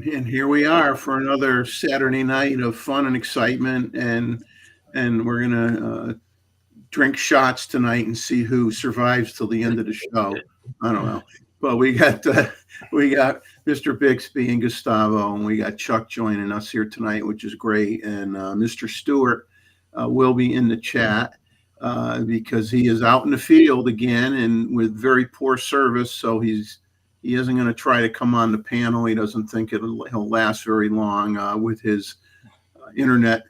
And here we are for another Saturday night of fun and excitement, and we're gonna drink shots tonight and see who survives till the end of the show. I don't know, but we got Mr. Bixby and Gustavo, and we got Chuck joining us here tonight, which is great. And Mr. Stewart will be in the chat because he is out in the field again and with very poor service, so he isn't going to try to come on the panel. He doesn't think he'll last very long with his internet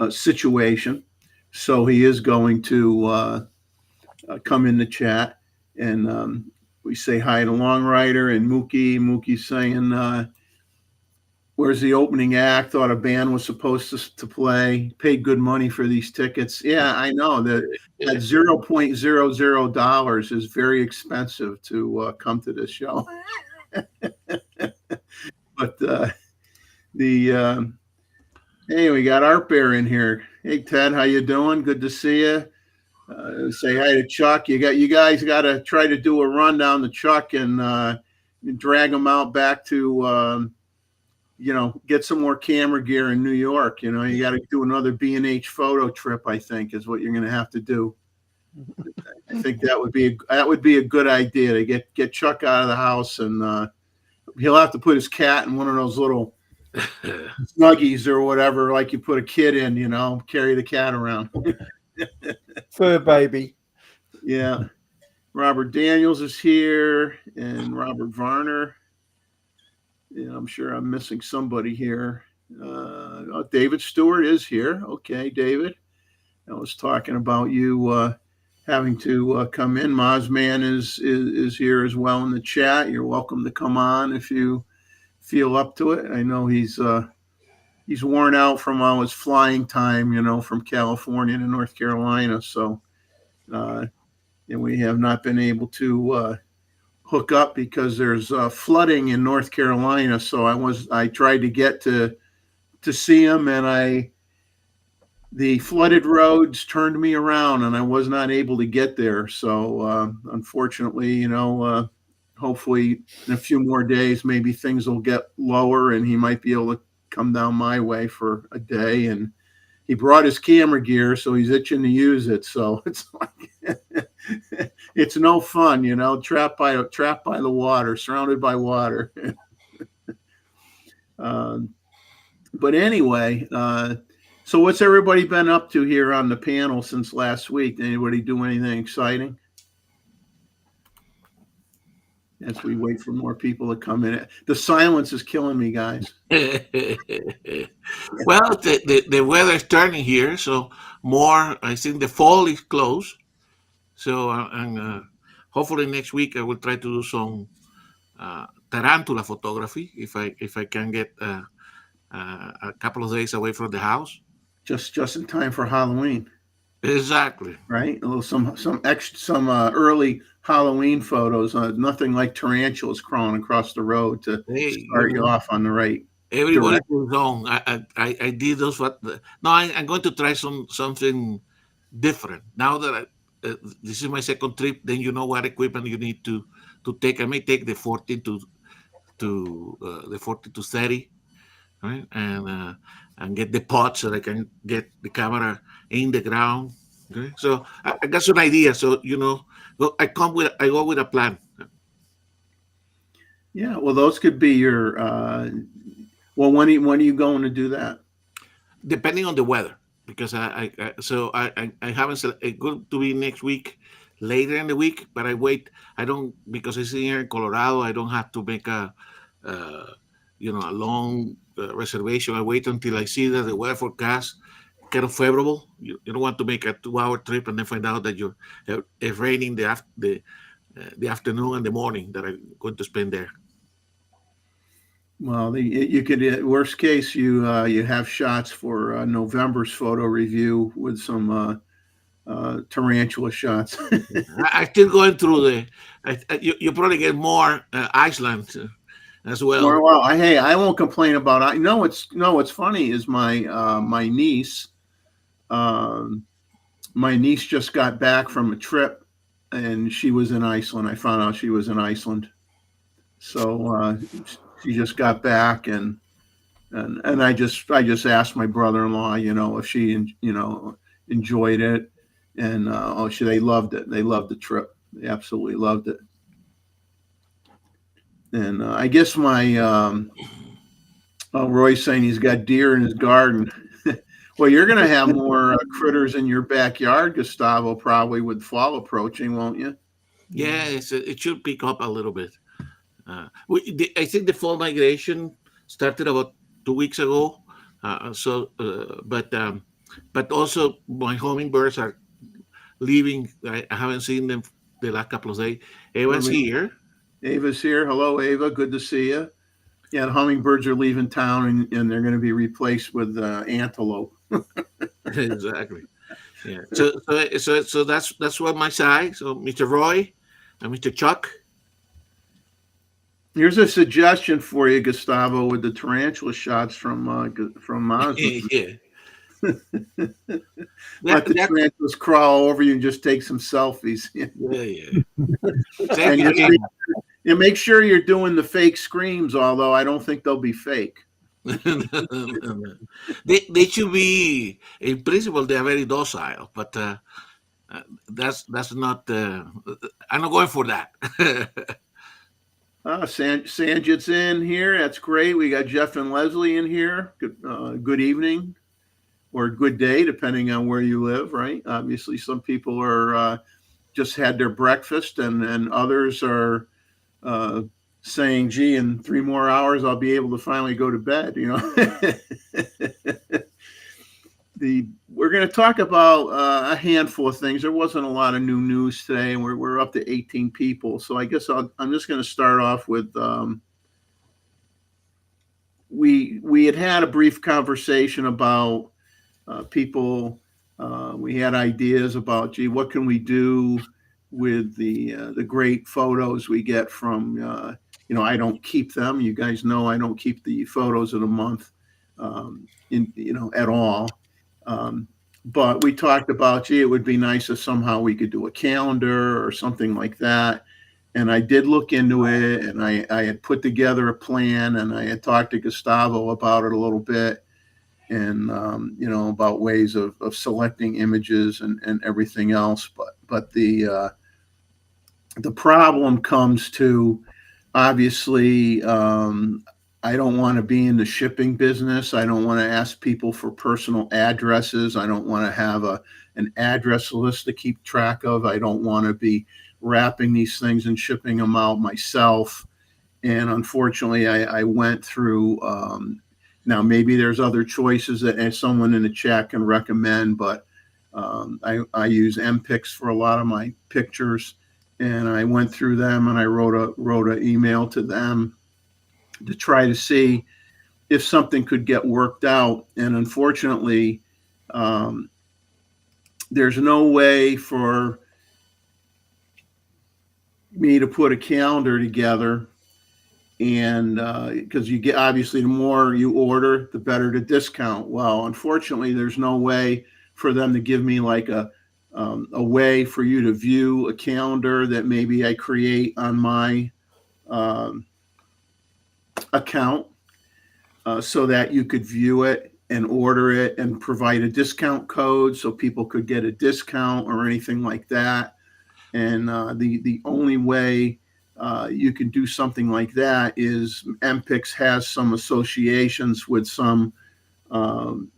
situation. So he is going to come in the chat, and we say hi to Long Rider and Mookie. Mookie's saying, where's the opening act? Thought a band was supposed to play. Paid good money for these tickets. Yeah, I know that $0.00 is very expensive to come to this show. But hey, we got Art Bear in here. Hey, Ted, how you doing? Good to see you. Say hi to Chuck. You guys got to try to do a run down to Chuck and drag him out back to get some more camera gear in New York. You got to do another B&H photo trip. I think is what you're going to have to do. I think that would be a good idea to get Chuck out of the house, and he'll have to put his cat in one of those little snuggies or whatever, like you put a kid in, carry the cat around. Fur baby. Yeah. Robert Daniels is here, and Robert Varner. Yeah, I'm sure I'm missing somebody here. David Stewart is here. Okay, David. I was talking about you having to come in. Mozman is here as well in the chat. You're welcome to come on if you feel up to it. I know he's worn out from all his flying time, from California to North Carolina. So, and we have not been able to hook up because there's flooding in North Carolina. So I tried to get to see him, and the flooded roads turned me around, and I was not able to get there. So unfortunately, hopefully in a few more days, maybe things will get lower, and he might be able to come down my way for a day. And he brought his camera gear, so he's itching to use it. So it's like it's no fun, trapped by the water, surrounded by water. But anyway, so what's everybody been up to here on the panel since last week? Anybody do anything exciting? As we wait for more people to come in. The silence is killing me, guys. Well, the weather is turning here, so I think the fall is close. So, and hopefully next week I will try to do some tarantula photography if I can get a couple of days away from the house. Just in time for Halloween. Exactly. Right. A little some early Halloween photos. Nothing like tarantulas crawling across the road to start you off on the right. Everybody goes on. I did those. I'm going to try something different now that this is my second trip. Then you know what equipment you need to take. I may take the 40 to the 40 to 30, right, and get the pot so that I can get the camera in the ground. Okay, so I got some idea. So I go with a plan. Yeah, well, those could be your. When are you going to do that? Depending on the weather, because I haven't said it's going to be next week, later in the week. But I wait. I don't, because it's here in Colorado. I don't have to make a long reservation. I wait until I see that the weather forecast kind of favorable. You don't want to make a 2-hour trip and then find out that it's raining the afternoon and the morning that I'm going to spend there. Well, you could, worst case, you have shots for November's photo review with some tarantula shots. I'm still going through you probably get more Iceland as well. Well, hey, I won't complain about it. What's funny is my niece. My niece just got back from a trip, and she was in Iceland. I found out she was in Iceland. So She just got back, and I just asked my brother-in-law, if she enjoyed it, and they loved it. They loved the trip. They absolutely loved it. And I guess my Roy's saying he's got deer in his garden. Well, you're going to have more critters in your backyard, Gustavo, probably with fall approaching, won't you? Yeah, it should pick up a little bit. I think the fall migration started about 2 weeks ago. But also my hummingbirds are leaving. I haven't seen them the last couple of days. Eva's here. Ava's here. Hello, Ava. Good to see you. Yeah, the hummingbirds are leaving town, and they're going to be replaced with antelope. Exactly. Yeah. So that's what my side. So Mr. Roy and Mr. Chuck. Here's a suggestion for you, Gustavo, with the tarantula shots from Mazda. Yeah. Let the tarantulas crawl over you and just take some selfies. Yeah. And make sure you're doing the fake screams, although I don't think they'll be fake. They should be, in principle, they are very docile, but that's not. I'm not going for that. Sanjit's in here. That's great. We got Jeff and Leslie in here. Good evening or good day, depending on where you live, right? Obviously, some people are just had their breakfast, and others are saying, gee, in 3 more hours, I'll be able to finally go to bed, We're going to talk about a handful of things. There wasn't a lot of new news today, and we're up to 18 people. So I guess I'm just going to start off with we had a brief conversation about people. We had ideas about, gee, what can we do with the great photos we get from, I don't keep them. You guys know I don't keep the photos of the month, at all. But we talked about, gee, it would be nice if somehow we could do a calendar or something like that. And I did look into it, and I had put together a plan, and I had talked to Gustavo about it a little bit, and about ways of selecting images and everything else. But the problem comes to, obviously, I don't want to be in the shipping business. I don't want to ask people for personal addresses. I don't want to have an address list to keep track of. I don't want to be wrapping these things and shipping them out myself. And unfortunately, I went through, now maybe there's other choices that someone in the chat can recommend, but I use MPix for a lot of my pictures. And I went through them, and I wrote an email to them to try to see if something could get worked out. And unfortunately, there's no way for me to put a calendar together, and because you get, obviously, the more you order, the better the discount. Well, unfortunately, there's no way for them to give me like a way for you to view a calendar that maybe I create on my account, so that you could view it and order it and provide a discount code so people could get a discount or anything like that. And the only way you can do something like that is MPix has some associations with some of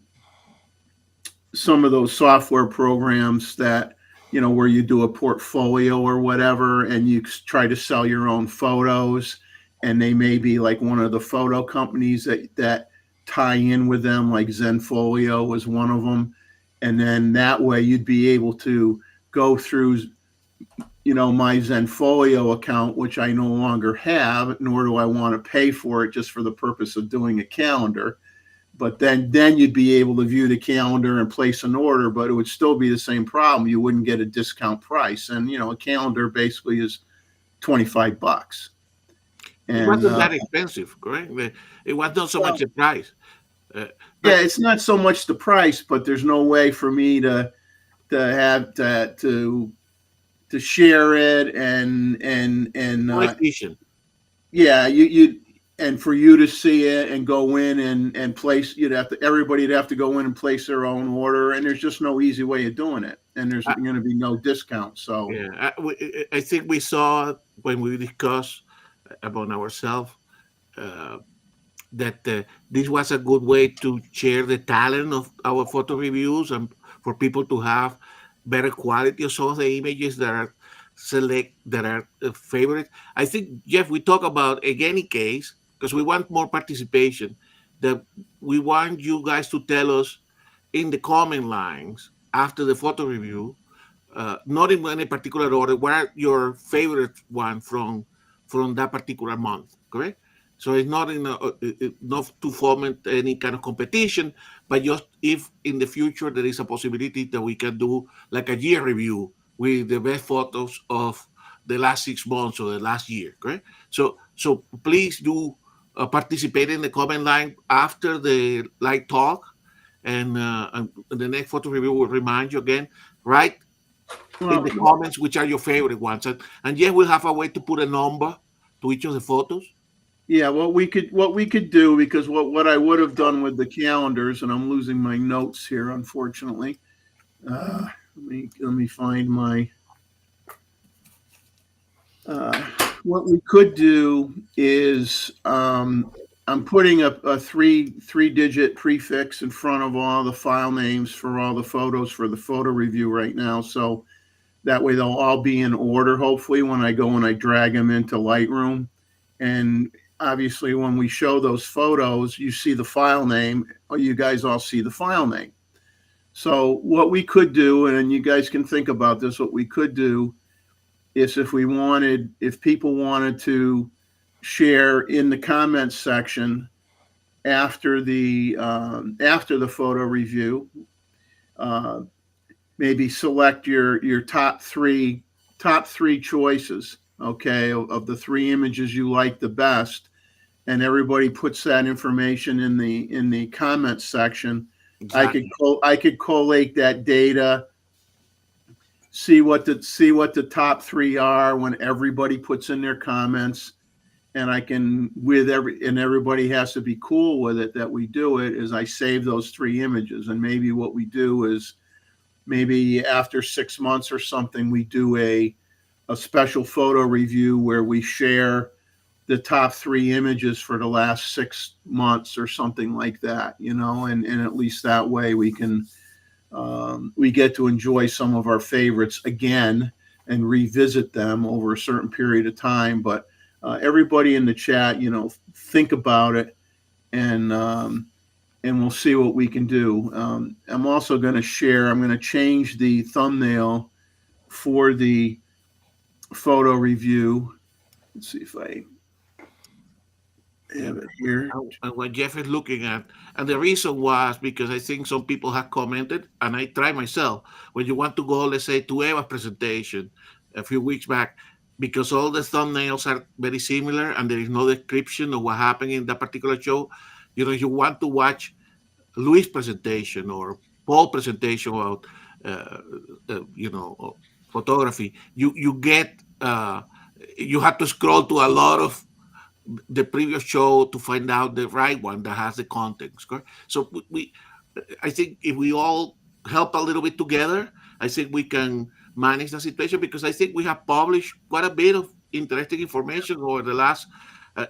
those software programs that, where you do a portfolio or whatever, and you try to sell your own photos, and they may be like one of the photo companies that tie in with them, like Zenfolio was one of them. And then that way you'd be able to go through, my Zenfolio account, which I no longer have, nor do I want to pay for it just for the purpose of doing a calendar. But then you'd be able to view the calendar and place an order, but it would still be the same problem. You wouldn't get a discount price. And, a calendar basically is $25. And, it wasn't that expensive, correct? It was not so much the price. Yeah, it's not so much the price, but there's no way for me to have to share it and More efficient. yeah, you and for you to see it and go in and place, everybody'd have to go in and place their own order, and there's just no easy way of doing it, and there's I, going to be no discount. So yeah, I think we saw when we discussed about ourselves uh, that this was a good way to share the talent of our photo reviews and for people to have better quality of some of the images that are favorite. I think, Jeff, we talk about in any case because we want more participation. That we want you guys to tell us in the comment lines after the photo review, not in any particular order, what are your favorite one from that particular month, correct? So it's not not to foment any kind of competition, but just if in the future there is a possibility that we can do like a year review with the best photos of the last 6 months or the last year, correct? So please do participate in the comment line after the live talk, and the next photo review will remind you again. Write in well, the comments which are your favorite ones, and yeah, we'll have a way to put a number to each of the photos. yeah, what we could do, because what I would have done with the calendars, and I'm losing my notes here, unfortunately. Let me find my. Uh, what we could do is, I'm putting a three digit prefix in front of all the file names for all the photos for the photo review right now. So that way they'll all be in order, hopefully, when I go and I drag them into Lightroom. And obviously, when we show those photos, you see the file name, or you guys all see the file name. So what we could do, and you guys can think about this, what we could do is, if people wanted to share in the comments section after the photo review, uh, maybe select your top three choices, okay, of the three images you like the best, and everybody puts that information in the comments section. Exactly. I could collate that data, see what the top three are when everybody puts in their comments, and I can, and everybody has to be cool with it that we do it, is I save those three images. And maybe what we do is, maybe after 6 months or something, we do a special photo review where we share the top three images for the last 6 months or something like that, and at least that way we get to enjoy some of our favorites again and revisit them over a certain period of time. But everybody in the chat, think about it, and we'll see what we can do. I'm also going to share. I'm going to change the thumbnail for the photo review. Let's see if I have it here. And what Jeff is looking at, and the reason was because I think some people have commented, and I try myself, when you want to go, let's say, to Eva's presentation a few weeks back, because all the thumbnails are very similar and there is no description of what happened in that particular show. You want to watch Louis' presentation or Paul's presentation about, uh, photography. You have to scroll to a lot of the previous show to find out the right one that has the context. Correct? So I think if we all help a little bit together, I think we can manage the situation, because I think we have published quite a bit of interesting information over the last,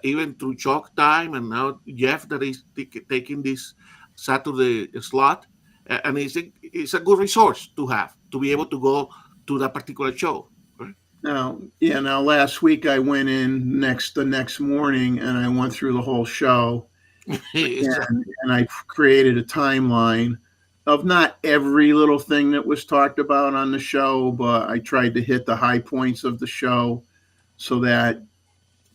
even through Chalk Time, and now Jeff that is taking this Saturday slot, and it's a good resource to have to be able to go to that particular show. Right? Now last week I went in the next morning and I went through the whole show again, and I created a timeline of not every little thing that was talked about on the show, but I tried to hit the high points of the show so that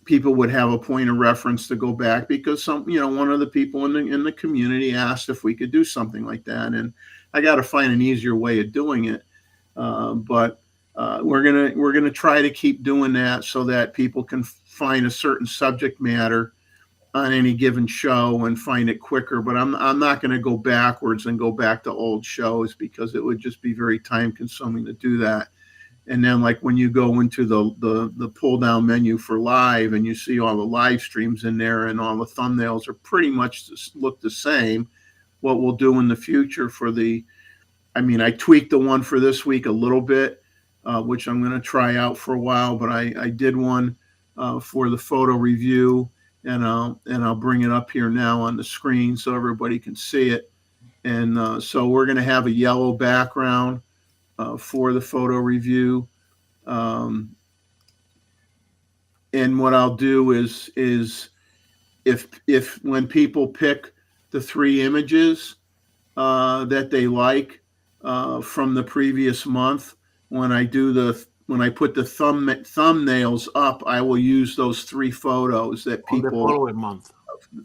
people would have a point of reference to go back, because one of the people in the community asked if we could do something like that, and I got to find an easier way of doing it. But we're gonna try to keep doing that so that people can find a certain subject matter on any given show and find it quicker. But I'm not going to go backwards and go back to old shows, because it would just be very time consuming to do that. And then like when you go into the pull down menu for live and you see all the live streams in there and all the thumbnails are pretty much look the same. What we'll do in the future for I tweaked the one for this week a little bit, which I'm going to try out for a while, but I did one for the photo review, and I'll bring it up here now on the screen so everybody can see it. And so we're going to have a yellow background for the photo review. And what I'll do is if when people pick the 3 images that they like from the previous month, when I put the thumbnails up, I will use those 3 photos that On the people following month.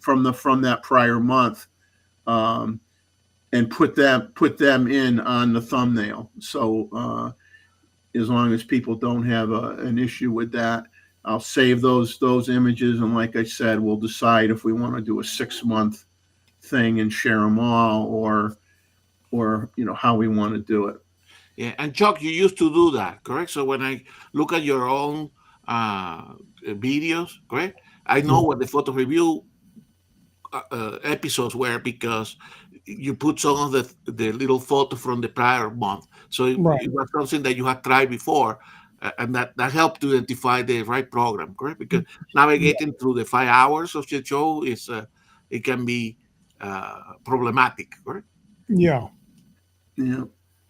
from that prior month, and put them in on the thumbnail. So as long as people don't have an issue with that, I'll save those images, and like I said, we'll decide if we want to do a 6-month thing and share them all, or how we want to do it. Yeah, and Chuck, you used to do that, correct? So when I look at your own videos, correct, I know what the photo review episodes were because you put some of the little photo from the prior month. So it was something that you had tried before, and that helped to identify the right program, correct? Because navigating through the 5 hours of your show is it can be problematic, correct? Yeah. Yeah.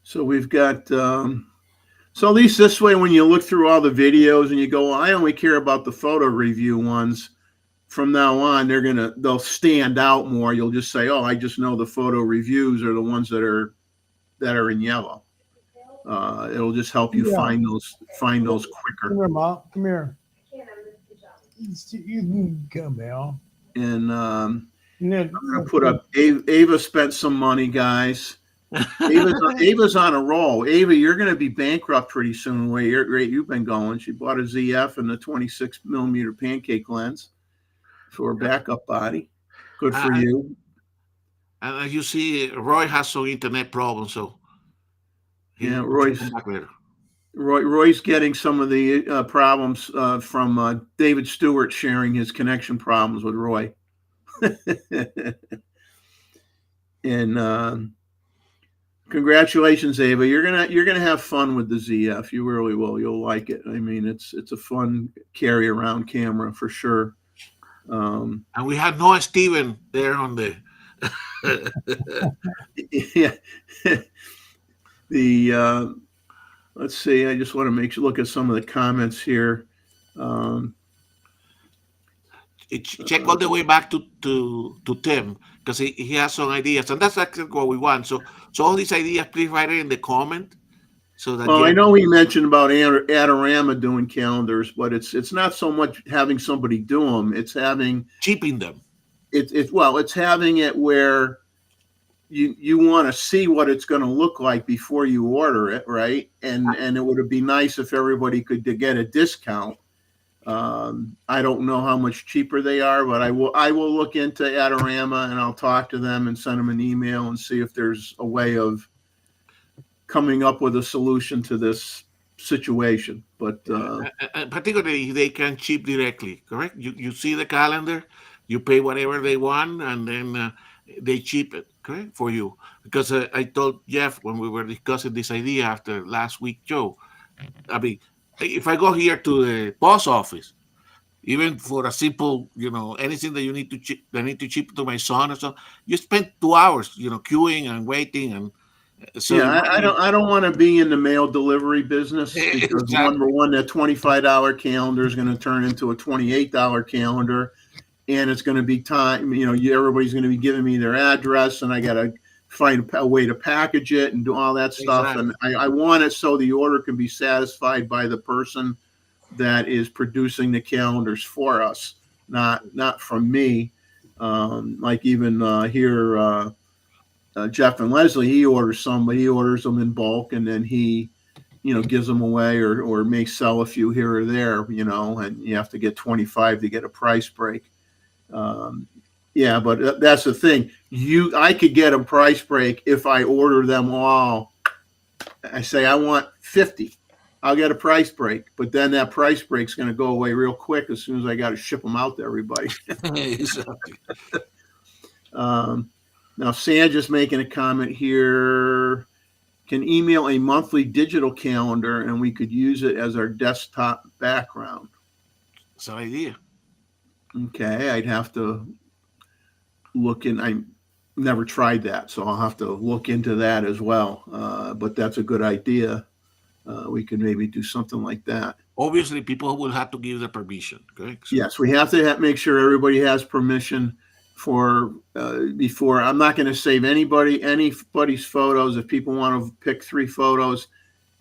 So we've got so at least this way, when you look through all the videos and you go, well, I only care about the photo review ones, from now on they'll stand out more. You'll just say, oh, I just know the photo reviews are the ones that are in yellow. It'll just help you find those quicker. Come here, Mom. Come here. You can come out. And I'm gonna put up Ava spent some money, guys. Ava's on a roll. Ava, you're going to be bankrupt pretty soon. The way you've been going. She bought a ZF and a 26 millimeter pancake lens for a backup body. Good for you. And as you see, Roy has some internet problems, so Roy's getting some of the problems from David Stewart sharing his connection problems with Roy. And congratulations, Ava. You're gonna have fun with the ZF. You really will. You'll like it. I mean, it's a fun carry around camera for sure. And we had Noah Steven there on the yeah. The let's see. I just want to look at some of the comments here. Check all the way back to Tim, because he has some ideas, and that's actually what we want. So all these ideas, please write it in the comment. So that I know he mentioned about Adorama doing calendars, but it's not so much having somebody do them; it's having cheaping them. It's having it where you want to see what it's going to look like before you order it, right? And it would be nice if everybody could get a discount. I don't know how much cheaper they are, but I will look into Adorama, and I'll talk to them and send them an email and see if there's a way of coming up with a solution to this situation. But particularly they can ship directly, correct? You see the calendar, you pay whatever they want, and then they ship it, correct, for you. Because I told Jeff when we were discussing this idea after last week's show, I mean, if I go here to the post office, even for a simple, anything that you need to ship, I need to ship to my son or so, you spend 2 hours, queuing and waiting, and so I don't want to be in the mail delivery business, because exactly. Number one, that $25 calendar is going to turn into a $28 calendar, and it's going to be time. Everybody's going to be giving me their address, and I got to find a way to package it and do all that stuff. Exactly. And I want it so the order can be satisfied by the person that is producing the calendars for us, not from me. Like even here, Jeff and Leslie, he orders them in bulk, and then he, gives them away or may sell a few here or there, and you have to get 25 to get a price break. Yeah, but that's the thing. I could get a price break if I order them all. I say I want 50. I'll get a price break, but then that price break's going to go away real quick as soon as I got to ship them out to everybody. Exactly. Um, Now, Sandra's making a comment here. Can email a monthly digital calendar and we could use it as our desktop background. It's an idea. Okay, I'd have to look in. I never tried that, so I'll have to look into that as well. But that's a good idea. We could maybe do something like that. Obviously, people will have to give the permission. Correct. So, Yes, we have to make sure everybody has permission for before. I'm not going to save anybody's photos. If people want to pick 3 photos,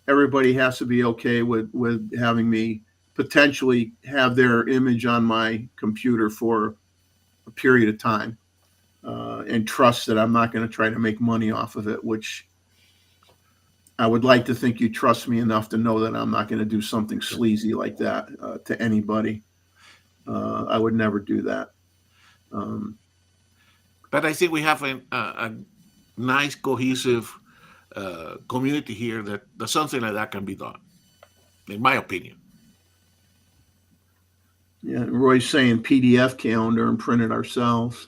everybody has to be okay with having me potentially have their image on my computer for a period of time, and trust that I'm not going to try to make money off of it, which I would like to think you trust me enough to know that I'm not going to do something sleazy like that to anybody. I would never do that. but I think we have a nice, cohesive community here that something like that can be done, in my opinion. Yeah, Roy's saying PDF calendar and print it ourselves.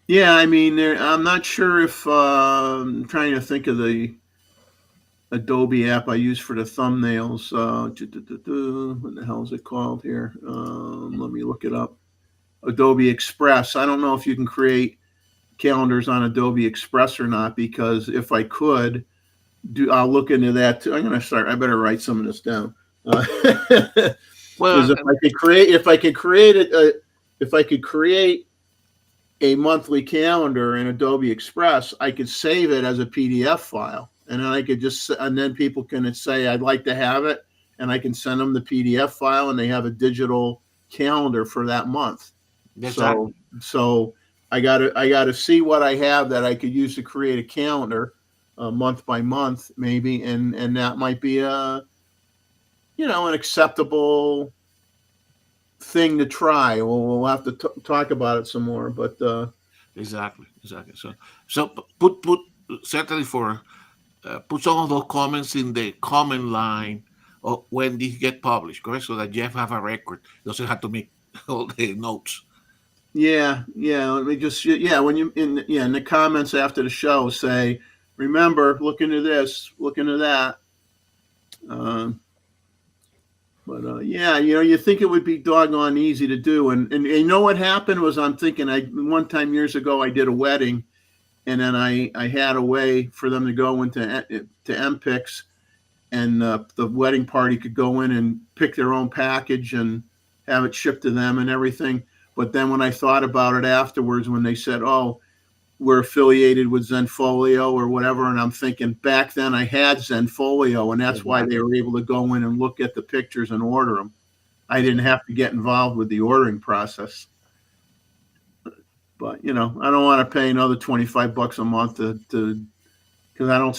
Yeah, I mean, I'm not sure if I'm trying to think of the Adobe app I use for the thumbnails. What the hell is it called here? Let me look it up. Adobe Express. I don't know if you can create calendars on Adobe Express or not, because if I could, I'll look into that too. I'm going to start. I better write some of this down. Well, Is if I could create a monthly calendar in Adobe Express, I could save it as a PDF file, and then I could and then people can say I'd like to have it, and I can send them the PDF file, and they have a digital calendar for that month. exactly. So I gotta see what I have that I could use to create a calendar, month by month maybe, and that might be an acceptable thing to try. We'll have to talk about it some more, but Exactly. So put certainly for put some of those comments in the comment line of when these get published, correct? So that Jeff have a record, doesn't have to make all the notes. yeah. Let me just when you in the comments after the show say, remember, look into this, look into that. But you think it would be doggone easy to do, and you know what happened was I'm thinking one time years ago I did a wedding, and then I had a way for them to go into to MPix, and the wedding party could go in and pick their own package and have it shipped to them and everything. But then when I thought about it afterwards, when they said, "Oh, we're affiliated with Zenfolio or whatever," and I'm thinking back then I had Zenfolio, and that's why they were able to go in and look at the pictures and order them. I didn't have to get involved with the ordering process. But I don't want to pay another $25 a month to because I don't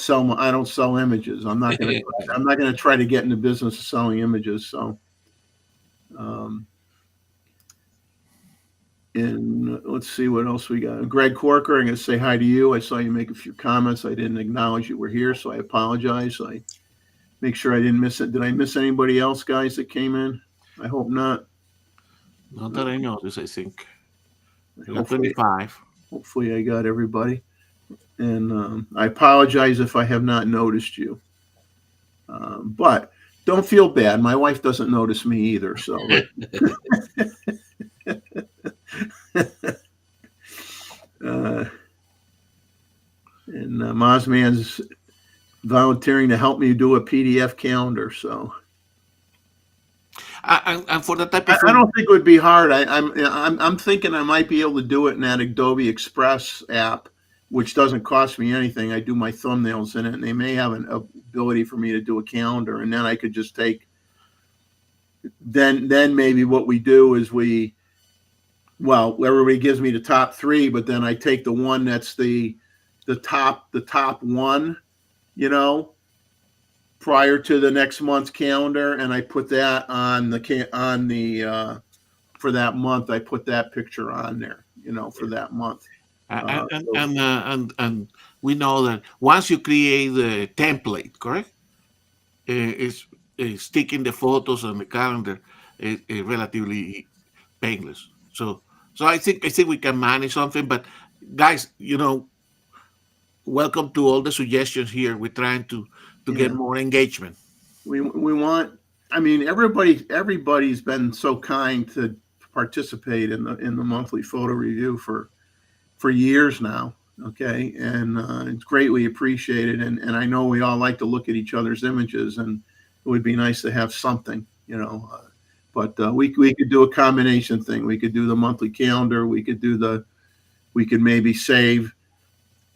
sell images. I'm not going to try to get in the business of selling images. So, and let's see what else we got. Greg Corker, I'm going to say hi to you. I saw you make a few comments. I didn't acknowledge you were here, so I apologize. I make sure I didn't miss it. Did I miss anybody else, guys, that came in? I hope not. Not that I noticed, I think. Hopefully, 25. hopefully I got everybody. And I apologize if I have not noticed you. But don't feel bad. My wife doesn't notice me either. So, and Mozman's volunteering to help me do a PDF calendar. So, And for the type of I don't think it would be hard. I'm thinking I might be able to do it in that Adobe Express app, which doesn't cost me anything. I do my thumbnails in it, and they may have an ability for me to do a calendar, and then I could just take. Then maybe what we do is everybody gives me the top 3, but then I take the one that's the top one, prior to the next month's calendar, and I put that on the for that month. I put that picture on there, for that month. and we know that once you create the template, correct, it's sticking the photos on the calendar is relatively painless. So I think we can manage something. But guys, welcome to all the suggestions here. We're trying to get Yeah. more engagement. We want. I mean, everybody's been so kind to participate in the monthly photo review for years now. Okay, and it's greatly appreciated. And I know we all like to look at each other's images, and it would be nice to have something, but we could do a combination thing. We could do the monthly calendar. We could maybe save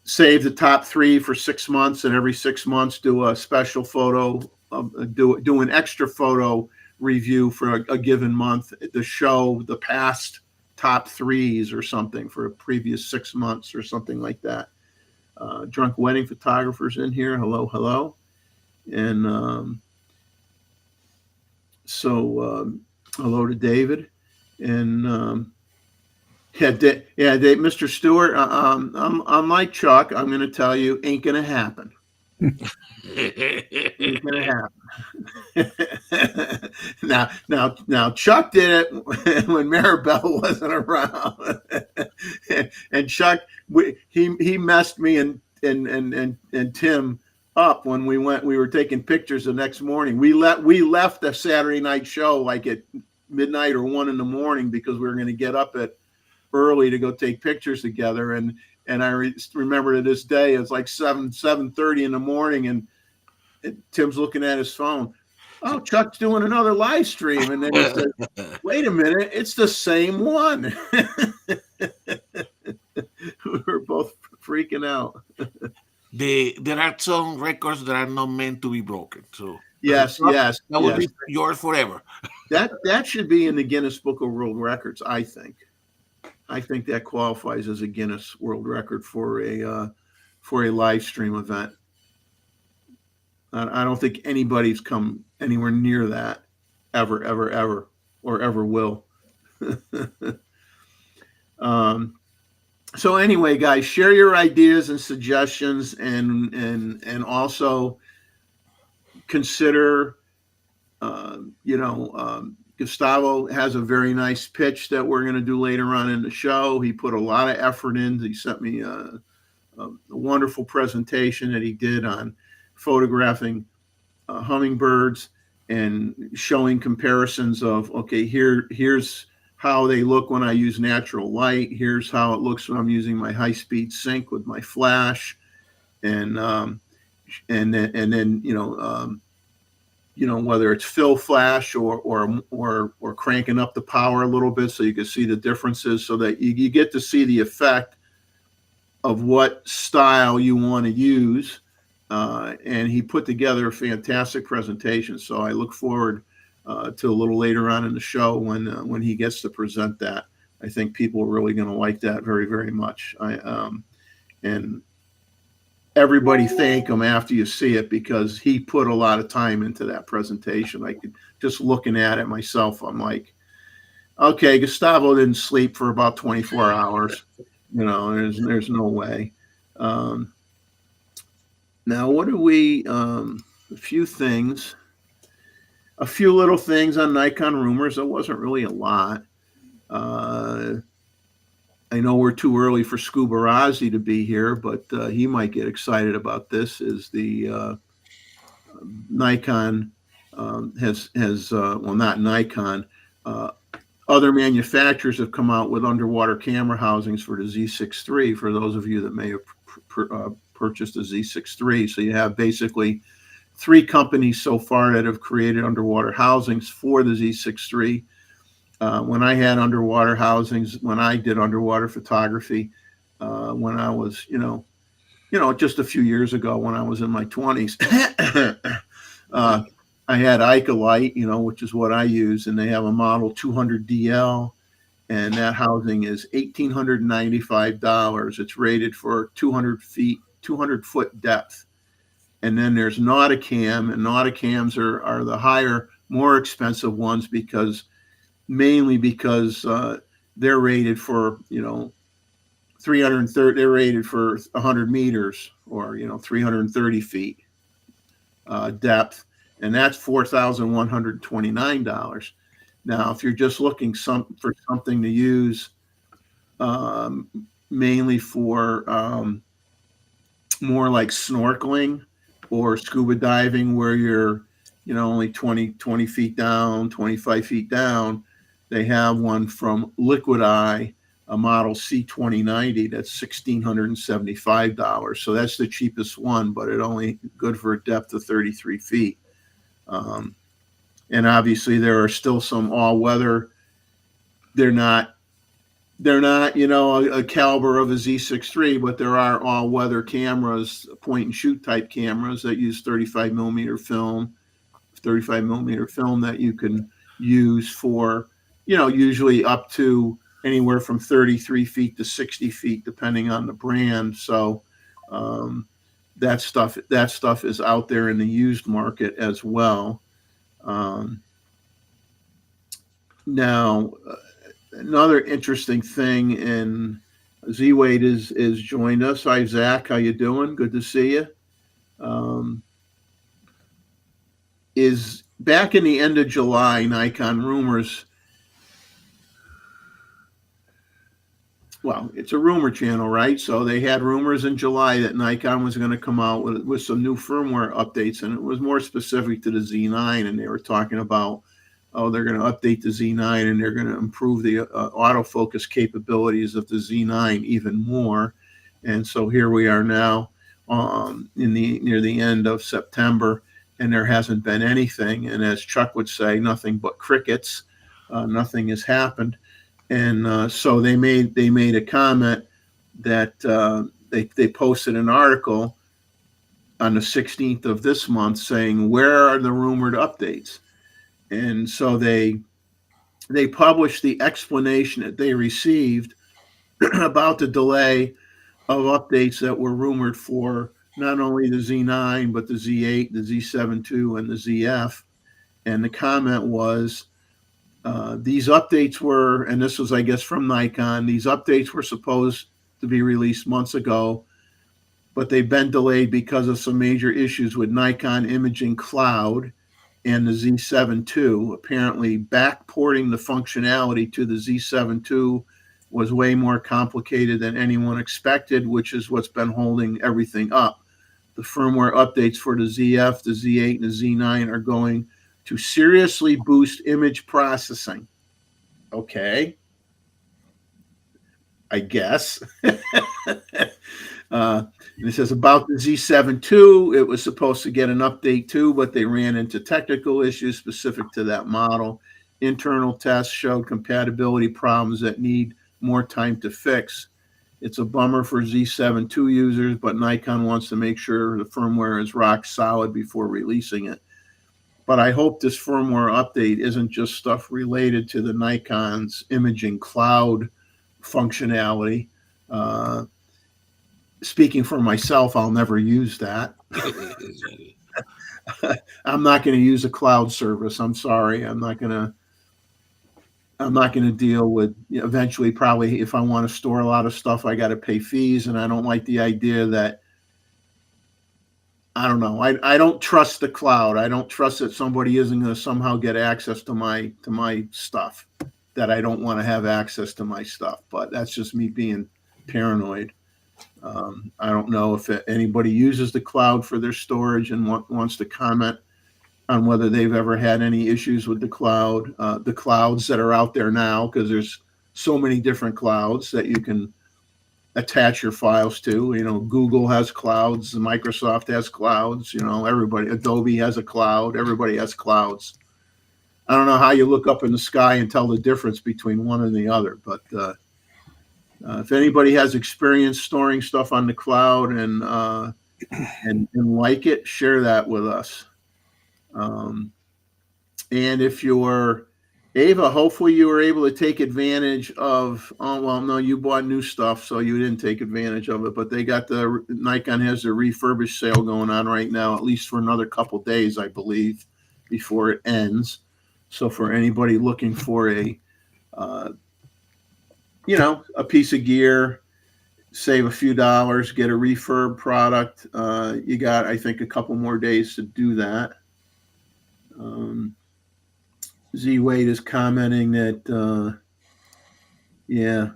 the top three for 6 months, and every 6 months do a special photo, do an extra photo review for a given month to show the past top threes or something for a previous 6 months or something like that. Drunk wedding photographers in here. Hello, hello. And hello to David. And Dave, Mr. Stewart. I'm like Chuck. I'm going to tell you, ain't going to happen. Ain't going to happen. now, Chuck did it when Maribel wasn't around, and Chuck, he messed me and Tim up when we were taking pictures the next morning. We left the Saturday night show like at midnight or 1 a.m. because we were going to get up at early to go take pictures together. And I remember to this day, it's like 7:30 in the morning, and Tim's looking at his phone. Oh, Chuck's doing another live stream. And then he said, wait a minute, it's the same one. We were both freaking out. There are some records that are not meant to be broken. So yes, that will be yours forever. That should be in the Guinness Book of World Records, I think. I think that qualifies as a Guinness World Record for a live stream event. I don't think anybody's come anywhere near that ever, or ever will. So anyway, guys, share your ideas and suggestions, and also consider, Gustavo has a very nice pitch that we're going to do later on in the show. He put a lot of effort in. He sent me a wonderful presentation that he did on photographing hummingbirds and showing comparisons of, okay, here's how they look when I use natural light. Here's how it looks when I'm using my high-speed sync with my flash, and then whether it's fill flash or cranking up the power a little bit so you can see the differences, so that you get to see the effect of what style you want to use. And he put together a fantastic presentation. So I look forward to a little later on in the show when he gets to present that. I think people are really going to like that very, very much. And everybody thank him after you see it, because he put a lot of time into that presentation. I could, just looking at it myself, I'm like, okay, Gustavo didn't sleep for about 24 hours. There's no way. Now, what do we, a few little things on Nikon rumors. There wasn't really a lot. I know we're too early for Scuba Razzi to be here, but he might get excited about this. Is the Nikon has well, not Nikon. Other manufacturers have come out with underwater camera housings for the Z6 III. For those of you that may have purchased a Z6 III, so you have basically 3 companies so far that have created underwater housings for the Z6 III. When I had underwater housings, when I did underwater photography, when I was, just a few years ago, when I was in my 20s, I had Icolite, which is what I use, and they have a model 200DL, and that housing is $1,895. It's rated for 200-foot depth. And then there's Nauticam, and Nauticams are the higher, more expensive ones mainly because they're rated for, 330. They're rated for 100 meters or 330 feet depth, and that's $4,129. Now, if you're just looking for something to use mainly for more like snorkeling or scuba diving, where you're only 20 feet down, 25 feet down, they have one from Liquid Eye, a model C2090, that's $1,675. So that's the cheapest one, but it only good for a depth of 33 feet. And obviously there are still some all-weather. They're not a caliber of a Z6 III, but there are all-weather cameras, point-and-shoot type cameras that use 35 millimeter film that you can use for, usually up to anywhere from 33 feet to 60 feet, depending on the brand. So that stuff is out there in the used market as well. Now, another interesting thing, and Z-Wade is joined us. Hi, Zach. How you doing? Good to see you. Is back in the end of July, Nikon rumors. Well, it's a rumor channel, right? So they had rumors in July that Nikon was going to come out with some new firmware updates, and it was more specific to the Z9. And they were talking about, they're going to update the Z9 and they're going to improve the autofocus capabilities of the Z9 even more. And so here we are now near the end of September, and there hasn't been anything. And as Chuck would say, nothing but crickets. Nothing has happened. And so they made a comment that they posted an article on the 16th of this month saying, where are the rumored updates? And so they published the explanation that they received about the delay of updates that were rumored for not only the Z9, but the Z8, the Z7 II, and the ZF. And the comment was, these updates were, and this was, I guess, from Nikon, these updates were supposed to be released months ago, but they've been delayed because of some major issues with Nikon Imaging Cloud and the Z7 II. Apparently, backporting the functionality to the Z7 II was way more complicated than anyone expected, which is what's been holding everything up. The firmware updates for the ZF, the Z8, and the Z9 are going to seriously boost image processing. Okay, I guess. And it says about the Z7 II, it was supposed to get an update too, but they ran into technical issues specific to that model. Internal tests showed compatibility problems that need more time to fix. It's a bummer for Z7 II users, but Nikon wants to make sure the firmware is rock solid before releasing it. But I hope this firmware update isn't just stuff related to the Nikon's Imaging Cloud functionality. Speaking for myself, I'll never use that. I'm not going to use a cloud service. I'm sorry. I'm not going to deal with, eventually, probably if I want to store a lot of stuff, I got to pay fees. And I don't like the idea that, I don't know. I don't trust the cloud. I don't trust that somebody isn't going to somehow get access to my stuff, that I don't want to have access to my stuff. But that's just me being paranoid. I don't know if anybody uses the cloud for their storage and wants to comment on whether they've ever had any issues with the clouds that are out there now, because there's so many different clouds that you can attach your files to. Google has clouds, Microsoft has clouds, everybody, Adobe has a cloud, everybody has clouds. I don't know how you look up in the sky and tell the difference between one and the other, but if anybody has experience storing stuff on the cloud and like it, share that with us. And if you're Ava, hopefully you were able to take advantage of, no, you bought new stuff, so you didn't take advantage of it, but they got Nikon has their refurbished sale going on right now, at least for another couple days, I believe, before it ends. So for anybody looking for a piece of gear save a few dollars, get a refurb product. You got, I think, a couple more days to do that. Z Wade is commenting that, yeah,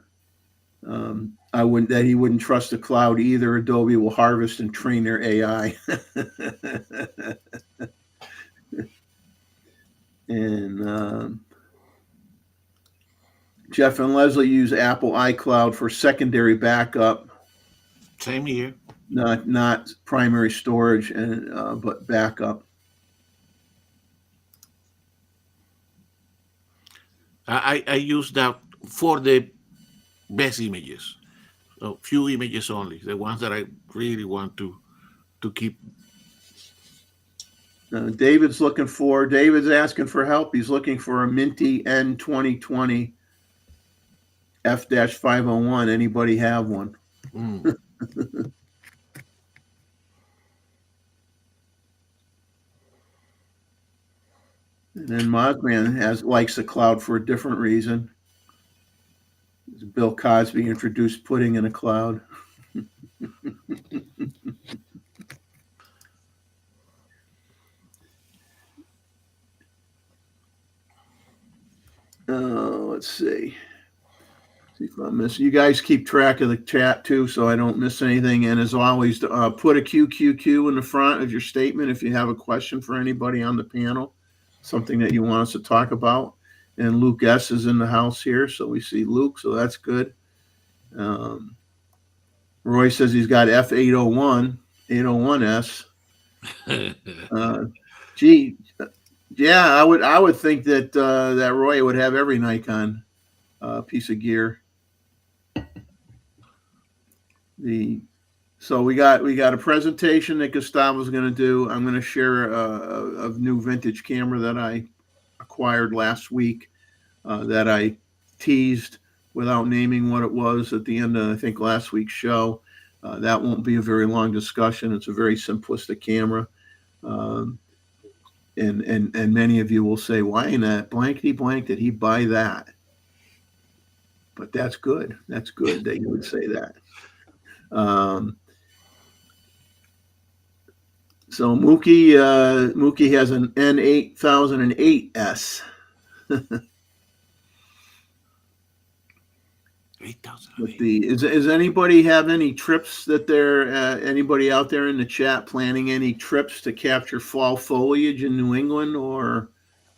I wouldn't, that he wouldn't trust the cloud either. Adobe will harvest and train their AI. And Jeff and Leslie use Apple iCloud for secondary backup. Same here. Not primary storage, and but backup. I use that for the best images. So few images only, the ones that I really want to keep. David's asking for help. He's looking for a Minty N2020 F-501. Anybody have one? Mm. And then Mothman likes the cloud for a different reason. Bill Cosby introduced pudding in a cloud. Let's see. See if I miss. You guys keep track of the chat too, so I don't miss anything. And as always, put a QQQ in the front of your statement if you have a question for anybody on the panel, something that you want us to talk about. And Luke S is in the house here, so we see Luke, so that's good. Roy says he's got F801, 801S. Gee, yeah, I would think that that Roy would have every Nikon piece of gear. So we got a presentation that Gustavo's going to do. I'm going to share a new vintage camera that I acquired last week that I teased without naming what it was at the end of, I think, last week's show. That won't be a very long discussion. It's a very simplistic camera. And many of you will say, why in that blankety blank did he buy that? But that's good. That's good that you would say that. So Mookie has an N8008S. 8,000. Is anybody have any trips that they're anybody out there in the chat planning any trips to capture fall foliage in New England or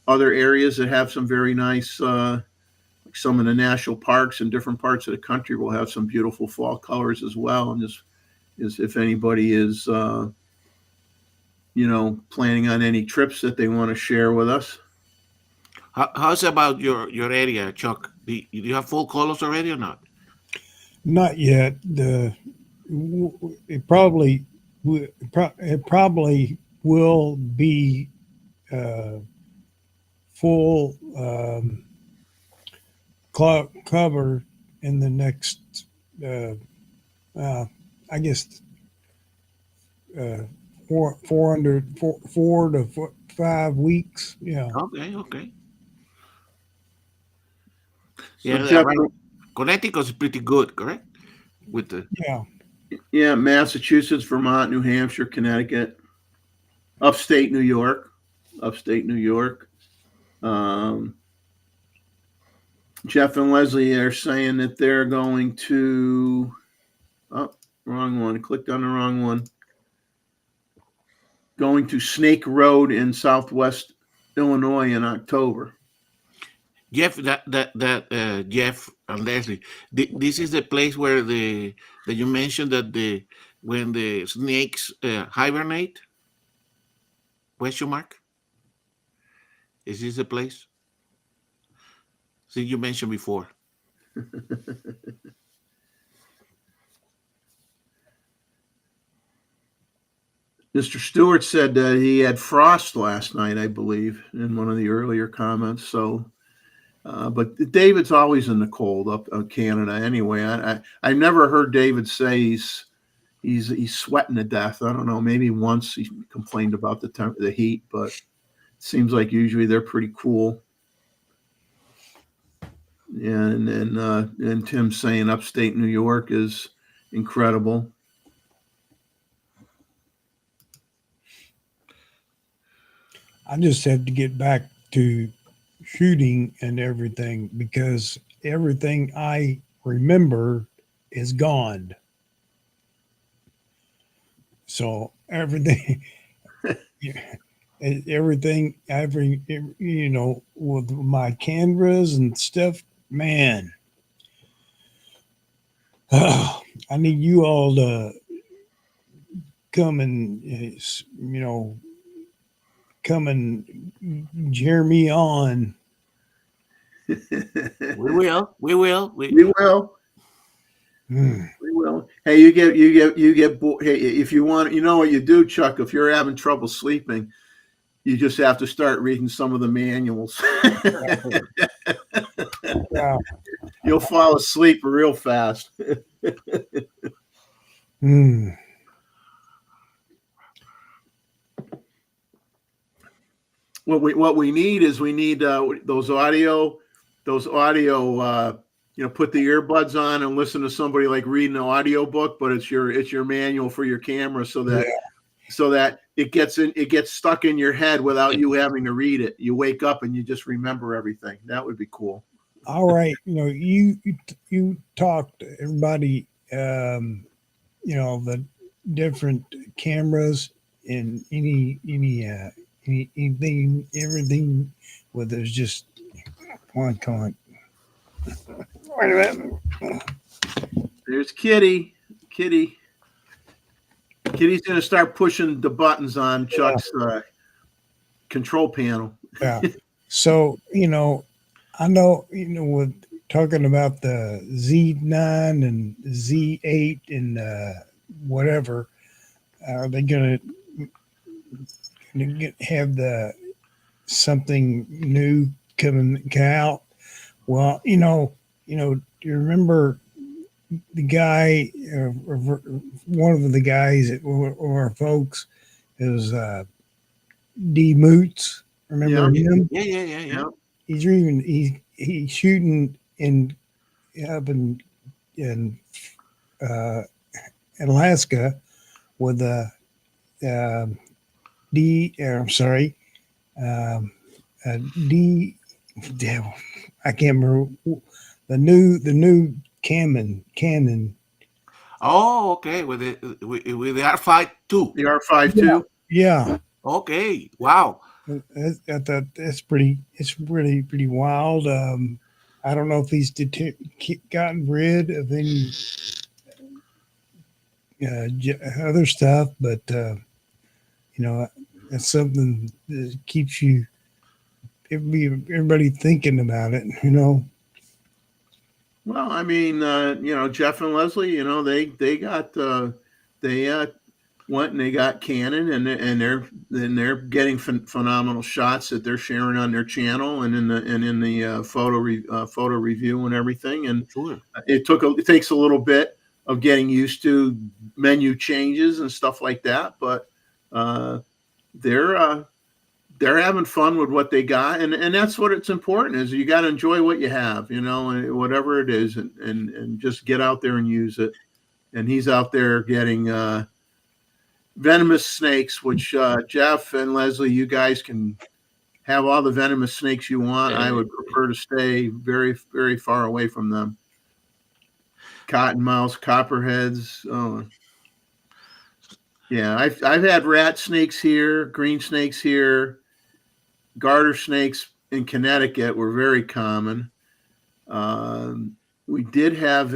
other areas that have some very nice like some of the national parks in different parts of the country will have some beautiful fall colors as well. And just if anybody is planning on any trips that they want to share with us. How's about your area, Chuck? Do you have full colors already or not? Not yet. It probably will be full cover in the next, I guess, 4 to 5 weeks. Yeah. Okay. So Yeah, Jeff, right. Connecticut is pretty good, correct? With the yeah, Massachusetts, Vermont, New Hampshire, Connecticut, upstate New York. Jeff and Leslie are saying that they're going to. Oh, wrong one. Clicked on the wrong one. Going to Snake Road in Southwest Illinois in October. Jeff, Jeff and Leslie, this is the place where that you mentioned that when the snakes hibernate? Question mark. Is this the place? See, you mentioned before. Mr. Stewart said that he had frost last night, I believe, in one of the earlier comments. So, but David's always in the cold up Canada anyway. I never heard David say he's sweating to death. I don't know. Maybe once he complained about the heat, but it seems like usually they're pretty cool. And Tim saying upstate New York is incredible. I just have to get back to shooting and everything because everything I remember is gone. So everything, everything, with my cameras and stuff, man. I need you all to come and, come and cheer me on. We will. We will. We will. Hmm. We will. Hey, you get bored. Hey, if you want, you know what you do, Chuck. If you're having trouble sleeping, you just have to start reading some of the manuals. Yeah. You'll fall asleep real fast. Hmm. What we need is we need those audio. Put the earbuds on and listen to somebody like reading an audio book, but it's your manual for your camera, so that it gets stuck in your head without you having to read it. You wake up and you just remember everything. That would be cool. All right. You talk to everybody, the different cameras and anything, everything, whether it's just one comment. Wait a minute. There's Kitty's gonna start pushing the buttons on Chuck's control panel. Yeah. So, I know, with talking about the Z9 and Z8 and whatever, are they going to have the something new coming out? Well, do you remember the guy, one of the guys or folks is D Moots? Remember him? Yeah. He's shooting up in Alaska with a D. Damn, I can't remember the new Canon. Oh, okay. With the R5 too. The R5 too. Yeah. Okay. Wow. I thought that's pretty. It's pretty wild. I don't know if he's gotten rid of any other stuff, but that's something that keeps everybody thinking about it. Well, I mean, Jeff and Leslie, they went and they got Canon, and they're getting phenomenal shots that they're sharing on their channel and in the photo review and everything. And Sure. it takes a little bit of getting used to menu changes and stuff like that, but they're having fun with what they got, and that's what it's important is you got to enjoy what you have, and whatever it is, and just get out there and use it. And he's out there getting venomous snakes, which Jeff and Leslie, you guys can have all the venomous snakes you want. I would prefer to stay very, very far away from them. Cottonmouths, copperheads. Oh, yeah, I've had rat snakes here, green snakes here, garter snakes in Connecticut were very common. We did have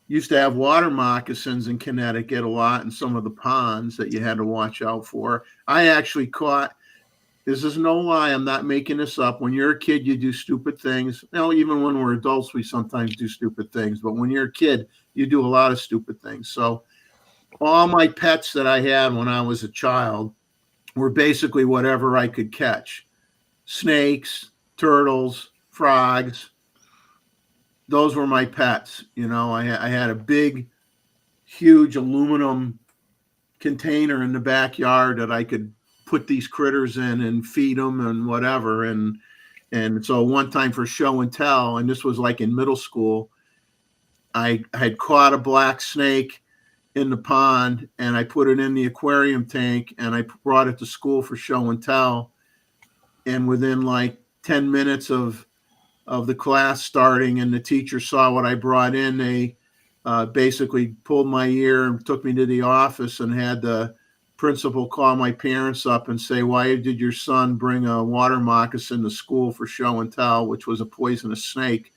used to have water moccasins in Connecticut a lot in some of the ponds that you had to watch out for. I actually caught, this is no lie, I'm not making this up. When you're a kid, you do stupid things. Even when we're adults, we sometimes do stupid things. But when you're a kid, you do a lot of stupid things. So all my pets that I had when I was a child were basically whatever I could catch. Snakes, turtles, frogs. Those were my pets. I had a big, huge aluminum container in the backyard that I could put these critters in and feed them and whatever. And so one time for show and tell, and this was like in middle school, I had caught a black snake in the pond, and I put it in the aquarium tank, and I brought it to school for show and tell. And within like 10 minutes of the class starting and the teacher saw what I brought in, they basically pulled my ear and took me to the office and had the principal call my parents up and say, why did your son bring a water moccasin to school for show and tell, which was a poisonous snake?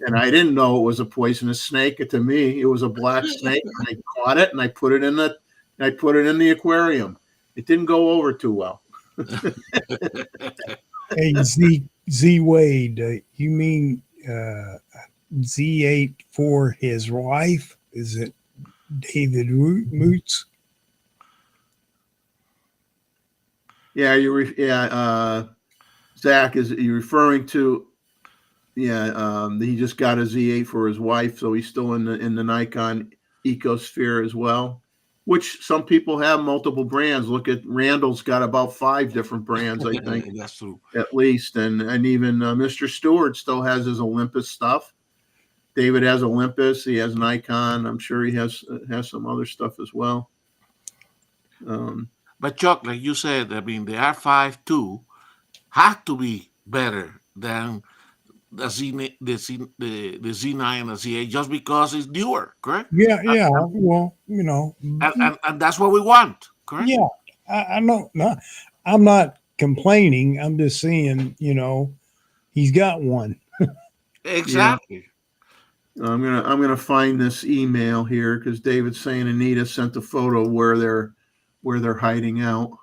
And I didn't know it was a poisonous snake. To me, it was a black snake. And I caught it and I put it in the aquarium. It didn't go over too well. Hey, Z Wade, you mean Z8 for his wife? Is it David Moots? Yeah, Zach, is you referring to? Yeah, he just got a Z8 for his wife, so he's still in the Nikon ecosphere as well. Which some people have multiple brands. Look at Randall's got about 5 different brands, I think. That's true. At least, and even Mr. Stewart still has his Olympus stuff. David has Olympus. He has Nikon. I'm sure he has some other stuff as well. But Chuck, like you said, I mean, the R5 II had to be better than the Z9 and the Z8 just because it's newer, correct? Yeah. Well, you know. And that's what we want, correct? Yeah, I know. No, I'm not complaining. I'm just saying, you know, he's got one. Exactly. Yeah. I'm gonna find this email here because David's saying Anita sent a photo where they're hiding out,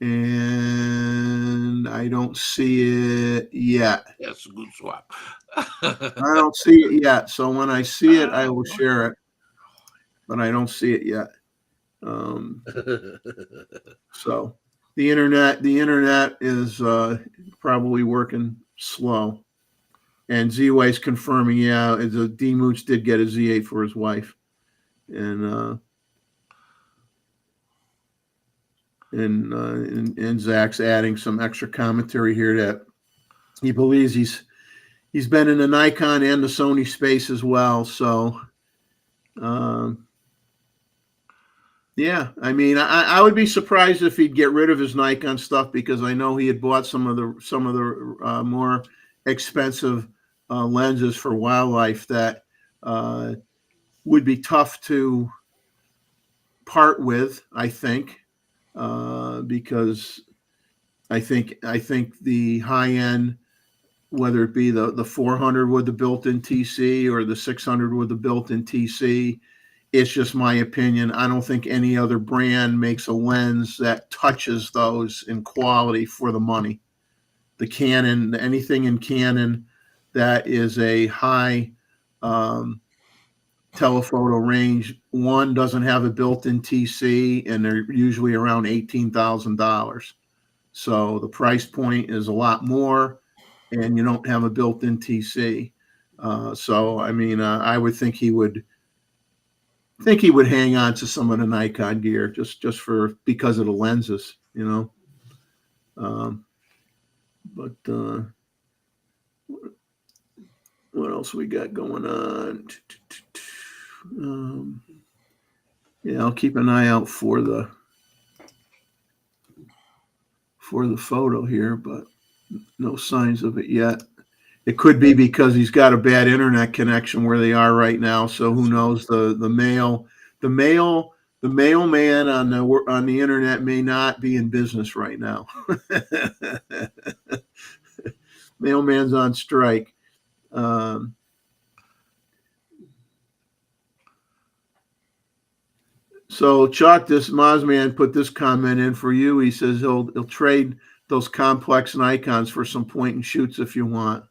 and I don't see it yet. That's a good swap. I don't see it yet. So when I see it, I will share it, but I don't see it yet. So the internet is probably working slow. And Z-Way's confirming, yeah, D Moots did get a Z8 for his wife. And Zach's adding some extra commentary here that he believes he's been in the Nikon and the Sony space as well. So yeah, I mean, I would be surprised if he'd get rid of his Nikon stuff because I know he had bought some of the more expensive lenses for wildlife that would be tough to part with, I think, because I think the high end, whether it be the 400 with the built-in TC or the 600 with the built-in TC, it's just my opinion. I don't think any other brand makes a lens that touches those in quality for the money. The Canon, anything in Canon that is a high telephoto range, one doesn't have a built-in TC, and they're usually around $18,000. So the price point is a lot more, and you don't have a built-in TC. So I mean, I would think he would hang on to some of the Nikon gear just because of the lenses, you know. But what else we got going on? Yeah, I'll keep an eye out for the photo here, but no signs of it yet. It could be because he's got a bad internet connection where they are right now. So who knows? The mailman on the internet may not be in business right now. Mailman's on strike. So Chuck, this Mozman put this comment in for you. He says he'll trade those complex Nikons for some point and shoots if you want.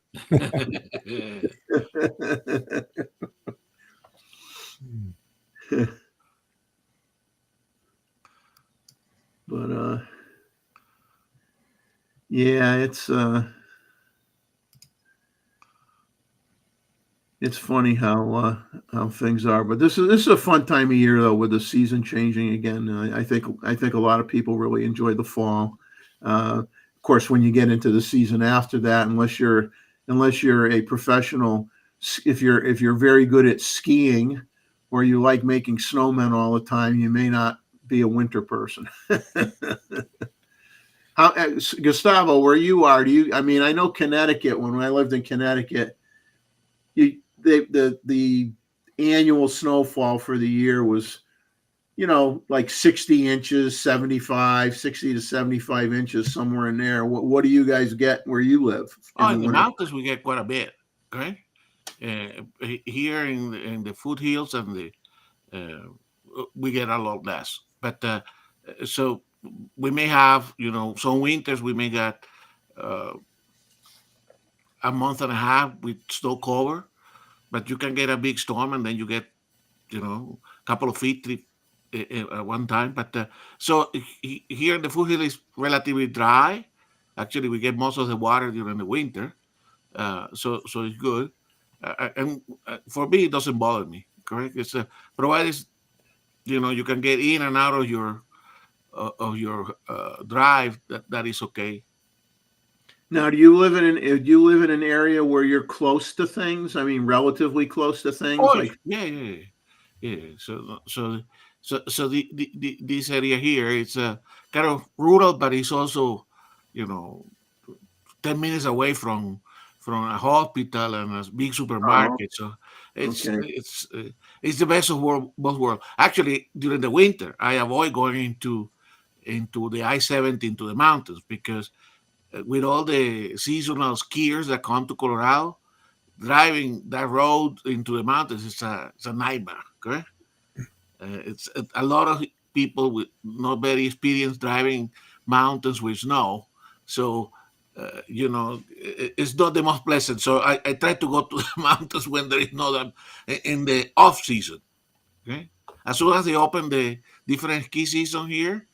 But yeah, it's funny how things are. But this is a fun time of year though, with the season changing again. I think a lot of people really enjoy the fall. Of course, when you get into the season after that, unless you're a professional if you're very good at skiing or you like making snowmen all the time, you may not be a winter person. How, Gustavo, where you are, do you? I mean, I know Connecticut. When I lived in Connecticut, the annual snowfall for the year was, like 60 inches, 60 to 75 inches, somewhere in there. What do you guys get where you live Oh, in the in the winter? mountains we get quite a bit. Okay, here in the foothills and the we get a lot less. But so we may have, some winters we may get uh, a month and a half with snow cover, but you can get a big storm and then you get, a couple of feet at one time. But so here in the foothill is relatively dry. Actually, we get most of the water during the winter, so it's good. And for me, it doesn't bother me. Correct? It's provided you can get in and out of your drive. That is okay. Now, do you live in an area where you're close to things? I mean, relatively close to things, Oh like yeah, yeah, yeah. Yeah. So this area here, it's kind of rural, but it's also, you know 10 minutes away from a hospital and a big oh, supermarket. So it's okay. it's uh, it's the best of both worlds. Actually, during the winter, I avoid going into the I-70 into the mountains because with all the seasonal skiers that come to Colorado, driving that road into the mountains is a nightmare. Okay, it's a lot of people with not very experienced driving mountains with snow. So, it's not the most pleasant. So I try to go to the mountains when there is no in the off season. Okay, as soon as they open the different ski season here,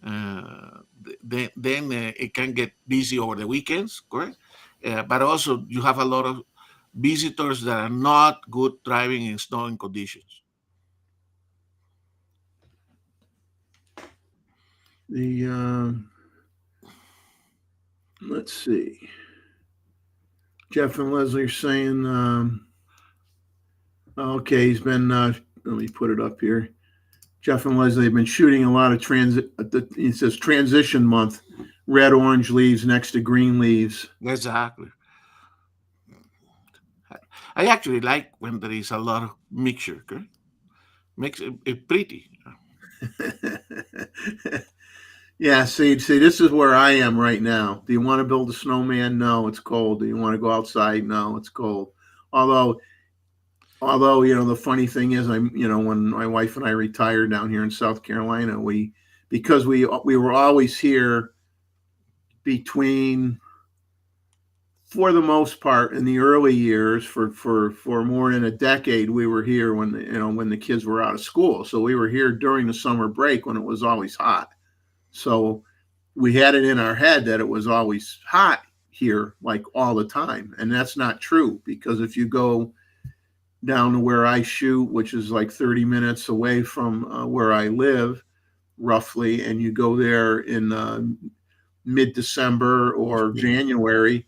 then it can get busy over the weekends. Correct, but also you have a lot of visitors that are not good driving in snowing conditions. The Let's see. Jeff and Leslie are saying, okay, he's been. Let me put it up here. Jeff and Leslie have been shooting a lot of transit. It says transition month, red orange leaves next to green leaves. Exactly. I actually like when there is a lot of mixture. Okay? Makes it pretty. Yeah, see, this is where I am right now. Do you want to build a snowman? No, it's cold. Do you want to go outside? No, it's cold. Although, the funny thing is, when my wife and I retired down here in South Carolina, because we were always here between, for the most part, in the early years, for more than a decade, we were here when the kids were out of school. So we were here during the summer break when it was always hot. So we had it in our head that it was always hot here, like all the time. And that's not true, because if you go down to where I shoot, which is like 30 minutes away from where I live, roughly, and you go there in mid December or January,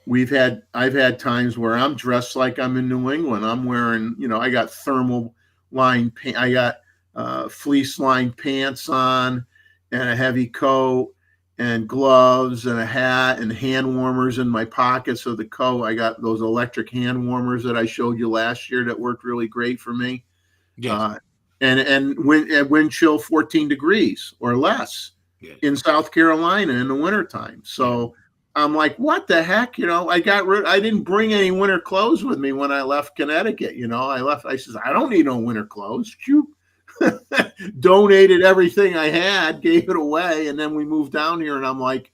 I've had times where I'm dressed like I'm in New England. I'm wearing, I got thermal lined pants, I got fleece lined pants on, and a heavy coat, and gloves, and a hat, and hand warmers in my pockets of the coat. I got those electric hand warmers that I showed you last year that worked really great for me. Yes, Uh, and wind chill 14 degrees or less yes, in South Carolina in the wintertime. yeah. So I'm like, what the heck? I didn't bring any winter clothes with me when I left Connecticut. I says, I don't need no winter clothes. Shoot. Donated everything I had, gave it away, and then we moved down here, and I'm like,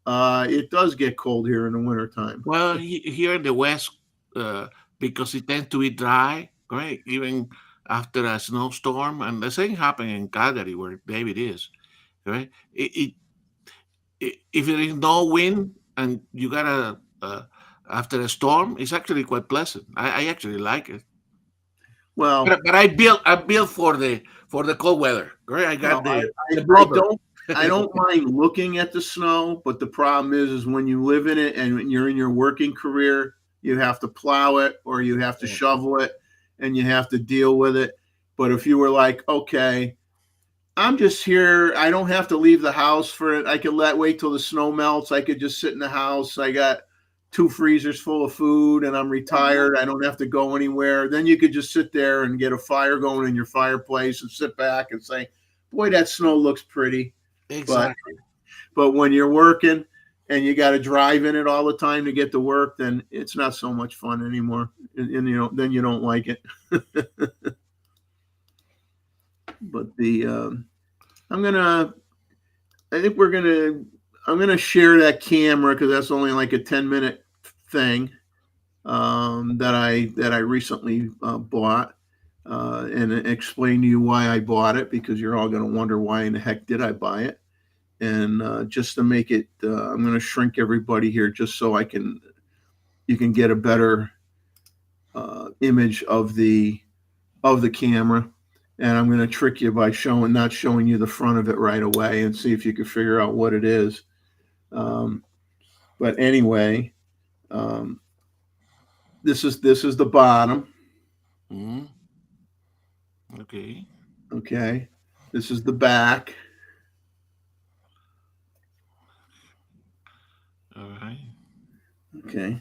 it does get cold here in the wintertime. Well, here in the West, uh, because it tends to be dry, right? Even after a snowstorm, and the same happened in Calgary, where David is, right? If there is no wind and you got after a storm, it's actually quite pleasant. I actually like it. Well, But I built for the cold weather. Right? I got well, the I blubber. don't I don't mind looking at the snow, but the problem is when you live in it and when you're in your working career, You have to plow it or you have to shovel it and you have to deal with it. But if you were like, okay, I'm just here. I don't have to leave the house for it. I could wait till the snow melts. I could just sit in the house. I got 2 freezers full of food and I'm retired. I don't have to go anywhere. Then you could just sit there and get a fire going in your fireplace and sit back and say, boy, that snow looks pretty. Exactly. But when you're working and you got to drive in it all the time to get to work, then it's not so much fun anymore. And then you don't like it. But I'm gonna share that camera because that's only like a 10-minute thing that I recently bought and explain to you why I bought it, because you're all gonna wonder why in the heck did I buy it. And just to make it, I'm gonna shrink everybody here just so you can get a better image of the camera. And I'm going to trick you by not showing you the front of it right away and see if you can figure out what it is. But anyway, this is the bottom. Mm. Okay. Okay. This is the back. All right. Okay.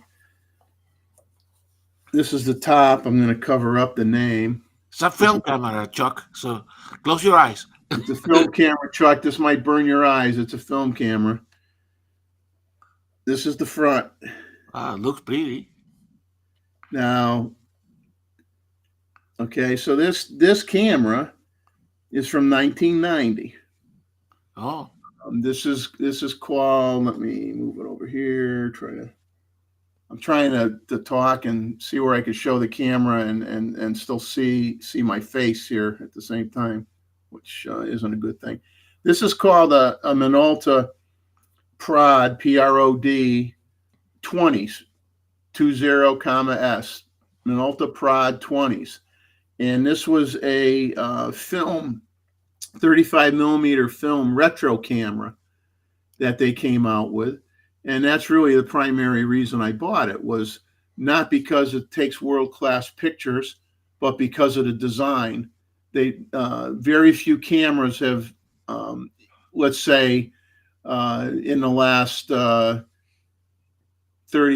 This is the top. I'm going to cover up the name. It's a film camera, Chuck. So close your eyes. It's a film camera, Chuck. This might burn your eyes. It's a film camera. This is the front. Looks pretty. Now, okay, so this camera is from 1990. Oh. This is called. Let me move it over here. I'm trying to talk and see where I could show the camera and still see my face here at the same time, which isn't a good thing. This is called a Minolta Prod, PROD 20s, 20,S, Minolta Prod 20s. And this was a film, 35 millimeter film retro camera that they came out with. And that's really the primary reason I bought it, was not because it takes world-class pictures, but because of the design. They very few cameras have, let's say, in the last 30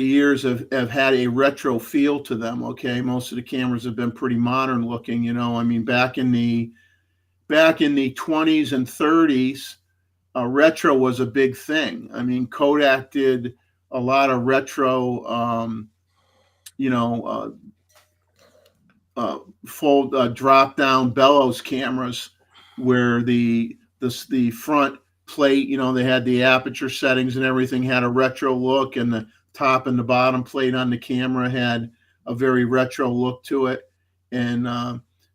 years have had a retro feel to them. Okay, most of the cameras have been pretty modern looking. I mean, back in the 20s and 30s. Retro was a big thing. I mean, Kodak did a lot of retro, fold drop-down bellows cameras, where the front plate, they had the aperture settings and everything had a retro look, and the top and the bottom plate on the camera had a very retro look to it. And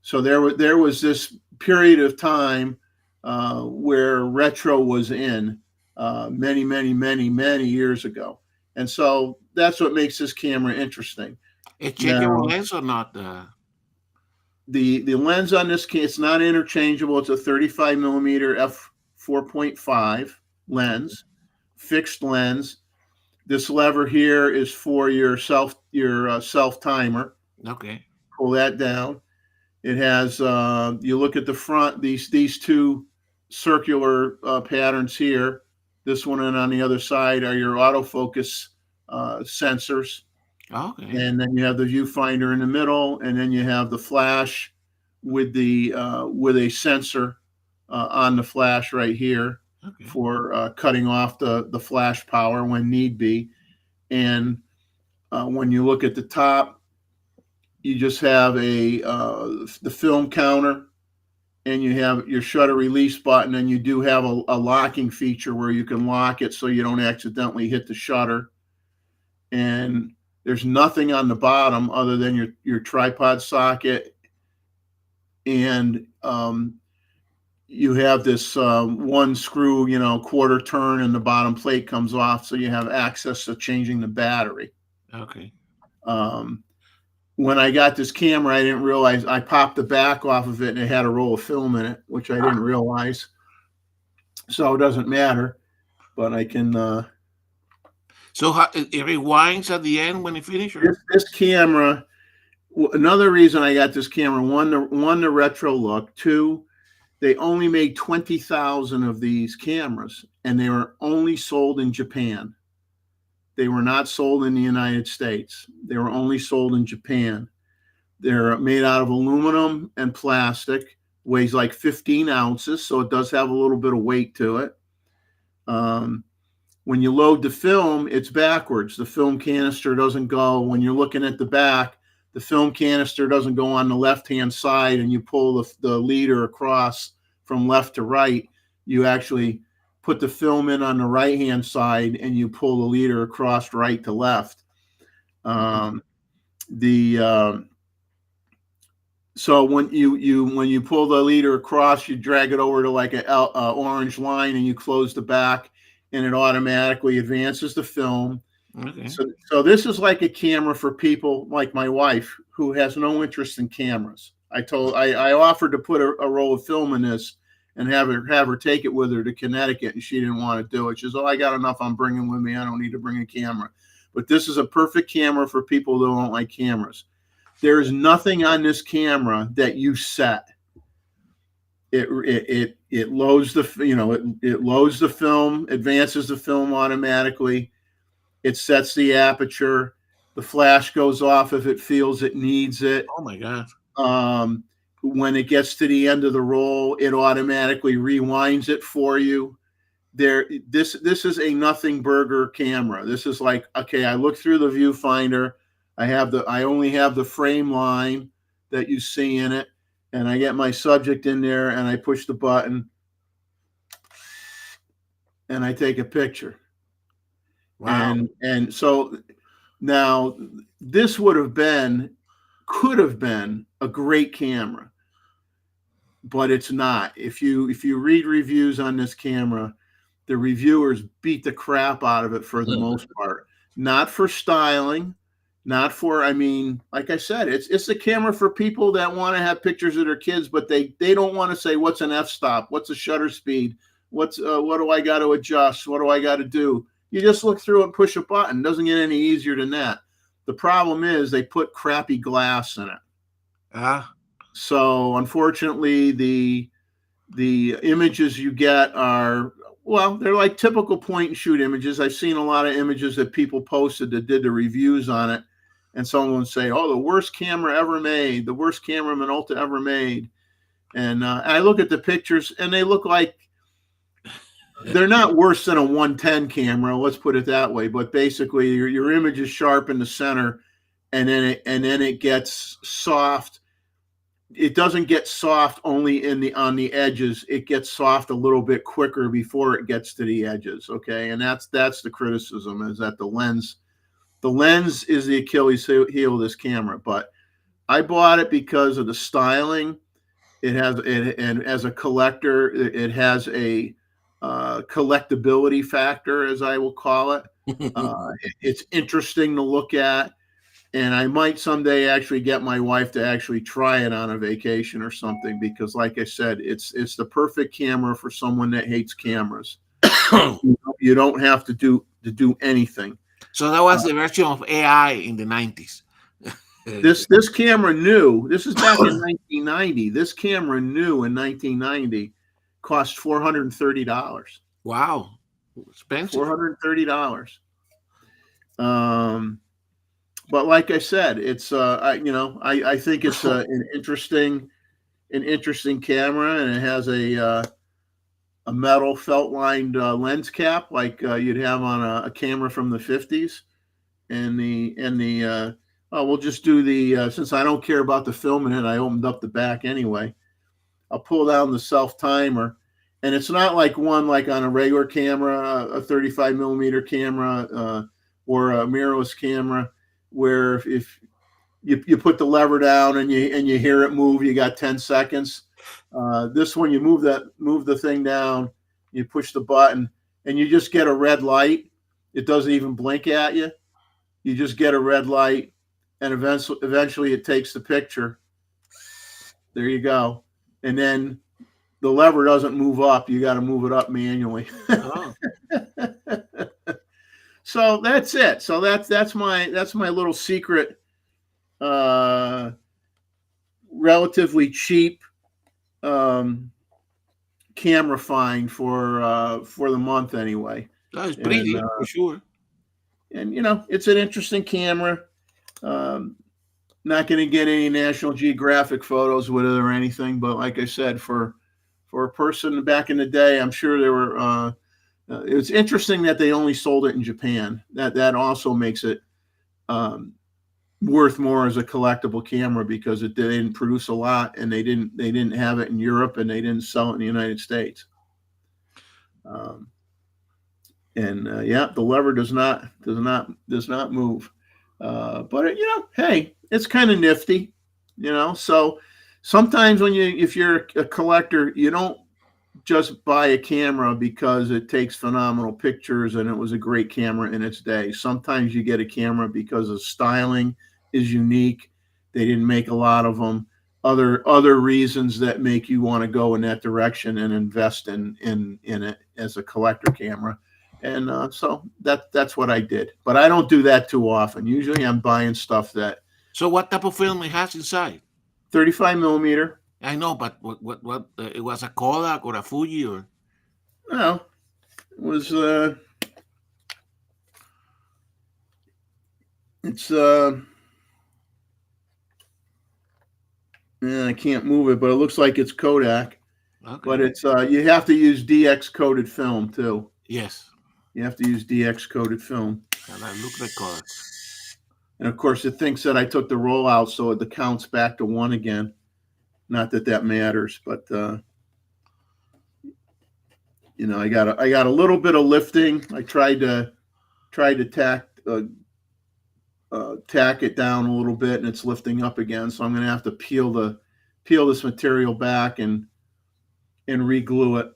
so there was this period of time where retro was in many years ago. And so that's what makes this camera interesting. A changeable lens or not? The lens on this camera, it's not interchangeable. It's a 35 millimeter f4.5 lens, fixed lens. This lever here is for your self timer. Okay. Pull that down. It has, you look at the front, these two circular patterns here. This one and on the other side are your autofocus sensors. Okay. And then you have the viewfinder in the middle, and then you have the flash with a sensor on the flash right here. Okay. For cutting off the flash power when need be. And when you look at the top, you just have the film counter, and you have your shutter release button, and you do have a locking feature where you can lock it so you don't accidentally hit the shutter. And there's nothing on the bottom other than your tripod socket, and you have this one screw, quarter turn, and the bottom plate comes off, so you have access to changing the battery. Okay. When I got this camera, I didn't realize I popped the back off of it and it had a roll of film in it, which I didn't realize. So it doesn't matter, but I can. So it rewinds at the end when it finishes? This camera, another reason I got this camera, one, the retro look. Two, they only made 20,000 of these cameras, and they were only sold in Japan. They were not sold in the United States. They were only sold in Japan. They're made out of aluminum and plastic, weighs like 15 ounces, so it does have a little bit of weight to it. When you load the film, it's backwards. The film canister doesn't go, when you're looking at the back, the film canister doesn't go on the left-hand side and you pull the leader across from left to right. You actually put the film in on the right-hand side and you pull the leader across right to left. So when you pull the leader across, you drag it over to like a orange line and you close the back, and it automatically advances the film. Okay. So this is like a camera for people like my wife who has no interest in cameras. I offered to put a roll of film in this and have her take it with her to Connecticut, and she didn't want to do it. She says, "Oh, I got enough I'm bringing with me. I don't need to bring a camera." But this is a perfect camera for people who don't like cameras. There's nothing on this camera that you set. It loads it loads the film, advances the film automatically. It sets the aperture. The flash goes off if it feels it needs it. Oh my God. When it gets to the end of the roll, it automatically rewinds it for you. This is a nothing burger camera. This is like, okay, I look through the viewfinder. I only have the frame line that you see in it, and I get my subject in there and I push the button and I take a picture. Wow. And so now this could have been a great camera, but it's not. If you read reviews on this camera, the reviewers beat the crap out of it for the most part. Not for styling, not for, like I said, it's a camera for people that want to have pictures of their kids, but they don't want to say what's an f-stop, what's a shutter speed, what do I got to adjust, what do I got to do. You just look through and push a button. It doesn't get any easier than that. The problem is they put crappy glass in it. So unfortunately, the images you get are, well, they're like typical point and shoot images. I've seen a lot of images that people posted that did the reviews on it, and someone would say, "Oh, the worst camera ever made, the worst camera Minolta ever made." And I look at the pictures, and they look like they're not worse than a 110 camera. Let's put it that way. But basically, your image is sharp in the center, and then it gets soft. It doesn't get soft only on the edges. It gets soft a little bit quicker before it gets to the edges. Okay, and that's the criticism, is that the lens is the Achilles heel of this camera. But I bought it because of the styling. And as a collector, it has a collectability factor, as I will call it. It's interesting to look at. And I might someday actually get my wife to actually try it on a vacation or something, because like I said, it's the perfect camera for someone that hates cameras. You don't have to do anything. So that was the version of AI in the 90s. This camera new, this is back in 1990. This camera new in 1990 cost $430. Wow. Expensive. $430. But like I said, it's I think it's an interesting camera, and it has a metal felt lined lens cap like you'd have on a camera from the 50s, and we'll just do the since I don't care about the film in it, I opened up the back anyway. I'll pull down the self timer, and it's not like one like on a regular camera, a 35 millimeter camera or a mirrorless camera, where if you put the lever down and you hear it move, you got 10 seconds. This one, you move the thing down, you push the button, and you just get a red light. It doesn't even blink at you. You just get a red light, and eventually it takes the picture. There you go. And then the lever doesn't move up. You got to move it up manually. Oh. So that's it. So that's my little secret, uh, relatively cheap, um, camera find for the month anyway. That is And pretty for sure. it's an interesting camera. Um, Not going to get any National Geographic photos with it or anything, but like I said, for a person back in the day, I'm sure there were. It was interesting that they only sold it in Japan. That also makes it, um, worth more as a collectible camera because they didn't produce a lot and they didn't have it in Europe and they didn't sell it in the United States. Um, and yeah, the lever does not move. But hey, it's kind of nifty. So sometimes if you're a collector, you don't just buy a camera because it takes phenomenal pictures and it was a great camera in its day. Sometimes you get a camera because the styling is unique. They didn't make a lot of them. Other reasons that make you want to go in that direction and invest in it as a collector camera. And so that's what I did. But I don't do that too often. Usually I'm buying stuff that So what type of film it has inside? 35 millimeter. I know, but what it was a Kodak or a Fuji or Well, it was it's I can't move it, but it looks like it's Kodak. But okay. it's you have to use DX coated film too. Yes, You have to use DX coated film. and I look like Kodak. And of course, it thinks that I took the rollout, so it counts back to one again. Not that that matters, but I got a little bit of lifting. I tried to tack it down a little bit, and it's lifting up again. So I'm going to have to peel this material back and re-glue it.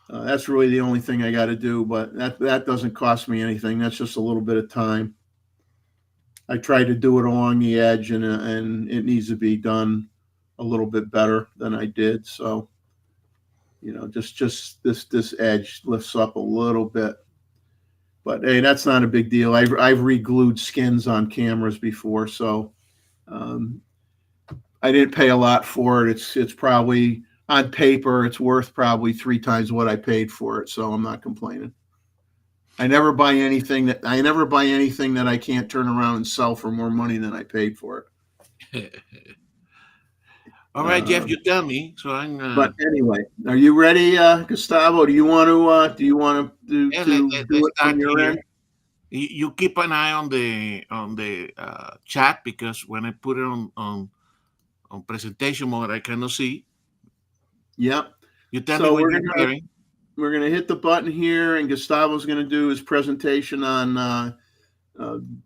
That's really the only thing I got to do, but that doesn't cost me anything. That's just a little bit of time. I tried to do it along the edge, and it needs to be done a little bit better than I did. So, just this edge lifts up a little bit, but hey, that's not a big deal. I've re-glued skins on cameras before, so um, I didn't pay a lot for it. It's probably on paper it's worth probably 3 times what I paid for it, so I'm not complaining. I never buy anything that I can't turn around and sell for more money than I paid for it. All right, Jeff, Uh, you tell me. So I'm but anyway, are you ready, Gustavo? Do you want to do let's it from start your here. end? You keep an eye on the chat because when I put it on presentation mode, I cannot see. Yep. You tell me So when we're you're gonna hearing. we're gonna hit the button here, and Gustavo's gonna do his presentation on uh,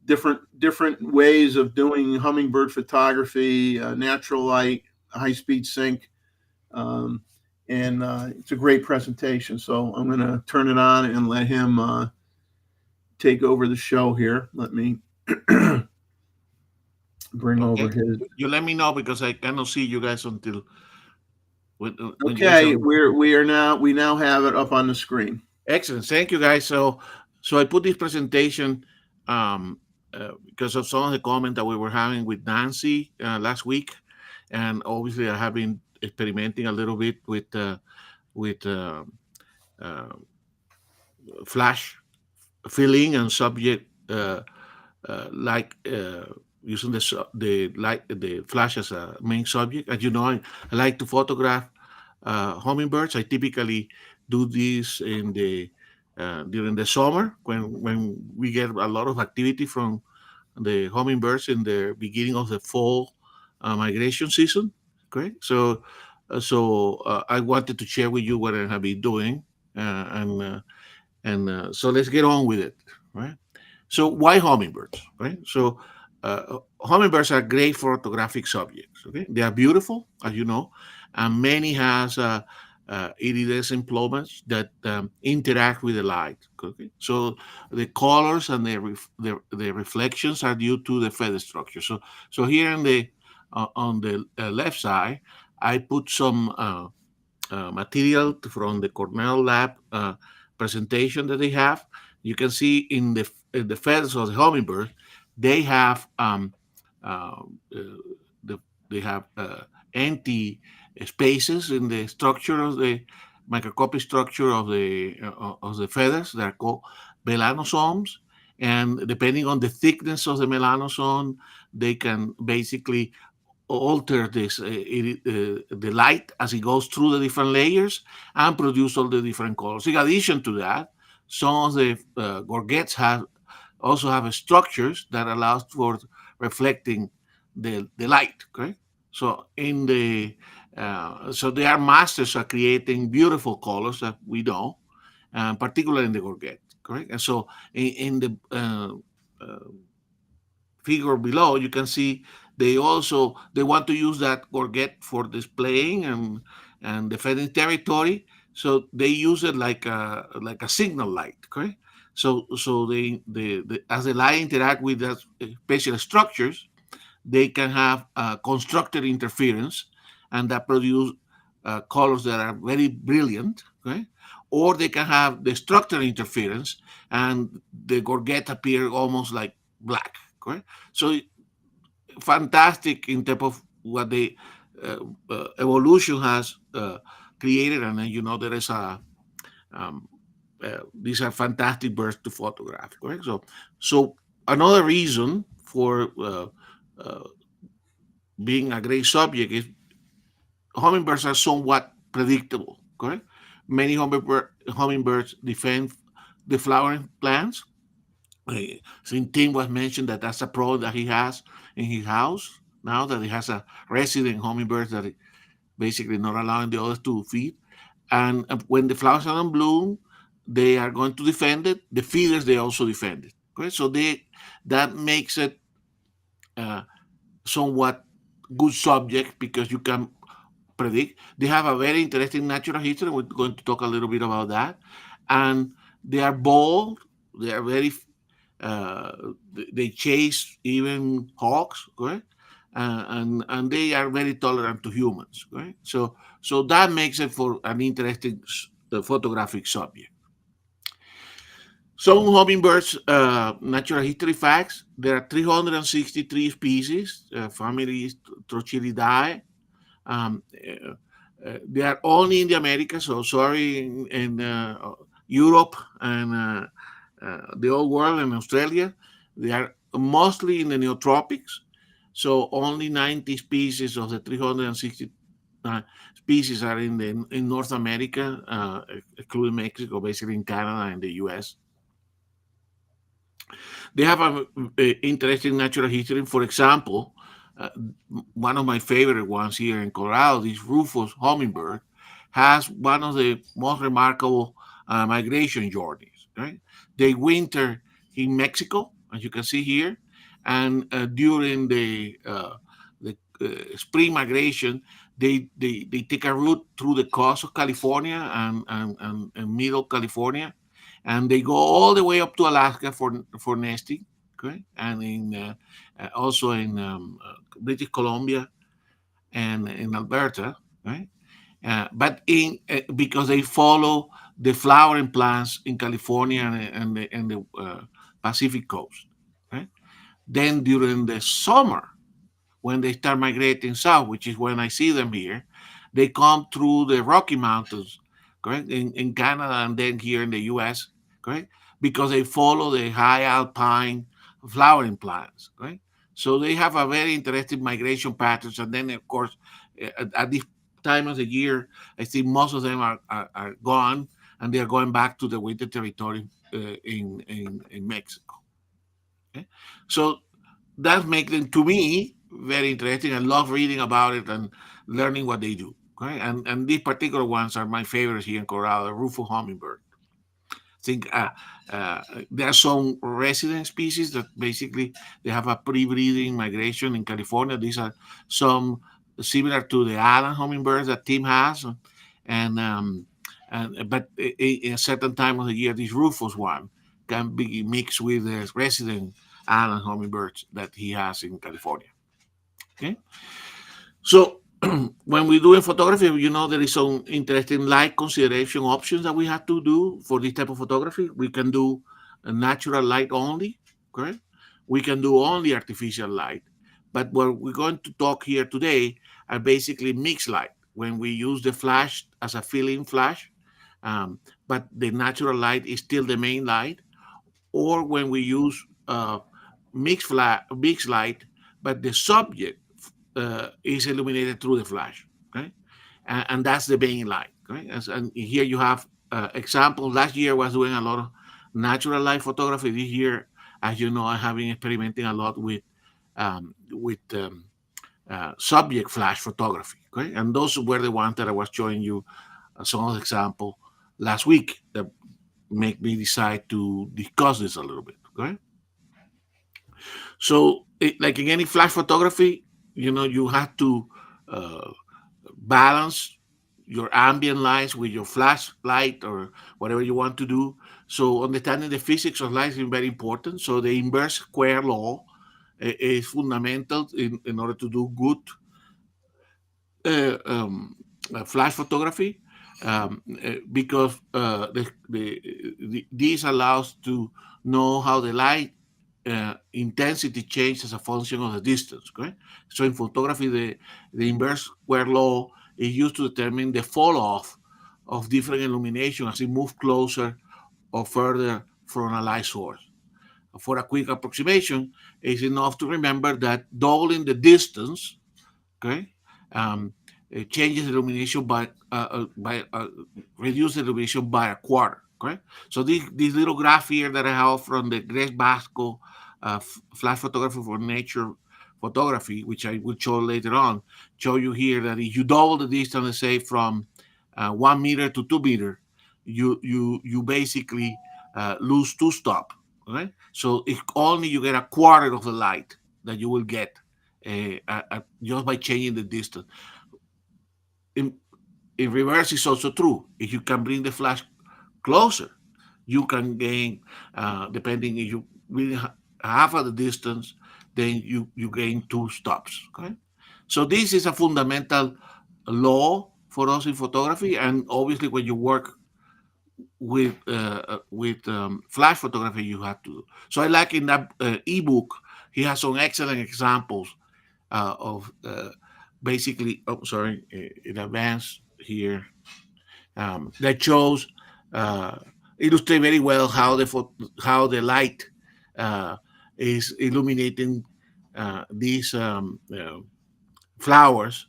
different ways of doing hummingbird photography, natural light, high speed sync, um, and it's a great presentation. So I'm gonna turn it on and let him take over the show here. Let me bring over Okay, his. you let me know because I cannot see you guys until when you guys are Okay, we now have it up on the screen. excellent. Thank you, guys. So I put this presentation because of some of the comment that we were having with Nancy last week, and obviously I have been experimenting a little bit with uh, flash filling and subject like using the light the flash as a main subject. As you know, I like to photograph hummingbirds. I typically do this in the during the summer when we get a lot of activity from the hummingbirds in the beginning of the fall migration season. Okay, so I wanted to share with you what I have been doing, and so let's get on with it, right? So why hummingbirds, right? So hummingbirds are great photographic subjects. Okay, they are beautiful, as you know, and many has iridescent plumage that interact with the light. Okay, so the colors and the reflections are due to the feather structure. So here in the on the left side, I put some material from the Cornell lab presentation that they have. You can see in the feathers of the hummingbird, they have uh, the, they have empty spaces in the structure of the microscopic structure of the feathers that are called melanosomes. And depending on the thickness of the melanosome, they can basically alter the light as it goes through the different layers and produce all the different colors. In addition to that, some of the gorgets also have structures that allows for reflecting the light. Okay, so so they are masters at creating beautiful colors that we know, particularly in the gorget. Correct, and so in the uh, figure below, you can see they want to use that gorget for displaying and defending territory. So they use it like a signal light, okay? So as the light interact with the spatial structures, they can have constructed interference, and that produce colors that are very brilliant, okay? Or they can have the structural interference, and the gorget appear almost like black, correct? So fantastic in terms of what the uh, evolution has created, and then there is um, these are fantastic birds to photograph. Correct. So another reason for uh, being a great subject is hummingbirds are somewhat predictable. Correct. Many hummingbirds defend the flowering plants. Since Tim was mentioned that that's a problem that he has in his house now that he has a resident hummingbird that basically not allowing the others to feed. And when the flowers are in bloom, they are going to defend it. The feeders they also defend it. Okay, so that makes it uh, somewhat good subject because you can predict. They have a very interesting natural history. We're going to talk a little bit about that, and they are bold. They are very uh, they chase even hawks, correct? And they are very tolerant to humans, right? So that makes it for an interesting photographic subject. Some hummingbirds, natural history facts. There are 363 species, families Trochilidae. They are only in the Americas, so sorry, in Europe and the old world and Australia. They are mostly in the neotropics, so only 90 species of the 360 species are in North America, including Mexico, basically in Canada and the U.S. They have a interesting natural history. For example, uh, one of my favorite ones here in Colorado, this Rufus hummingbird, has one of the most remarkable migration journeys. Right, they winter in Mexico, as you can see here, and during the spring migration, they take a route through the coast of California and middle California, and they go all the way up to Alaska for nesting. Okay, and also in British Columbia and in Alberta, right? But in because they follow the flowering plants in California and the Pacific coast, right? Then during the summer, when they start migrating south, which is when I see them here, they come through the Rocky Mountains, correct, in Canada and then here in the US, correct, because they follow the high alpine flowering plants, correct. So they have a very interesting migration patterns, and then of course, at this time of the year, I think most of them are gone, and they are going back to the winter territory in Mexico. Okay? So that makes them to me very interesting. I love reading about it and learning what they do. Okay, and these particular ones are my favorites here in Colorado. The Rufous hummingbird. I think there are some resident species that basically they have a pre-breeding migration in California. These are some similar to the island hummingbirds that Tim has, and but in a certain time of the year, this Rufous one can be mixed with the resident island hummingbirds that he has in California. Okay, so when we do in photography, there is some interesting light consideration options that we have to do for this type of photography. We can do natural light only, correct? We can do only artificial light. But what we're going to talk here today are basically mixed light when we use the flash as a fill-in flash, um, but the natural light is still the main light, or when we use mixed light, but the subject is illuminated through the flash. Okay, and that's the main light. Okay, and here you have examples. Last year I was doing a lot of natural light photography. This year, as you know, I have been experimenting a lot with subject flash photography. Okay, and those were the ones that I was showing you some of the example last week that make me decide to discuss this a little bit. Okay, so like in any flash photography, you have to uh, balance your ambient lights with your flashlight or whatever you want to do. So understanding the physics of light is very important. So the inverse square law is fundamental in order to do good uh, um, flash photography, because this allows to know how the light intensity changes as a function of the distance. Okay, so in photography, the inverse square law is used to determine the fall off of different illumination as it moves closer or further from a light source. For a quick approximation, it's enough to remember that doubling the distance, okay, um, it changes the illumination by reduce the illumination by a quarter. Okay, so this little graph here that I have from the Greg Basco flash photography for nature photography, which I will show later on, show you here that if you double the distance, let's say from 1 meter to 2 meter, you basically lose two stop. Okay, so if only you get a quarter of the light that you will get just by changing the distance. In, in reverse, is also true. If you can bring the flash closer, you can gain, depending if you really half of the distance, then you gain two stops. Okay, so this is a fundamental law for us in photography, and obviously when you work with flash photography, you have to. So I like in that ebook, he has some excellent examples of basically, oh, sorry, in advance here, that shows, uh, illustrate very well how the light uh, is illuminating these flowers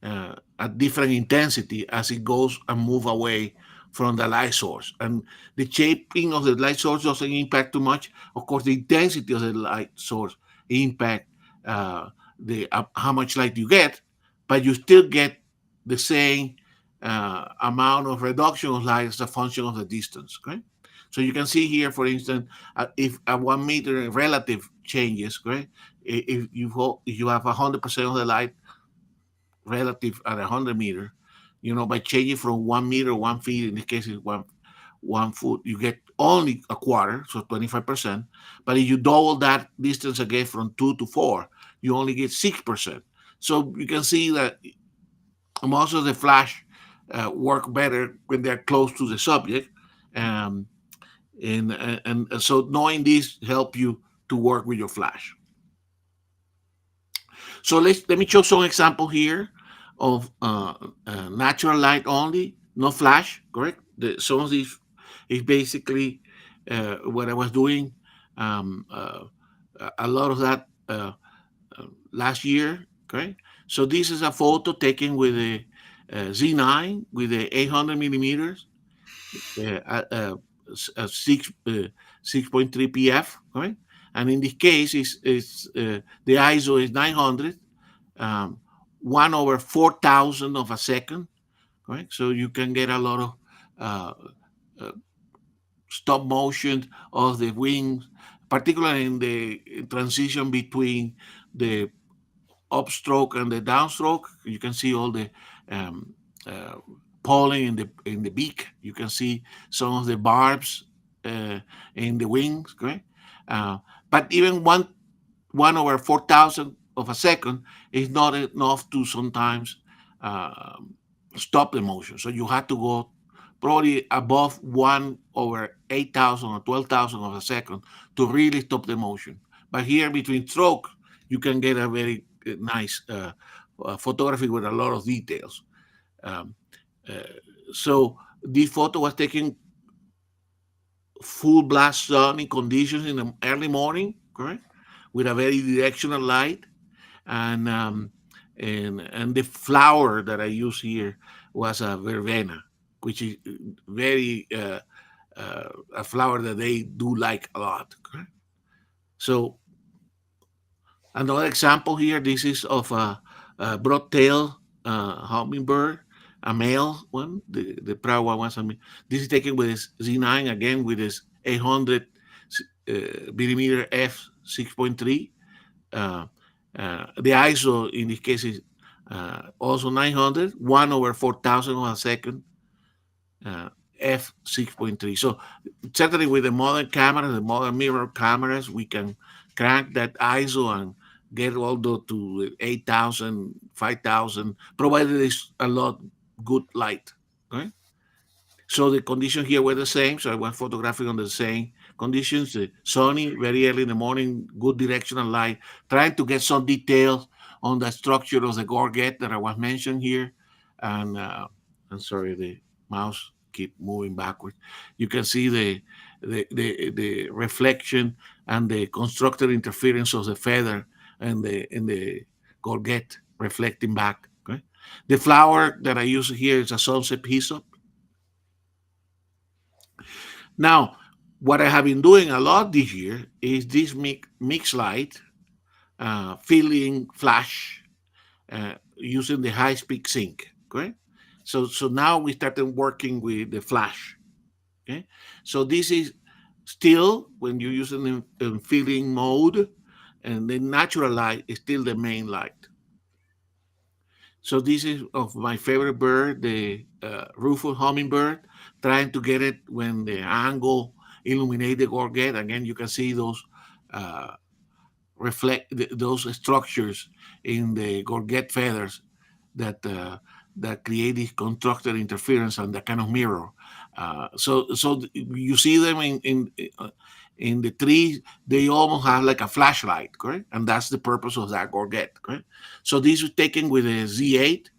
at different intensity as it goes and move away from the light source. And the shaping of the light source doesn't impact too much. Of course, the intensity of the light source impact the how much light you get, but you still get the same amount of reduction of light as a function of the distance. Okay, so you can see here, for instance, if a 1 meter relative changes, okay, if you have 100% of the light relative at 100 meter, by changing from 1 meter, 1 feet, in this case is one foot, you get only a quarter, so 25%. But if you double that distance again from 2 to 4, you only get 6%. So you can see that most of the flash work better when they're close to the subject. Um, and so knowing this help you to work with your flash. So let me show some example here of natural light only, no flash. Correct. Some of these is basically what I was doing. A lot of that last year. Okay. So this is a photo taken with a Z9 with the 800 millimeters, six 6.3 PF. Right. And in this case, is the ISO is 900, um, 1/4000 of a second, right? So you can get a lot of uh, uh, stop motion of the wings, particularly in the transition between the upstroke and the downstroke. You can see all the um, uh, pollen in the beak. You can see some of the barbs uh, in the wings, right? Uh, but even 1/4000 of a second is not enough to sometimes uh, stop the motion. So you have to go probably above 1/8,000 or 12,000 of a second to really stop the motion. But here between stroke, you can get a very nice photography with a lot of details. Um, uh, so this photo was taken full blast sunny conditions in the early morning, correct, with a very directional light, and and the flower that I use here was a verbena, which is very a flower that they do like a lot. Correct? So another example here, this is of a broad-tailed hummingbird, a male one. The proud one was a male. This is taken with his Z9 again with his 800 millimeter f 6.3. The ISO in this case is also 900, 1/4000 of a second, uh, f 6.3. So certainly with the modern cameras, the modern mirror cameras, we can crank that ISO and get all the to 8,000, 5,000, provided there's a lot good light. Okay? So the conditions here were the same. So I was photographing on the same conditions, sunny, very early in the morning, good directional light, trying to get some details on the structure of the gorget that I was mentioned here. And I'm sorry, the mouse keep moving backward. You can see the reflection and the constructed interference of the feather and the gorget reflecting back. Okay? The flower that I use here is a sunset hyssop. Now, what I have been doing a lot this year is this mix light filling flash using the high speed sync. Okay, so now we started working with the flash. Okay, so this is still when you're using in filling mode, and the natural light is still the main light. So this is of my favorite bird, the rufous hummingbird, trying to get it when the angle illuminate the gorget. Again, you can see those uh, those structures in the gorget feathers that that create this constructed interference and that kind of mirror. So you see them in the tree. They almost have like a flashlight, correct? And that's the purpose of that gorget, correct? So this is taken with a Z8,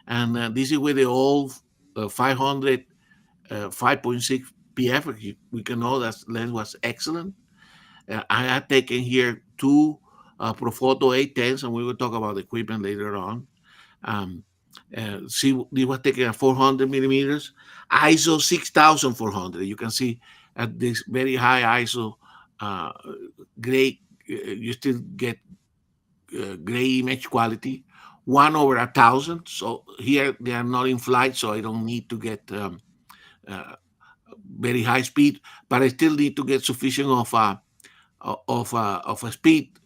and this is with the old 500 5.6 PF. We can know that lens was excellent. I had taken here two Profoto 810s, and we will talk about the equipment later on. Um, see, it was taken at 400 millimeters, ISO 6400. You can see at this very high ISO, uh, gray, you still get gray image quality, 1/1000. So here they are not in flight, so I don't need to get uh, very high speed, but I still need to get sufficient of a speed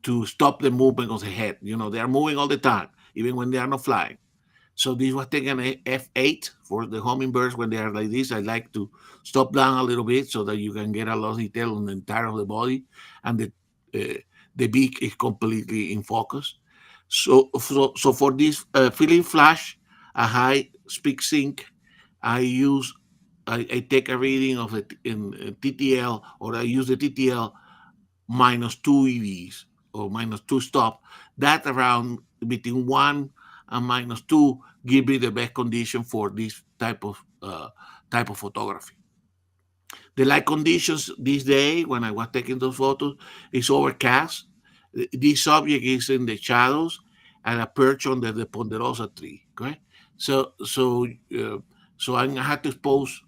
to stop the movement of the head. You know, they are moving all the time, even when they are not flying. So this was taken a f8 for the hummingbirds when they are like this. I like to stop down a little bit so that you can get a lot of detail on the entire of the body, and the beak is completely in focus. So for this filling flash, a high speed sync, I use I take a reading of it in TTL, or I use the TTL -2 EVs or -2 stop. That around between 1 and -2 give me the best condition for this type of photography. The light conditions this day when I was taking those photos is overcast. This subject is in the shadows and a perch under the ponderosa tree. Okay, so so uh, so I had to expose.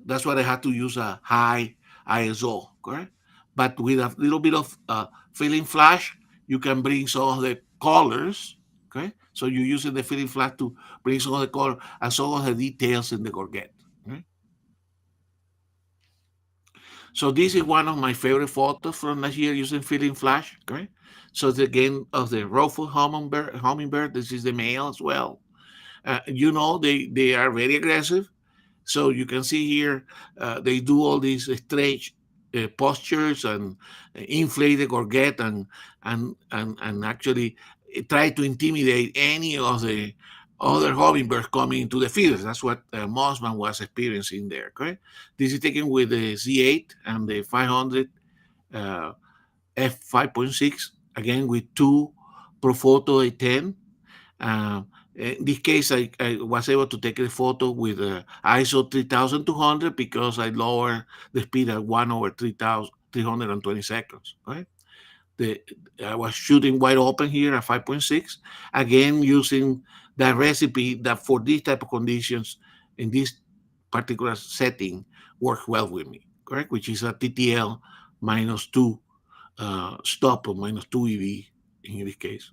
That's why I had to use a high ISO, correct? But with a little bit of filling flash, you can bring some of the colors, okay? So you're using the filling flash to bring some of the color and some of the details in the gorget. Okay? So this is one of my favorite photos from last year using filling flash, okay? So it's again of the ruffled hummingbird. This is the male as well. They are very aggressive. So you can see here, they do all these strange postures and inflate the gorget and actually try to intimidate any other hummingbirds coming into the feeders. That's what Mossman was experiencing there. Okay, this is taken with the Z8 and the 500 uh, f5.6, again with two Profoto A10. In this case, I was able to take a photo with ISO 3200 because I lowered the speed at 1 over 3,320 seconds. Right? The, I was shooting wide open here at 5.6, again using that recipe that for these type of conditions in this particular setting works well with me, correct? Which is a TTL minus 2 stop or minus 2 EV in this case.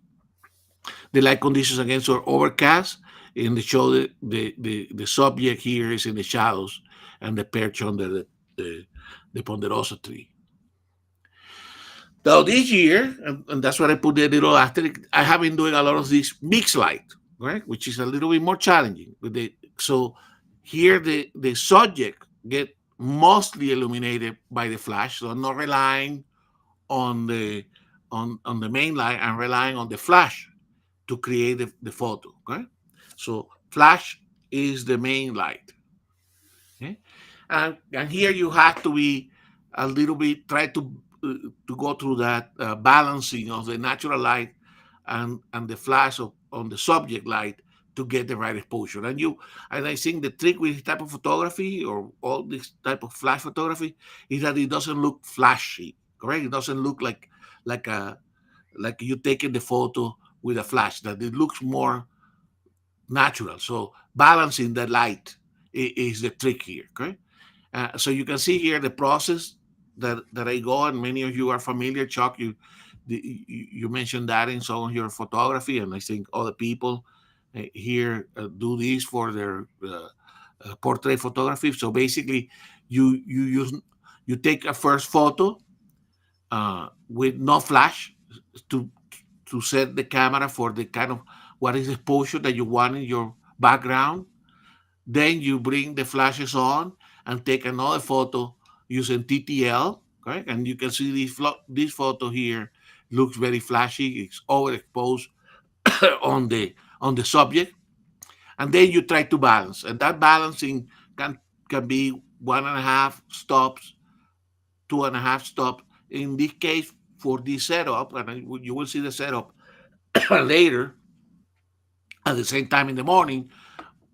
The light conditions again are overcast, and they show the subject here is in the shadows and the perch under the ponderosa tree. Now this year, and that's what I put the little asterisk, I have been doing a lot of this mixed light, right? Which is a little bit more challenging. So here the subject get mostly illuminated by the flash. So I'm not relying on the main light. I'm relying on the flash to create the photo. Okay. So flash is the main light. Okay? And here you have to be a little bit try to go through that balancing of the natural light and the flash on the subject light to get the right exposure. And I think the trick with this type of photography or all this type of flash photography is that it doesn't look flashy, correct? It doesn't look like a like you taking the photo with a flash. That it looks more natural. So balancing the light is the trick here, okay? So you can see here the process that I go, and many of you are familiar. Chuck, you mentioned that in some of your photography, and I think other people here do this for their portrait photography. So basically, you use you take a first photo with no flash to to set the camera for the kind of what is the exposure that you want in your background. Then you bring the flashes on and take another photo using TTL, correct? And you can see this photo here looks very flashy. It's overexposed on the subject, and then you try to balance, and that balancing can be 1.5 stops, 2.5 stops. In this case, for this setup, and you will see the setup later at the same time in the morning,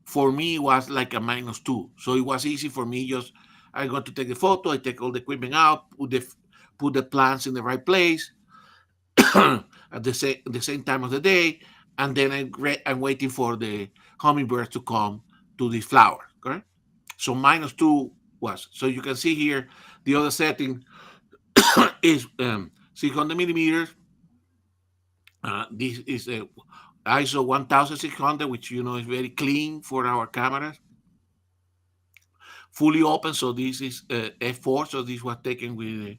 for me it was like a -2. So it was easy for me. Just I got to take the photo, I take all the equipment out, put the plants in the right place at the same time of the day, and then I'm waiting for the hummingbirds to come to the flower. Correct. So -2 was. So you can see here the other setting is 600 millimeters. This is a ISO 1600, which is very clean for our cameras. Fully open, so this is f4. So this was taken with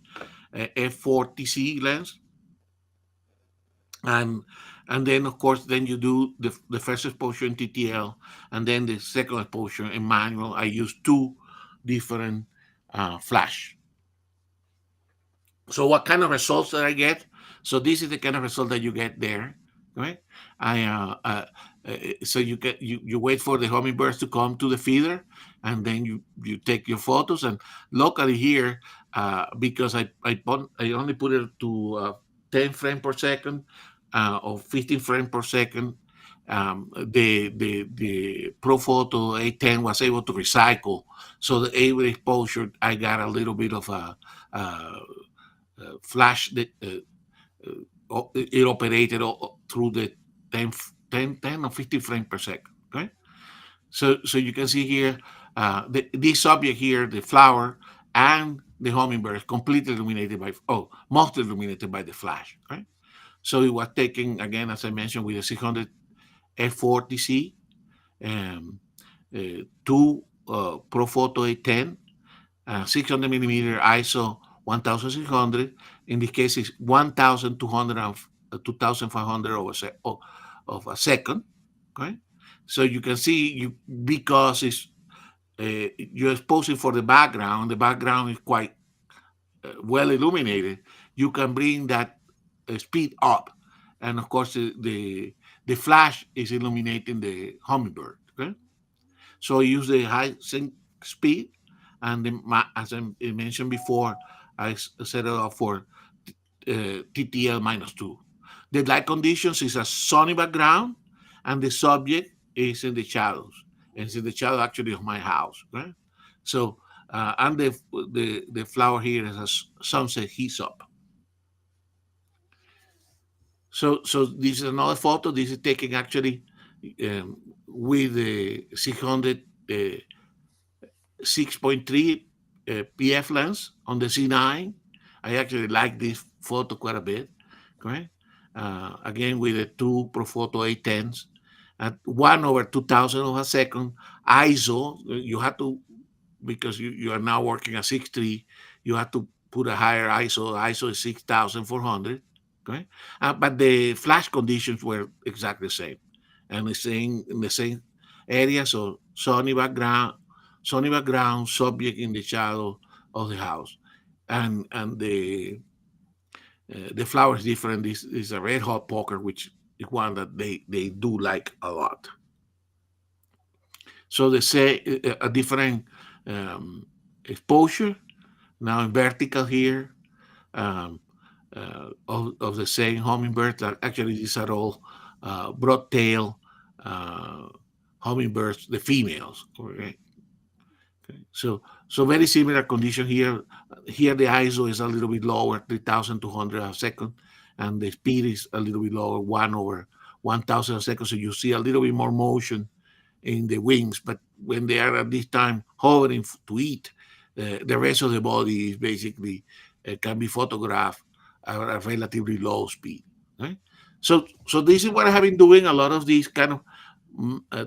f4TC lens, and then of course then you do the first exposure in TTL, and then the second exposure in manual. I use two different flash. So what kind of results that I get? So this is the kind of result that you get there, right? I so you wait for the hummingbirds to come to the feeder, and then you take your photos. And locally here, because I only put it to 10 frames per second or 15 frames per second. The Profoto A10 was able to recycle, so the every exposure I got a little bit of a flash that it operated through the 10 or 50 frames per second. Okay, so you can see here this subject here, the flower and the hummingbird, is completely illuminated mostly illuminated by the flash. Okay, so it was taken again, as I mentioned, with a 600 f4TC, two Profoto A10, 600 millimeter ISO 1600. In this case, it's 1,200 and 2,500 of a second. Okay, so you can see because it's you're exposing for the background. The background is quite well illuminated. You can bring that speed up, and of course the flash is illuminating the hummingbird. Okay, so I use the high sync speed, and as I mentioned before, I set it up for TTL -2. The light conditions is a sunny background, and the subject is in the shadows, and it's in the shadow actually of my house. Right, so and the flower here is a sunset heats up. So this is another photo. This is taken actually with the 600 6.3 PF lens on the C9. I actually like this photo quite a bit. Okay, again with the two Profoto A10s at 1/2000 of a second ISO. You have to, because you are now working at 6.3, you have to put a higher ISO. ISO is 6400. Okay, but the flash conditions were exactly the same, and the same in the same area. So sunny background, subject in the shadow of the house, and the flower is different. This is a red hot poker, which is one that they do like a lot. So they say a different exposure now in vertical here, um, of the same hummingbird. Actually, these are all broad tail uh, hummingbirds, the females. Okay. Okay. So very similar condition here. Here the ISO is a little bit lower, 3,200 a second, and the speed is a little bit lower, 1/1000 a second. So you see a little bit more motion in the wings, but when they are at this time hovering to eat, the rest of the body is basically can be photographed at a relatively low speed. Right? So this is what I have been doing. A lot of these kind of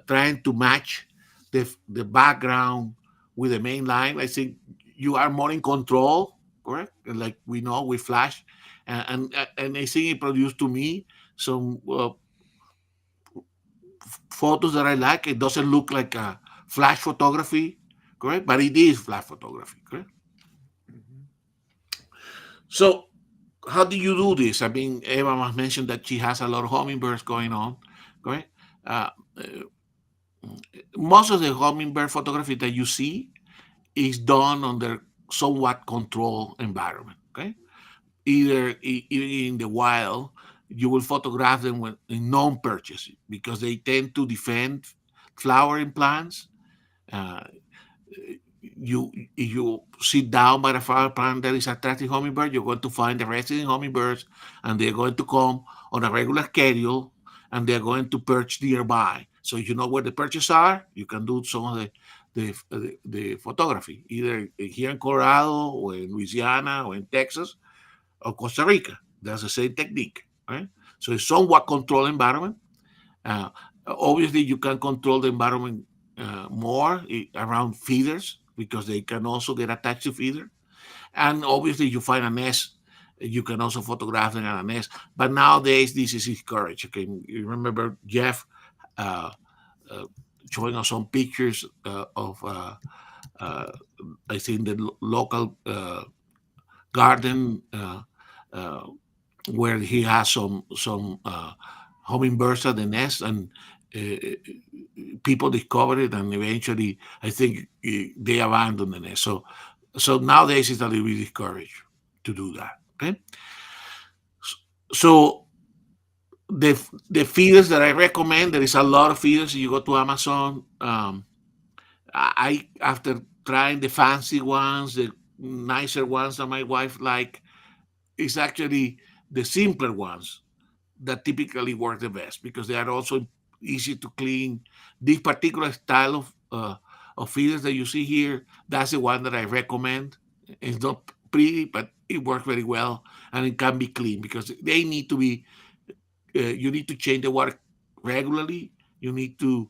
trying to match the background with the main line. I think you are more in control, correct? Like we know with flash, and I think it produced to me some photos that I like. It doesn't look like a flash photography, correct? But it is flash photography, correct? So how do you do this? I mean, Eva must mention that she has a lot of hummingbirds going on, correct? Uh, Most of the hummingbird photography that you see is done under somewhat controlled environment, okay? Either even in the wild, you will photograph them when in non-purchase because they tend to defend flowering plants. Uh, you sit down by the flower plant that is attracting hummingbird, you're going to find the resident hummingbirds, and they're going to come on a regular schedule, and they're going to perch nearby. So you know where the perches are. You can do some of the photography either here in Colorado or in Louisiana or in Texas or Costa Rica. That's the same technique, right? So it's somewhat controlled environment. Uh, Obviously, you can control the environment more around feeders because they can also get attached to feeder. And obviously, you find a nest, you can also photograph them at a nest. But nowadays, this is encouraged. Okay, you remember Jeff uh, uh, showing us some pictures of, uh, I think, the local garden uh, where he has some hummingbirds at the nest, and people discovered it, and eventually, I think they abandoned the nest. So nowadays it's a little bit discouraged to do that. Okay, so the feeders that I recommend, there is a lot of feeders. You go to Amazon. I after trying the fancy ones, the nicer ones that my wife like, it's actually the simpler ones that typically work the best because they are also easy to clean. This particular style of feeders that you see here, that's the one that I recommend. It's not pretty, but it works very well, and it can be clean because they need to be. You need to change the water regularly. You need to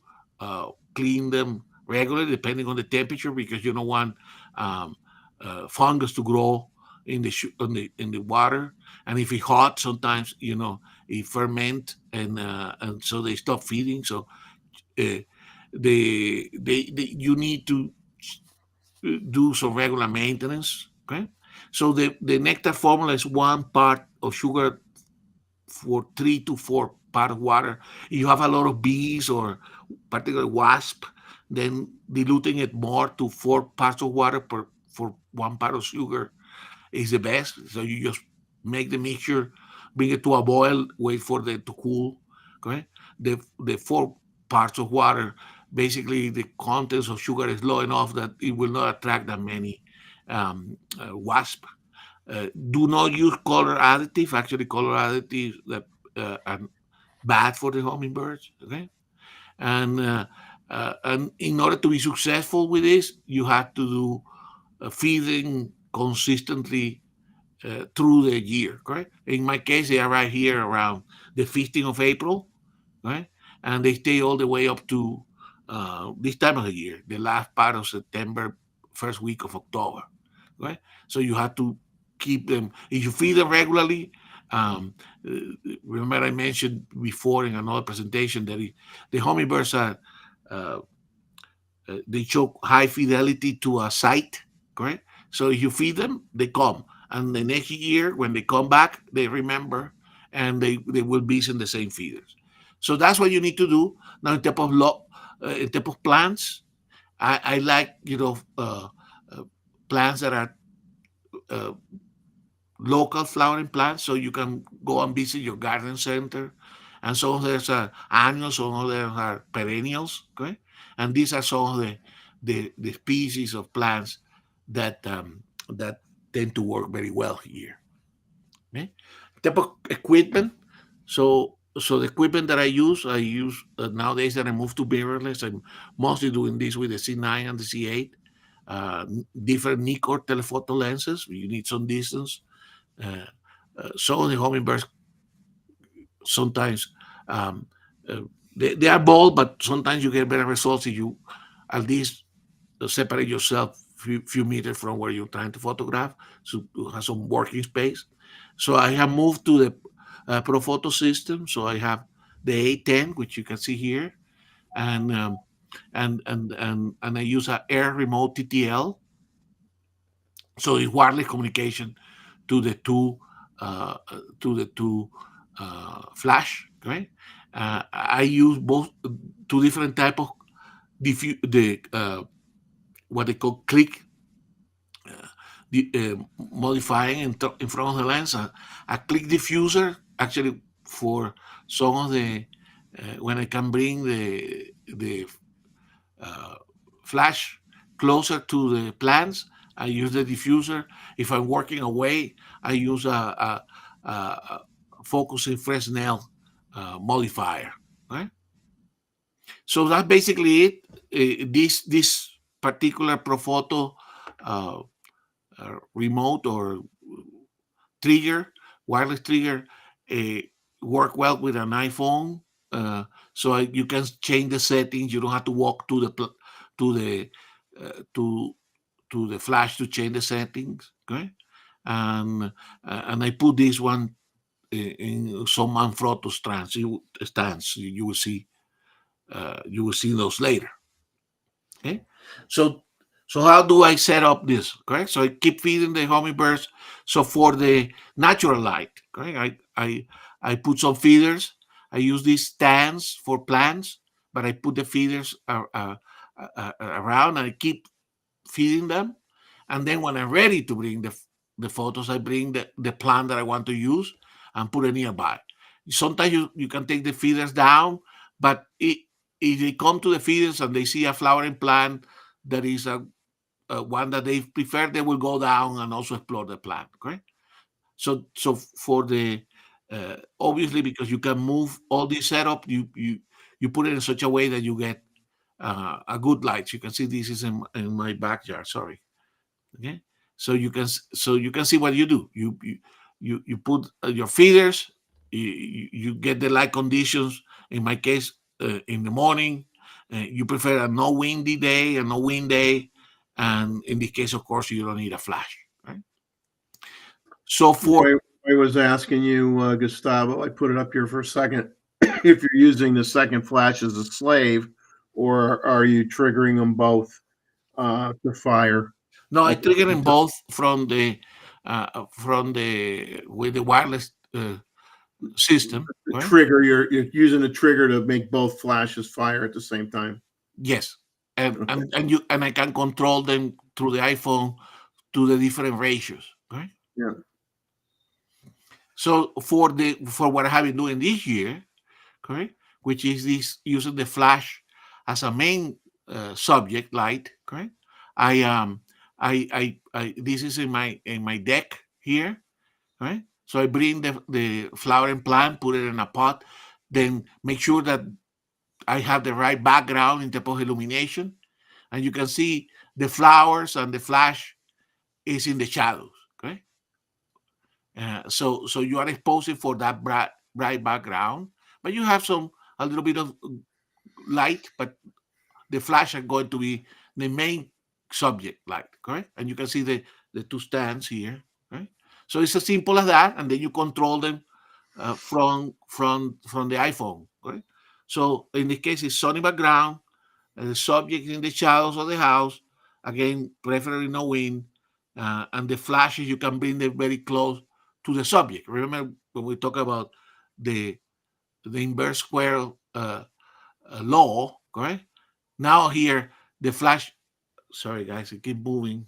clean them regularly, depending on the temperature, because you don't want um, fungus to grow in the water. And if it's hot, sometimes it ferment, and so they stop feeding. So uh, you need to do some regular maintenance. Okay, so the nectar formula is 1 part of sugar for 3 to 4 part of water. If you have a lot of bees or particularly wasp, then diluting it more to 4 parts of water per for 1 part of sugar is the best. So you just make the mixture, bring it to a boil, wait for it to cool. Okay, the 4 parts of water, basically the contents of sugar is low enough that it will not attract that many wasp. Do not use color additive. Actually, color additives that are bad for the hummingbirds. Okay, and in order to be successful with this, you have to do feeding consistently through the year, correct? In my case, they arrive here around the 15th of April, right? And they stay all the way up to this time of the year, the last part of September, first week of October, right? So you have to keep them. If you feed them regularly, remember I mentioned before in another presentation that the hummingbirds are uh, they show high fidelity to a site, correct? So if you feed them, they come, and the next year when they come back, they remember, and they will be in the same feeders. So that's what you need to do. Now, in type of plants, I like uh, plants that are uh, local flowering plants, so you can go and visit your garden center. And some of them are annuals, some of them are perennials, okay? And these are some of the species of plants that tend to work very well here. Okay? Type of equipment. So the equipment that I use nowadays that I moved to mirrorless. I'm mostly doing this with the C9 and the C8. Different Nikkor telephoto lenses. You need some distance. Uh, some of the hummingbirds sometimes um, uh, they are bold, but sometimes you get better results if you at least separate yourself few meters from where you're trying to photograph, so to have some working space. So I have moved to the Profoto system. So I have the A10, which you can see here, and I use a Air Remote TTL. So it's wireless communication to the two flash. Right? I use both two different type of the what they call click the, modifying in front of the lens. A click diffuser actually for some of the when I can bring the uh, flash closer to the plants. I use the diffuser. If I'm working away, I use a focusing Fresnel modifier. Right? So that's basically it. This particular Profoto uh, remote or trigger, wireless trigger, uh, work well with an iPhone. So you can change the settings. You don't have to walk to the to the flash to change the settings. Okay, and I put this one in some Manfrotto stands. You will see those later. Okay, so how do I set up this? Correct. So I keep feeding the hummingbirds. So for the natural light, correct, I put some feeders. I use these stands for plants, but I put the feeders around, and I keep feeding them. And then when I'm ready to bring the photos, I bring the plant that I want to use and put it nearby. Sometimes you can take the feeders down, but if they come to the feeders and they see a flowering plant that is a one that they prefer, they will go down and also explore the plant. Okay, so for the obviously, because you can move all this setup, you put it in such a way that you get a good light. You can see this is in my backyard. Sorry. Okay, so you can see what you do. You put your feeders. You get the light conditions. In my case, in the morning, you prefer a no windy day, a no wind day, and in this case, of course, you don't need a flash. Right? So for I was asking you, Gustavo, I put it up here for a second, if you're using the second flash as a slave, or are you triggering them both to fire? no, I At the trigger same them both from the with the wireless. system, The right? trigger, you're using a trigger to make both flashes fire at the same time. Yes, and Okay. and I can control them through the iPhone to the different ratios, right? Yeah. So for what I have been doing this year, correct, which is this using the flash as a main subject light, correct. I I this is in my deck here, right? So I bring the flowering plant, put it in a pot, then make sure that I have the right background in terms of illumination, and you can see the flowers and the flash is in the shadows, okay? So you are exposing for that bright background, but you have some a little bit of light, but the flash are going to be the main subject light, correct? And you can see the two stands here, right? So it's as simple as that, and then you control them from the iPhone, right? So in this case, it's sunny background, the subject in the shadows of the house, again, preferably no wind, and the flashes you can bring them very close to the subject. Remember when we talk about the the inverse square law, correct? Now here the flash. Sorry guys, I keep moving.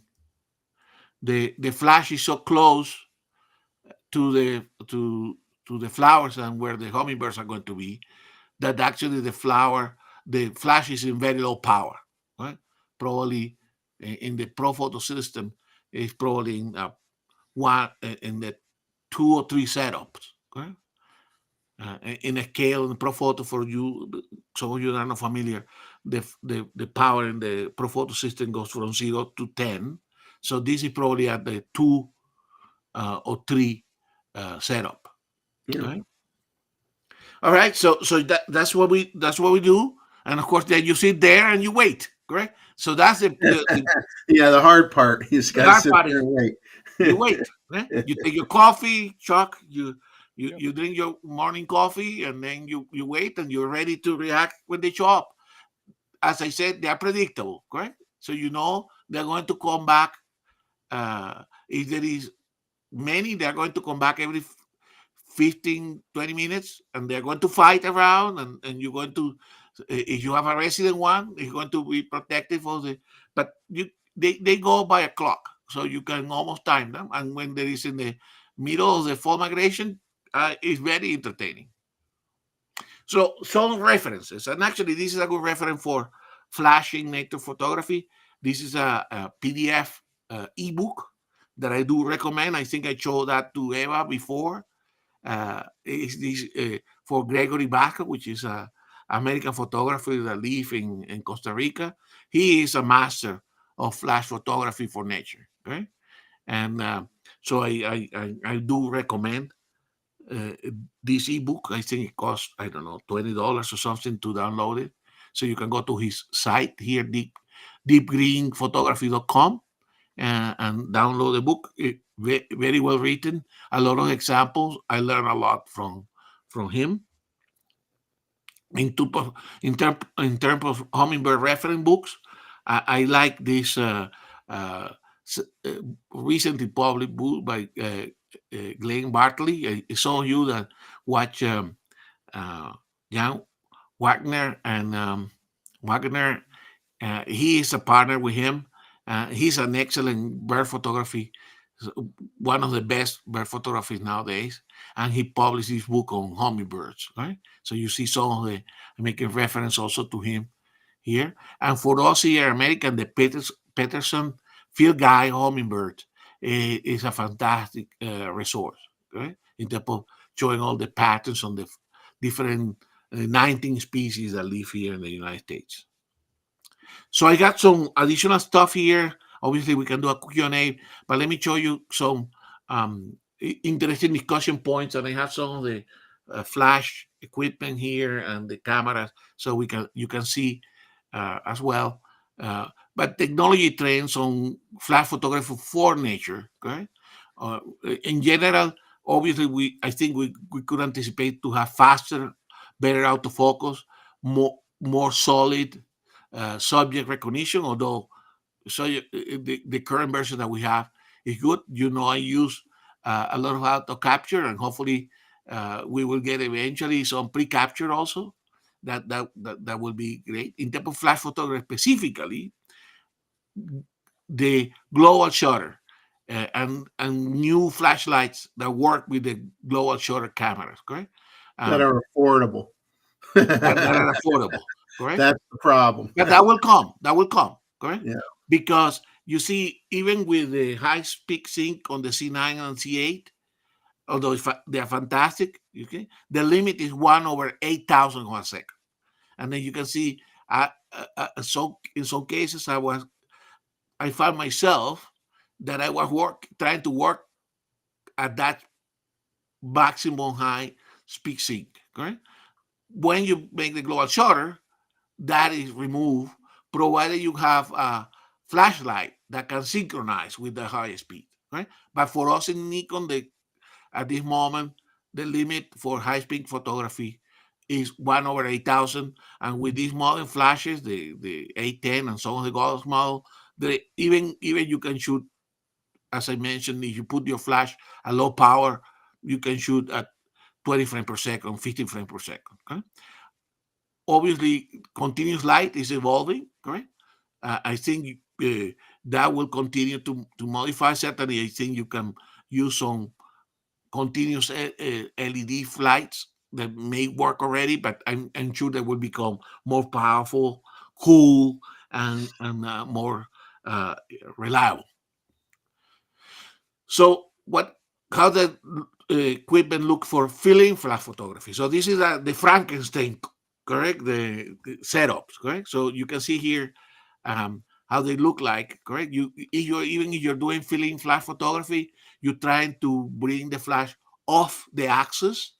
The flash is so close to the flowers and where the hummingbirds are going to be that actually the flash is in very low power, right? Probably in the Pro Photo system is probably in one in the two or three setups, okay? In a scale in Pro Photo for you, some of you that are not familiar, the power in the Pro Photo system goes from 0 to 10. So this is probably at the two or three setup. Yeah. Okay. All right. So that's what we do, and of course then you sit there and you wait. Correct. So that's Yeah. The hard part. You just the got to hard sit part there is and wait. you wait. Right? You take your coffee, Chuck. Yep. You drink your morning coffee, and then you wait, and you're ready to react when they show up. As I said, they are predictable. Correct. So you know they're going to come back. If there is many, they're going to come back every 15, 20 minutes, and they're going to fight around, and you're going to, if you have a resident one, it's going to be protected for the, but they go by a clock, so you can almost time them. And when there is in the middle of the fall migration, it's very entertaining. So some references, and actually this is a good reference for flashing nature photography. This is a PDF ebook that I do recommend. I think I showed that to Eva before. Is this for Gregory Baca, which is a American photographer that lives in Costa Rica. He is a master of flash photography for nature. Okay, and so I do recommend uh, this ebook. I think it costs, I don't know, $20 or something to download it. So you can go to his site here, deepgreenphotography.com, and download the book. Very well written, a lot of examples. I learned a lot from him. In, in terms of hummingbird reference books, I like this uh, uh, recently published book by Glenn Bartley. Some of you that watch uh, Jan Wagner and Wagner, he is a partner with him. He's an excellent bird photography, one of the best bird photographers nowadays, and he published this book on hummingbirds. Right, so you see some of the making reference also to him here. And for us here, American, the Peterson Field Guide Hummingbird is a fantastic resource. Right, in terms of showing all the patterns on the different 19 species that live here in the United States. So I got some additional stuff here. Obviously, we can do a Q&A, but let me show you some interesting discussion points. And I have some of the flash equipment here and the cameras, so you can see as well. But technology trends on flash photography for nature. Okay, in general, obviously, I think we could anticipate to have faster, better autofocus, more solid subject recognition, although the current version that we have is good. You know, I use a lot of auto capture, and hopefully We will get eventually some pre-capture also. That will be great. In terms of flash photography specifically, the global shutter and new flashlights that work with the global shutter cameras, correct? That Um, are affordable. that are affordable, correct? That's the problem. But that will come. That will come, correct? Yeah. Because you see, even with the high speed sync on the C9 and C8, although they are fantastic, okay, the limit is 1/8,000 one second, and then you can see. So in some cases, I found myself that I was trying to work at that maximum high speed sync. Correct. When you make the global shutter, that is removed, provided you have a flashlight that can synchronize with the high speed. Right. But for us in Nikon, at this moment, the limit for high speed photography is 1/8,000. And with these modern flashes, the 810 and some of the Godos model, even you can shoot, as I mentioned, if you put your flash at low power, you can shoot at 20 frames per second, 15 frames per second. Okay? Obviously, continuous light is evolving, correct? I think that will continue to modify. Certainly, I think you can use some continuous LED lights that may work already, but I'm sure they will become more powerful, cool, and more uh, reliable. So how the equipment look for film flash photography? So this is the Frankenstein, correct? The setups, correct? So you can see here how they look like, correct? Even if you're doing film flash photography, you're trying to bring the flash off the axis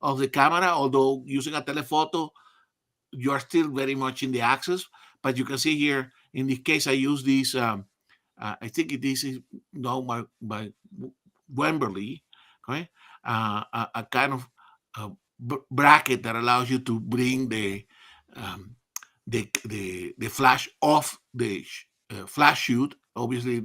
of the camera. Although using a telephoto, you are still very much in the axis. But you can see here, in this case, I use this. I think this is no by Wembley, okay? A kind of bracket that allows you to bring um, the flash off the flash chute. Obviously,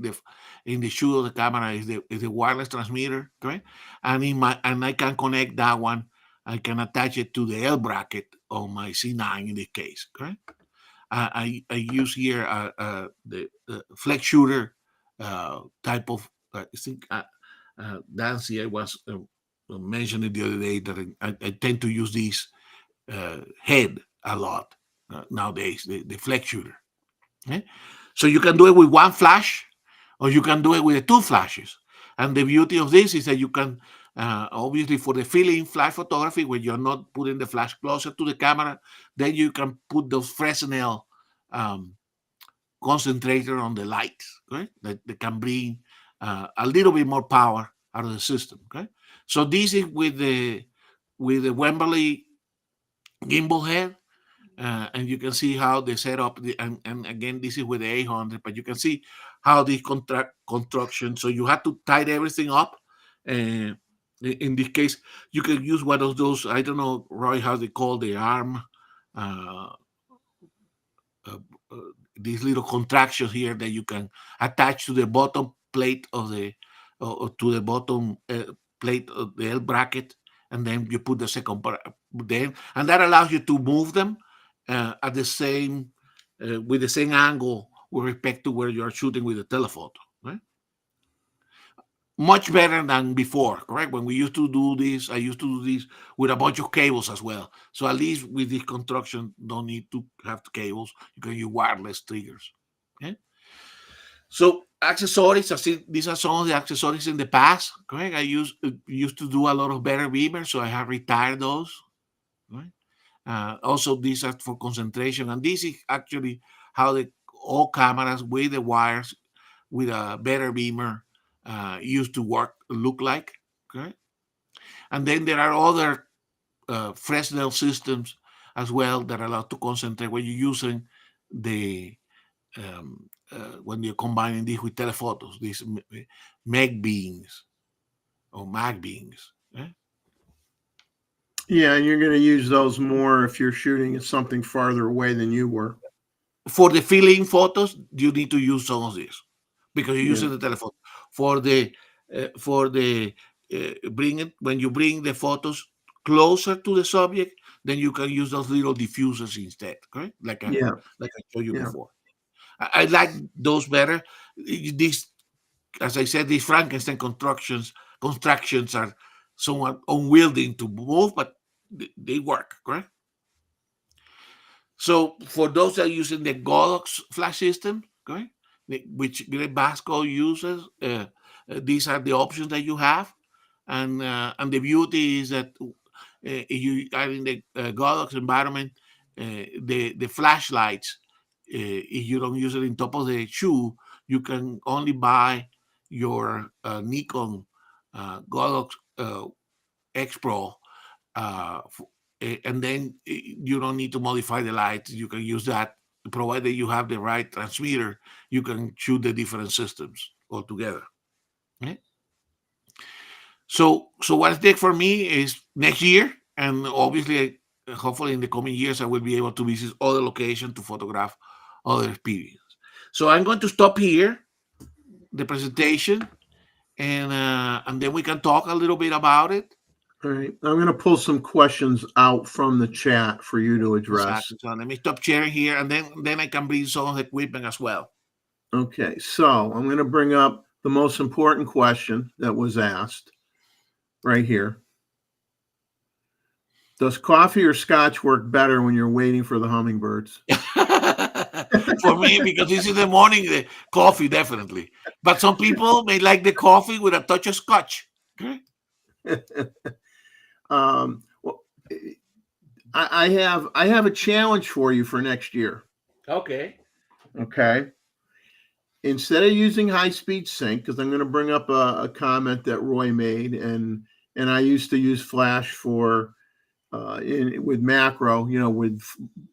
in the chute of the camera is the wireless transmitter, okay? And I can connect that one. I can attach it to the L bracket on my C9 in this case, okay? I use here the flex shooter type of. I think Nancy, I was mentioning the other day that I tend to use this head a lot nowadays, the flex shooter. Okay? So you can do it with one flash, or you can do it with two flashes. And the beauty of this is that you can, obviously, for the film flash photography, when you're not putting the flash closer to the camera, then you can put those Fresnel um, concentrator on the light, okay? That can bring a little bit more power out of the system. Okay, so this is with the Wembley gimbal head, and you can see how they set up and again this is with the 800, but you can see how the construction. So you have to tie everything up. Uh, in this case, you can use one of those. I don't know, Roy, how they call the arm. Uh, uh, uh, these little contractions here that you can attach to the bottom plate of the or to the bottom plate of the L bracket, and then you put the second then, and that allows you to move them at the same with the same angle with respect to where you are shooting with the telephoto. Right? Much better than before, correct? When we used to do this, I used to do this with a bunch of cables as well. So at least with this construction, don't need to have cables. You can use wireless triggers. Okay. So accessories, I see these are some of the accessories in the past. Correct. I used to do a lot of better beamers, so I have retired those. Right. Also, these are for concentration, and this is actually how all cameras with the wires with a better beamer used to look like. Okay, and then there are other Fresnel systems as well that allow to concentrate when you're using the when you're combining this with telephotos, these meg beams or mag beams. Okay? Yeah, and you're going to use those more if you're shooting at something farther away than you were. For the fill-in photos, you need to use some of this because you're Yeah. using the telephone. For the bring it when you bring the photos closer to the subject, then you can use those little diffusers instead, correct? Yeah. Like I showed you Yeah. before. I like those better. These, as I said, these Frankenstein constructions are somewhat unwieldy to move, but they work, correct? So for those that are using the Godox flash system, correct, which Greg Basco uses, these are the options that you have, and the beauty is that if you are in the Godox environment, the flashlights, if you don't use it in top of the shoe, you can only buy your Nikon Godox X Pro, and then you don't need to modify the lights. You can use that, provided you have the right transmitter. You can shoot the different systems altogether. Okay? So what's next for me is next year, and obviously, hopefully in the coming years, I will be able to visit other locations to photograph other experiences. So I'm going to stop here the presentation, and then we can talk a little bit about it. All right. I'm going to pull some questions out from the chat for you to address. Exactly. So let me stop sharing here, and then I can bring some of the equipment as well. Okay. So I'm going to bring up the most important question that was asked right here. Does coffee or scotch work better when you're waiting for the hummingbirds? For me, because this is the morning, the coffee definitely. But some people may like the coffee with a touch of scotch. Okay? Well, I have a challenge for you for next year. Okay. Okay. Instead of using high speed sync, because I'm going to bring up a comment that Roy made, and I used to use flash for with macro, with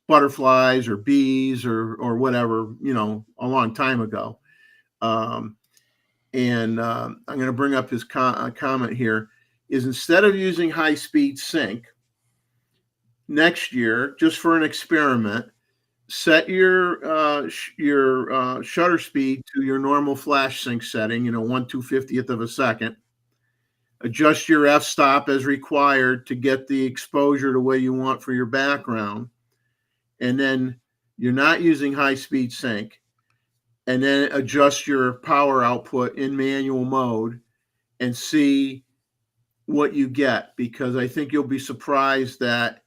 butterflies or bees or whatever, a long time ago. And I'm going to bring up his comment here. Is instead of using high speed sync next year, just for an experiment, set your shutter speed to your normal flash sync setting, 1/250th of a second. Adjust your f-stop as required to get the exposure the way you want for your background. And then you're not using high-speed sync. And then adjust your power output in manual mode and see what you get, because I think you'll be surprised that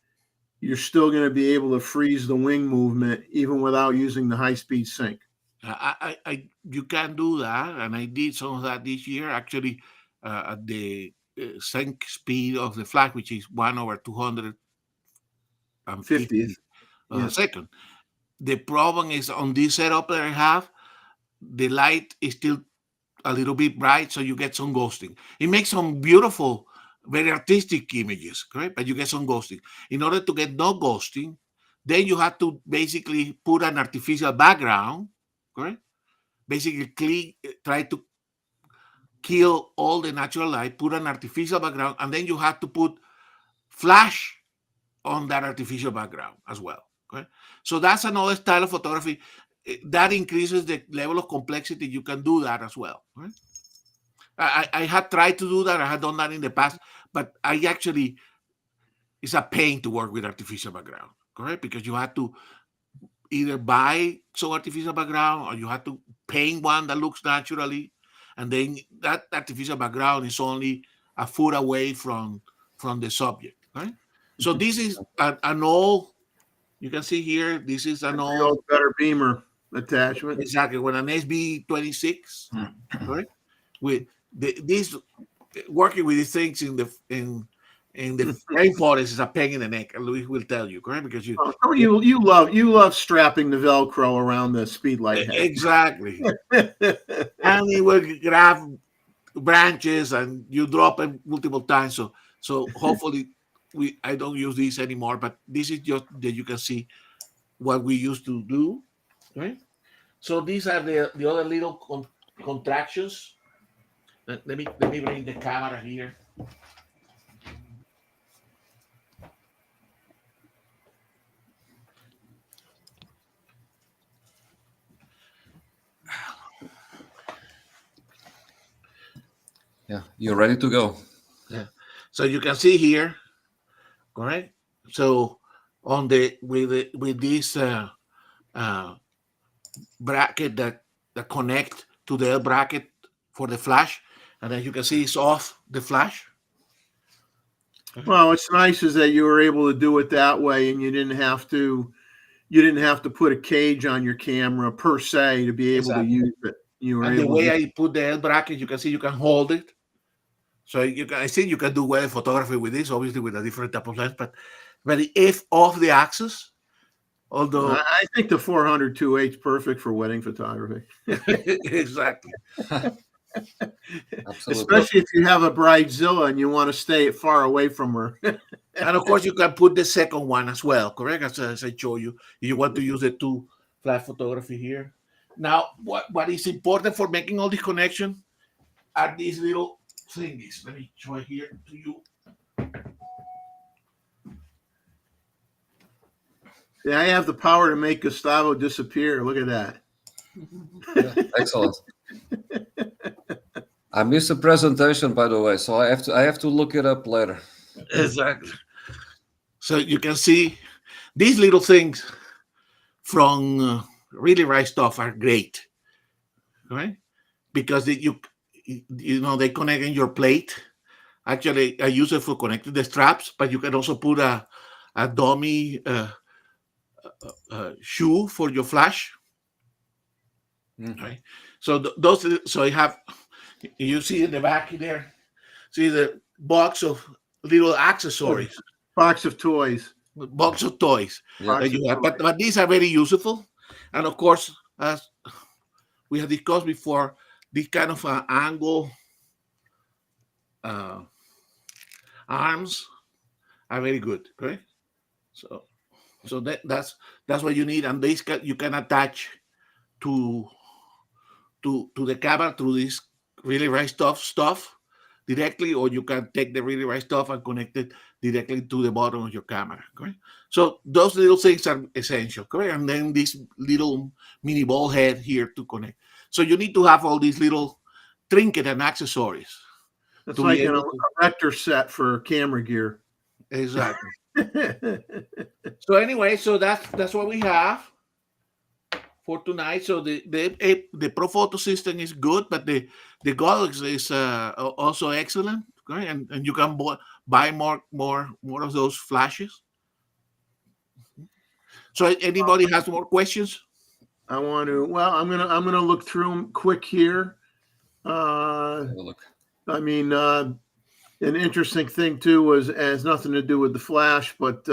you're still going to be able to freeze the wing movement even without using the high-speed sync. You can do that, and I did some of that this year. Actually, at the sync speed of the flash, which is 1/250 50th. Yeah. second. The problem is on this setup that I have, the light is still a little bit bright, so you get some ghosting. It makes some beautiful, very artistic images, correct? But you get some ghosting. In order to get no ghosting, then you have to basically put an artificial background, correct? Basically, try to kill all the natural light, put an artificial background, and then you have to put flash on that artificial background as well. Okay? So that's another style of photography that increases the level of complexity. You can do that as well. Right? I had tried to do that. I had done that in the past, but it's a pain to work with artificial background, correct? Because you have to either buy some artificial background or you have to paint one that looks naturally, and then that artificial background is only a foot away from the subject, right? So this is an old, you can see here, this is an old better beamer attachment. exactly with an SB26, right? With this working with these things in the rainforest is a pain in the neck, and Luis will tell you, correct? Because you love strapping the Velcro around the speedlight head. Exactly. And it will grab branches and you drop them multiple times. So hopefully I don't use this anymore, but this is just that you can see what we used to do, right? So these are the other little contractions. Let me bring the camera here. Yeah, you're ready to go. Yeah. So you can see here correct? So on the with this uh, bracket that connect to the L bracket for the flash, and as you can see, it's off the flash. Well, what's nice is that you were able to do it that way, and you didn't have to put a cage on your camera per se to be able to Exactly. use it. You were And the able way to. I put the L bracket, you can see you can hold it. So you can, I think you can do wedding photography with this, obviously with a different type of lens, but if off the axis, although I think the 400 2.8 is perfect for wedding photography, exactly. Absolutely. especially if you have a bridezilla and you want to stay far away from her. And of course, you can put the second one as well, correct? As I show you, if you want to use the two flash photography here. Now, what is important for making all this connection are these little thingies. Let me show it here to you. Yeah, I have the power to make Gustavo disappear. Look at that. Yeah, excellent. I missed the presentation, by the way, so I have to look it up later. Exactly. So you can see these little things from really right stuff are great, right? Because you know they connect in your plate. Actually, I use it for connecting the straps, but you can also put a dummy shoe for your flash. Mhm. Right. So those. So I have. You see in the back there. See the box of little accessories, Box of toys. box of toys Yeah. that you have. But these are very useful, and of course, as we have discussed before, this kind of angle uh, arms are very good, correct? So, that's what you need, and these you can attach to to the camera through this really right stuff directly, or you can take the really right stuff and connect it directly to the bottom of your camera, correct? So those little things are essential, correct? And then this little mini ball head here to connect. So you need to have all these little trinket and accessories. It's to like be an able to, erector set for camera gear. exactly. So anyway, so that's what we have for tonight. So the Pro Photo system is good, but the goggles is also excellent. Okay, and you can buy more of those flashes. So anybody has more questions? I want to. Well, I'm gonna look through them quick here. Have a look. I mean, an interesting thing too was has nothing to do with the flash, but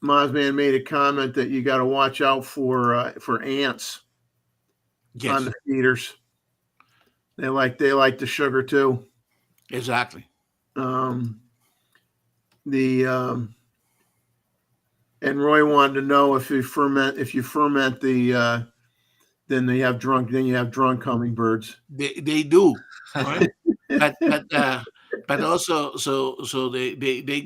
Mozman made a comment that you got to watch out for ants Yes, on the feeders. They like the sugar too. exactly. Um, the and Roy wanted to know if you ferment the then you have drunk hummingbirds. They do, right? But also so they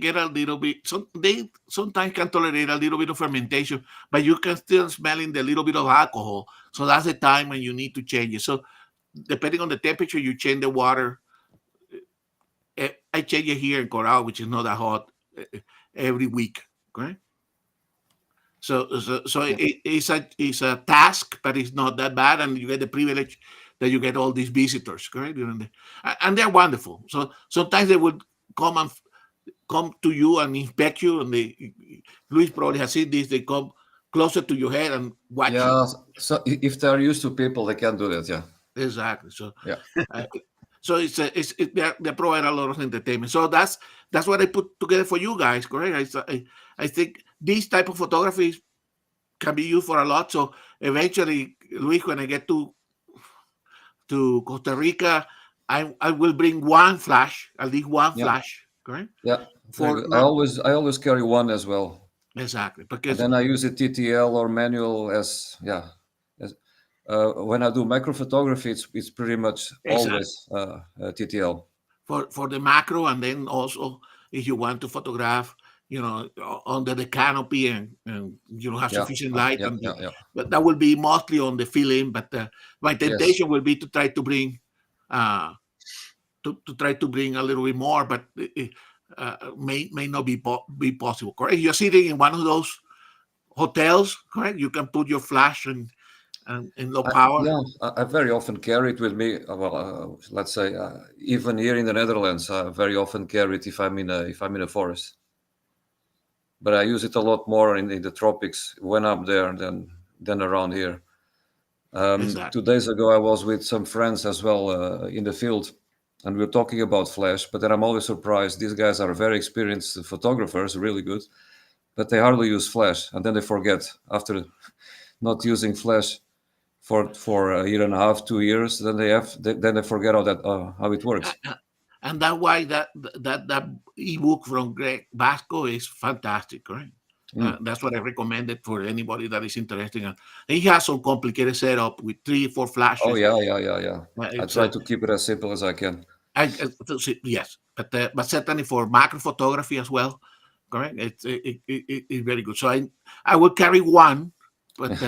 get a little bit. They sometimes can tolerate a little bit of fermentation, but you can still smelling the little bit of alcohol. So that's the time when you need to change it. So depending on the temperature, you change the water. I change it here in Coral, which is not that hot, every week. Okay. So it's a task, but it's not that bad, and you get the privilege that you get all these visitors, correct? And they're wonderful. So sometimes they would come to you and inspect you, and Luis probably has seen this. They come closer to your head and watch you. Yeah. So if they're used to people, they can do that. Yeah. Exactly. So Yeah. so they provide a lot of entertainment. So that's what I put together for you guys, correct? I think this type of photography can be used for a lot. So eventually, Luis, when I get to Costa Rica, I will bring one flash, at least one Yeah. flash, correct? Yeah. Very For good. not I always carry one as well, exactly and because then I use a TTL or manual as As, when I do micro photography, it's pretty much exactly always TTL. for the macro, and then also if you want to photograph, under the canopy and you don't have Yeah. sufficient light, Yeah. Yeah. Yeah. but that will be mostly on the film. But my Yes. temptation will be to try to bring uh, to try to bring a little bit more, but may not be possible. Correct? You're sitting in one of those hotels, correct? You can put your flash and in low power. I very often carry it with me. Let's say even here in the Netherlands, I very often carry it if I'm in a forest. But I use it a lot more in the tropics when I'm there than around here. Exactly. 2 days ago, I was with some friends as well in the field, and we were talking about flash. But then I'm always surprised. These guys are very experienced photographers, really good, but they hardly use flash, and then they forget after not using flash for a year and a half, 2 years. Then they forget how it works. And that's why that ebook from Greg Vasco is fantastic, right? That's what I recommended for anybody that is interested in. He has some complicated setup with 3-4 flashes. Oh yeah. I try to keep it as simple as I can. Yes, but certainly for macro photography as well, correct? It's very good. So I will carry one, but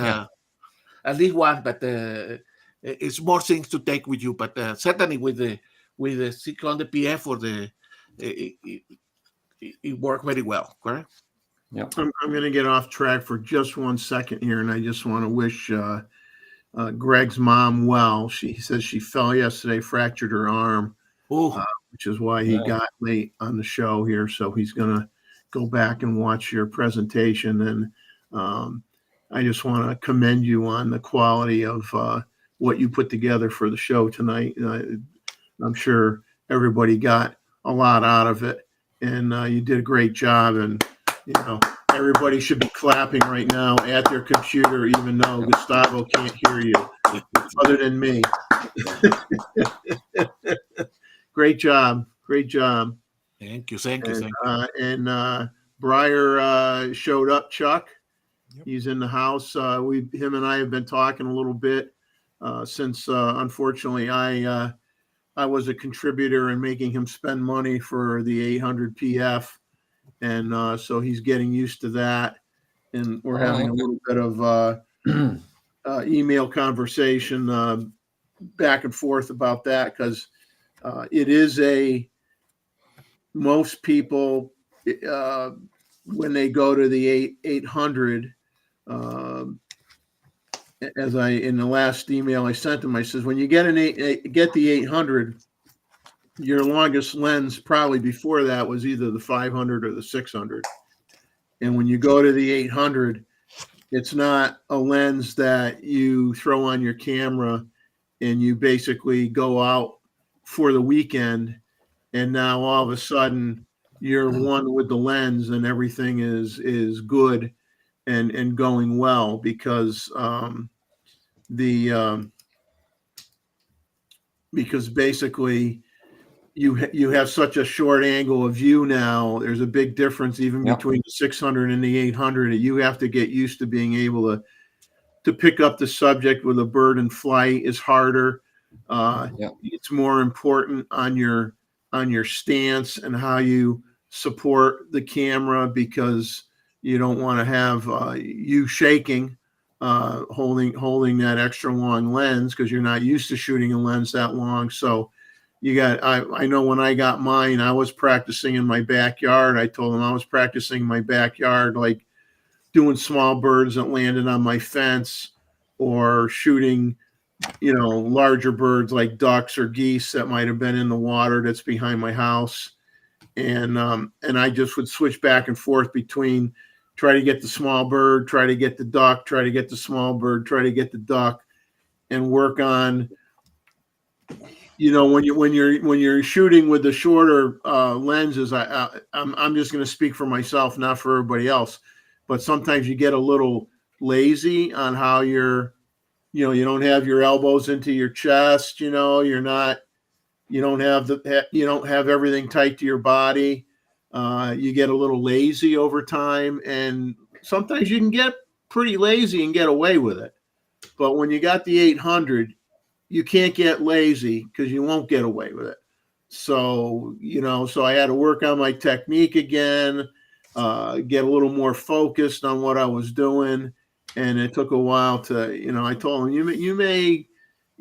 at least one. But it's more things to take with you. But certainly with the 600 PF or it worked very well, correct? Yeah. I'm going to get off track for just 1 second here, and I just want to wish Greg's mom well. She says she fell yesterday, fractured her arm, which is why he got late on the show here. So he's going to go back and watch your presentation. And I just want to commend you on the quality of what you put together for the show tonight. I'm sure everybody got a lot out of it, and you did a great job. And everybody should be clapping right now at their computer, even though Gustavo can't hear you, other than me. Great job. Thank you. And Breyer showed up, Chuck. Yep. He's in the house. Him and I have been talking a little bit since, unfortunately, I was a contributor in making him spend money for the 800 PF. And so he's getting used to that. And we're having a little bit of email conversation back and forth about that, because it is most people, when they go to the 800, as in the last email I sent him, I says, when you get the 800, your longest lens probably before that was either the 500 or the 600. And when you go to the 800, it's not a lens that you throw on your camera and you basically go out for the weekend, and now all of a sudden you're one with the lens and everything is good and going well, because because basically you have such a short angle of view now. There's a big difference even between the 600 and the 800. You have to get used to being able to pick up the subject with a bird in flight is harder. It's more important on your stance and how you support the camera, because you don't want to have you shaking, holding that extra long lens, because you're not used to shooting a lens that long. So I know when I got mine, I was practicing in my backyard. I told them I was practicing in my backyard, like doing small birds that landed on my fence, or shooting, larger birds like ducks or geese that might have been in the water that's behind my house. And I just would switch back and forth between try to get the small bird, try to get the duck, try to get the small bird, try to get the duck, and work on, when you're shooting with the shorter lenses. I'm just going to speak for myself, not for everybody else, but sometimes you get a little lazy on how you don't have your elbows into your chest. You don't have everything tight to your body. You get a little lazy over time, and sometimes you can get pretty lazy and get away with it. But when you got the 800, you can't get lazy, because you won't get away with it. So, so I had to work on my technique again, get a little more focused on what I was doing. And it took a while to, I told him, you may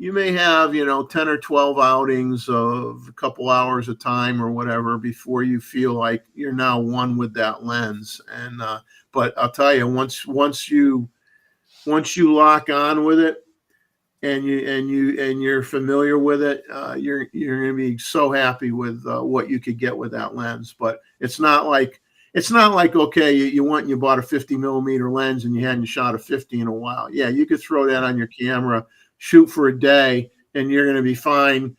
you may have, 10 or 12 outings of a couple hours of time or whatever before you feel like you're now one with that lens. And but I'll tell you, once you lock on with it, and you're familiar with it, you're going to be so happy with what you could get with that lens. But it's not like okay, you bought a 50 millimeter lens and you hadn't shot a 50 in a while. Yeah, you could throw that on your camera, shoot for a day, and you're going to be fine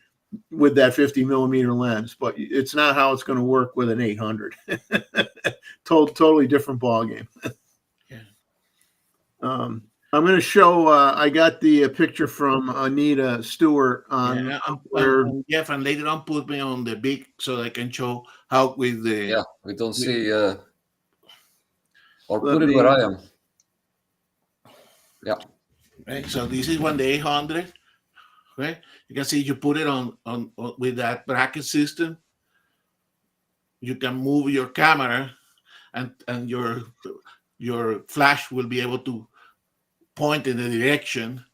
with that 50 millimeter lens. But it's not how it's going to work with an 800. Totally different ball game. Yeah. I'm going to show. I got the picture from Anita Stewart on where Jeff, and later on put me on the big so I can show how with the. Yeah, we don't see. Or put it where I am. Yeah. Right. So this is when the 800. Right. You can see you put it on with that bracket system. You can move your camera, and your flash will be able to point in the direction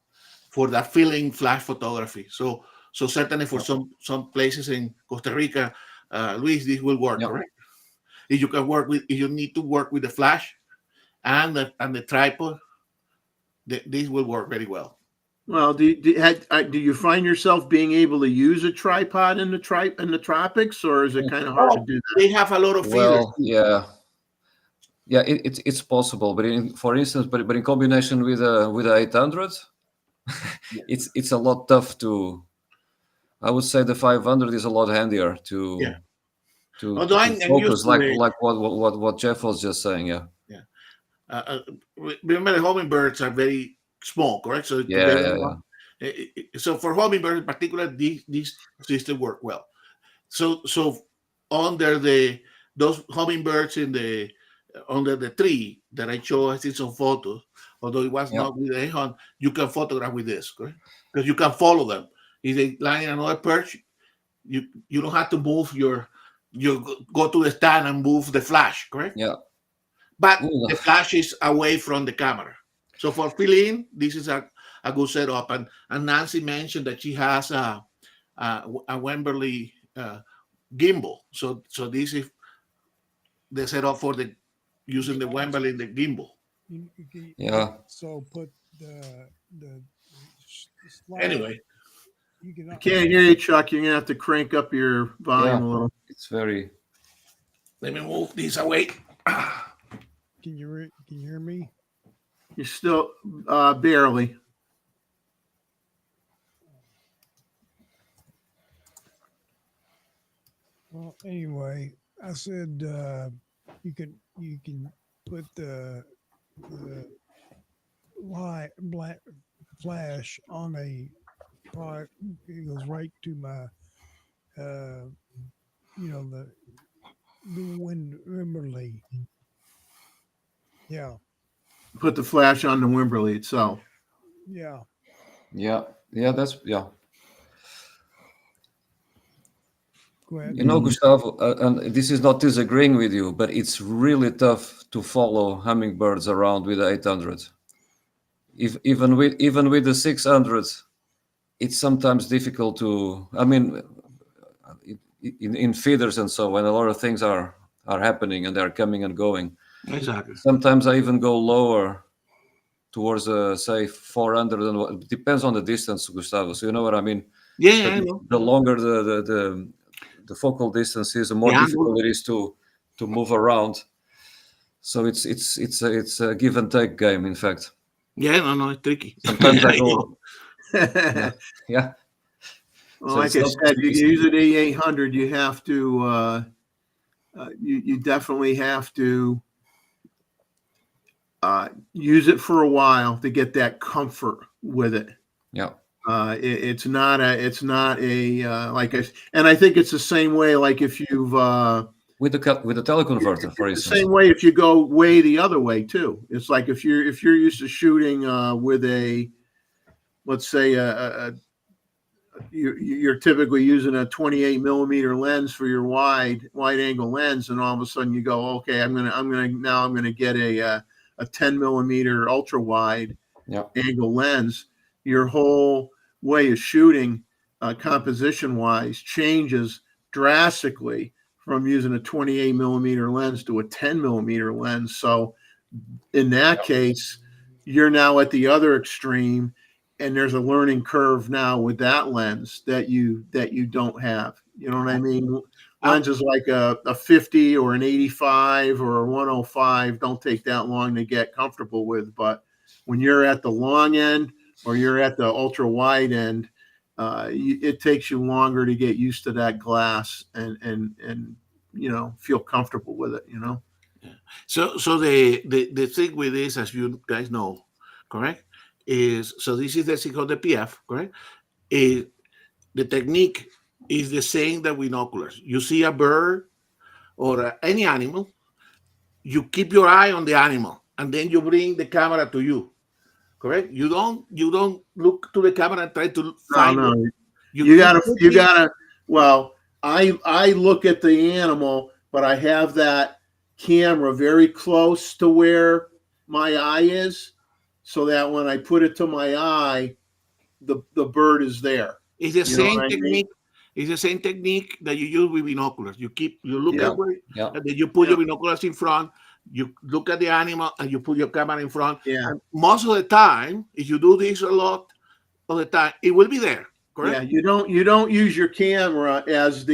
for that filling flash photography. So certainly for some places in Costa Rica, Luis, this will work, correct? If you need to work with the flash and the tripod, this will work very well. Well, do you find yourself being able to use a tripod in the tropics, or is it kind of hard to do that? They have a lot of feelers. Well, yeah. Yeah, it's possible, but for instance, but in combination with a 800, it's a lot tough to. I would say the 500 is a lot handier to focus, like what Jeff was just saying. Yeah. Remember, the hummingbirds are very small, correct? So so for hummingbirds in particular, these systems work well. So under those hummingbirds under the tree that I showed, I see some photos. Although it was not with the 800, you can photograph with this, correct? Because you can follow them. If they lie in another perch, you don't have to move you go to the stand and move the flash, correct? Yeah. But the flash is away from the camera. So for filling, this is a good setup. And Nancy mentioned that she has a Wembley gimbal. So this is the setup for using the Wembley in the gimbal. Yeah. So put the slide. Anyway. I can't hear you, Chuck. You're going to have to crank up your volume a little. It's very. Let me move this away. Can you hear me? You're still barely. Well, anyway, I said you can put the light black flash on a product. It goes right to my the Wimberley. Yeah. Put the flash on the Wimberley itself. Yeah. Yeah. That's Go ahead. Gustavo, and this is not disagreeing with you, but it's really tough to follow hummingbirds around with the 800. Even with the 600, it's sometimes difficult to. I mean, in feeders and so, when a lot of things are happening and they're coming and going. Exactly. Sometimes I even go lower towards say 400, and it depends on the distance, Gustavo. So you know what I mean? Yeah, I know. The longer the focal distance is, the more difficult it is to move around. So it's a give and take game, in fact. Yeah, no, it's tricky. Sometimes I go. Yeah. Well, like I said, you use an A800, you have to. You definitely have to use it for a while to get that comfort with it. Yeah. It's not a like and I think it's the same way. Like if you've with the teleconverter, for instance. The same way if you go way the other way too. It's like if you're used to shooting with a, let's say you're typically using a 28 millimeter lens for your wide angle lens, and all of a sudden you go, okay, I'm gonna get a 10 millimeter ultra wide angle lens. Your whole way of shooting, composition wise, changes drastically from using a 28 millimeter lens to a 10 millimeter lens. So in that case, you're now at the other extreme, and there's a learning curve now with that lens that you don't have. You know what I mean? Lenses like a 50 or an 85 or a 105 don't take that long to get comfortable with. But when you're at the long end or you're at the ultra wide end, it takes you longer to get used to that glass and feel comfortable with it. So the thing with this, as you guys know, correct, is so this is the thing called the PF, correct? Is the technique is the same that with binoculars. You see a bird or any animal, you keep your eye on the animal, and then you bring the camera to you. Correct? You don't look to the camera and try to find No, it. you keep gotta looking. well, I look at the animal, but I have that camera very close to where my eye is, so that when I put it to my eye, the bird is there. It's the You know same what I mean? technique. It's the same technique that you use with binoculars. You look Yeah, at where, Yeah. and then you put yeah, your binoculars in front. You look at the animal, and you put your camera in front. yeah, And most of the time, if you do this a lot of the time, it will be there. yeah. Correct? You don't use your camera as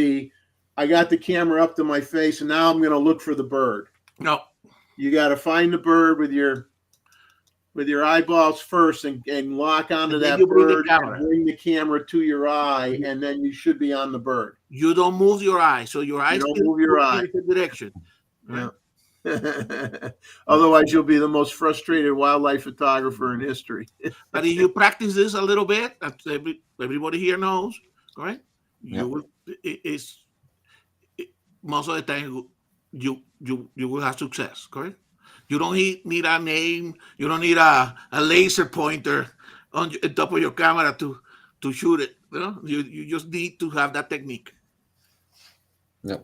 I got the camera up to my face, and now I'm going to look for the bird. No. You got to find the bird with your eyeballs first and lock onto And then that you bring the bird and camera. bring the camera to your eye, and then you should be on the bird. You don't move your eye, so your You eyes don't still move your look eye. in the direction. Yeah. Right? Otherwise, you'll be the most frustrated wildlife photographer in history. But if you practice this a little bit, as everybody here knows, correct? Yeah. You will. Most of the time you will have success. Correct? You don't need a name. You don't need a laser pointer on the top of your camera to shoot it. You just need to have that technique. Yeah.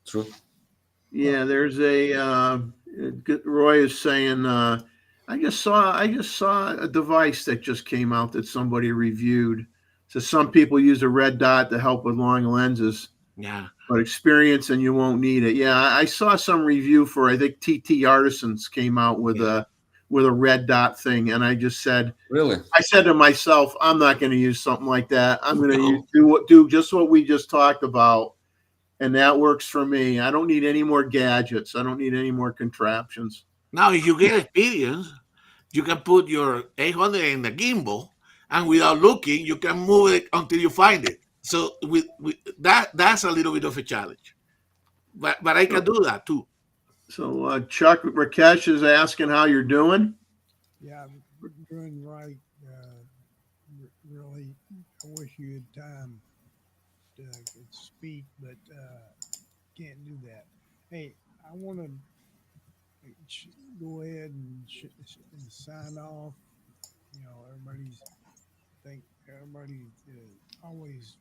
True. Yeah, there's Roy is saying I just saw a device that just came out that somebody reviewed. So some people use a red dot to help with long lenses, Yeah. but experience and you won't need it. Yeah, I saw some review for I think TT Artisans came out with a red dot thing, and I just said Really? I said to myself, I'm not going to use something like that. I'm going to No. do just what we just talked about, and that works for me. I don't need any more gadgets. I don't need any more contraptions. Now, if you get experience, you can put your 800 in the gimbal, and without looking, you can move it until you find it. So with that's a little bit of a challenge, but I can do that too. So Chuck Rakesh is asking how you're doing. Yeah, I'm doing right. Really, I wish you had time to could speak, but can't do that. Hey, I want to go ahead and sign off. You know, everybody always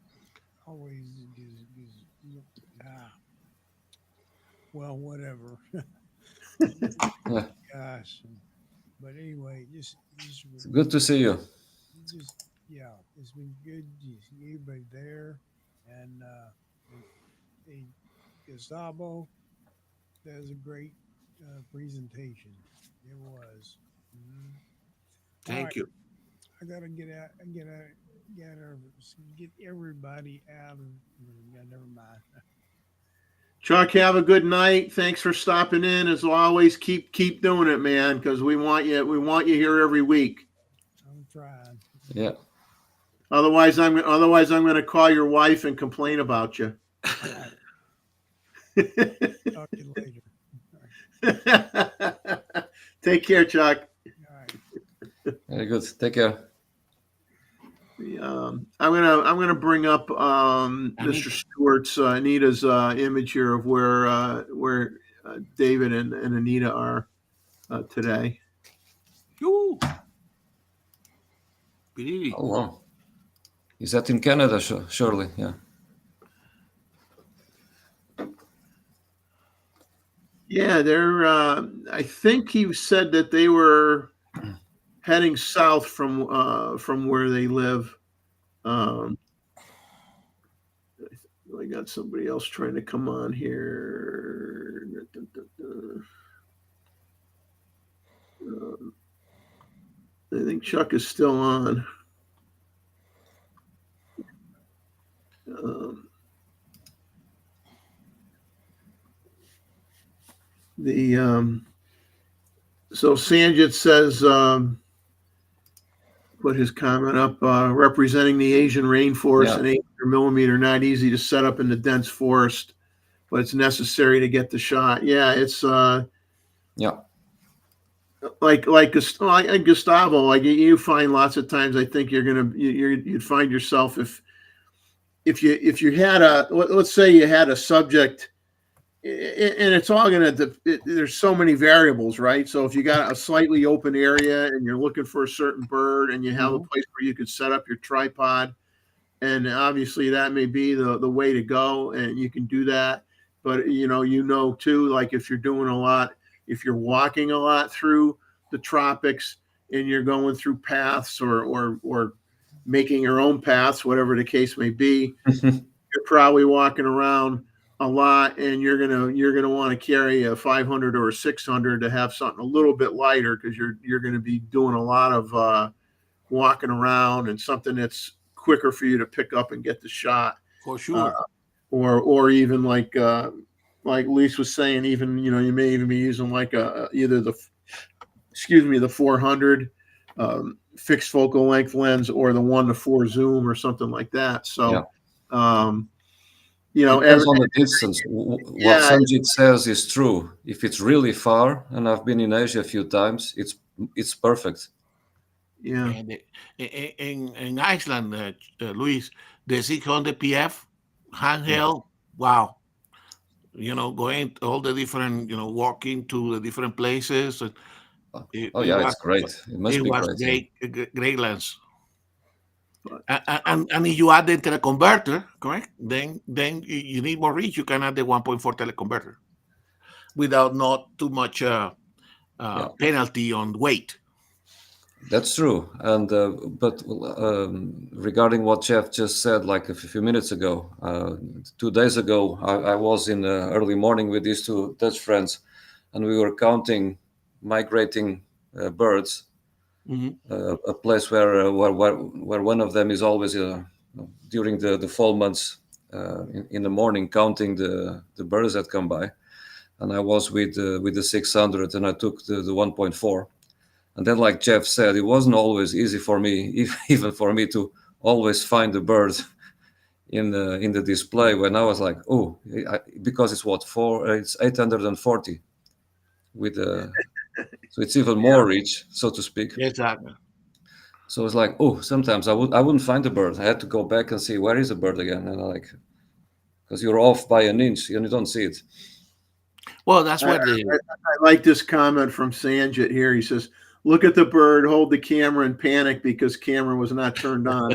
is ah, well, whatever. Yeah. Gosh, but anyway, It's good to see you. just yeah, it's been good to see everybody there, and hey, Gustavo, that was a great presentation. It was. Mhm. All Thank right, you. I gotta get out. Get everybody out of. Yeah, never mind. Chuck, have a good night. Thanks for stopping in. As always, keep doing it, man, because we want you. We want you here every week. I'm trying. Yeah. Otherwise, I'm going to call your wife and complain about you. All right, talk to you later. All right. Take care, Chuck. All right. Very good. Take care. I'm gonna bring up Mr. Anita. Stewart's Anita's image here of where David and Anita are today. Yoo. Really? Oh, wow. Is that in Canada, surely? Yeah. Yeah, they're. I think he said that they were heading south from where they live. Um, I got somebody else trying to come on here. Um, I think Chuck is still on. Um, the so Sanjit says put his comment up representing the Asian rainforest Yeah. and 800 millimeter, not easy to set up in the dense forest, but it's necessary to get the shot. Yeah, it's Yeah. like Gustavo. Like you find lots of times, I think you'd find yourself if you had let's say you had a subject, and it's all there's so many variables, right? So if you got a slightly open area and you're looking for a certain bird and you have a place where you could set up your tripod, and obviously that may be the way to go, and you can do that. But too, like if you're doing a lot, if you're walking a lot through the tropics and you're going through paths or making your own paths, whatever the case may be, you're probably walking around a lot, and you're gonna want to carry a 500 or a 600 to have something a little bit lighter, because you're going to be doing a lot of walking around, and something that's quicker for you to pick up and get the shot. For sure. Or even like Lise was saying, even you may even be using like either the 400 fixed focal length lens, or the 1:4 zoom or something like that. So depends on the distance. What yeah, Sanjit says is true. If it's really far, and I've been in Asia a few times, it's perfect. yeah, And in Iceland, Luis, the 600 PF handheld, wow. Going all the different, walking to the different places. It, Oh it yeah, was it's great. It must it be was great. great, great lens. but And if you add the teleconverter, correct? Then you need more reach. You can add the 1.4 teleconverter without not too much Yeah. penalty on weight. That's true. And but regarding what Jeff just said, like a few minutes ago, 2 days ago, I was in the early morning with these two Dutch friends, and we were counting migrating birds. Mhm. A place where one of them is always during the fall months in the morning counting the birds that come by, and I was with the 600, and I took the 1.4. And then, like Jeff said, it wasn't always easy for me, even for me, to always find the bird in the display. When I was like, oh, because it's it's 840 with so it's even more rich, so to speak. Exactly. So it's like, oh, sometimes I wouldn't find the bird. I had to go back and see where is the bird again, and because you're off by an inch and you don't see it. Well, that's I, what the I like this comment from Sanjit here. He says, "Look at the bird, hold the camera, and panic because camera was not turned on."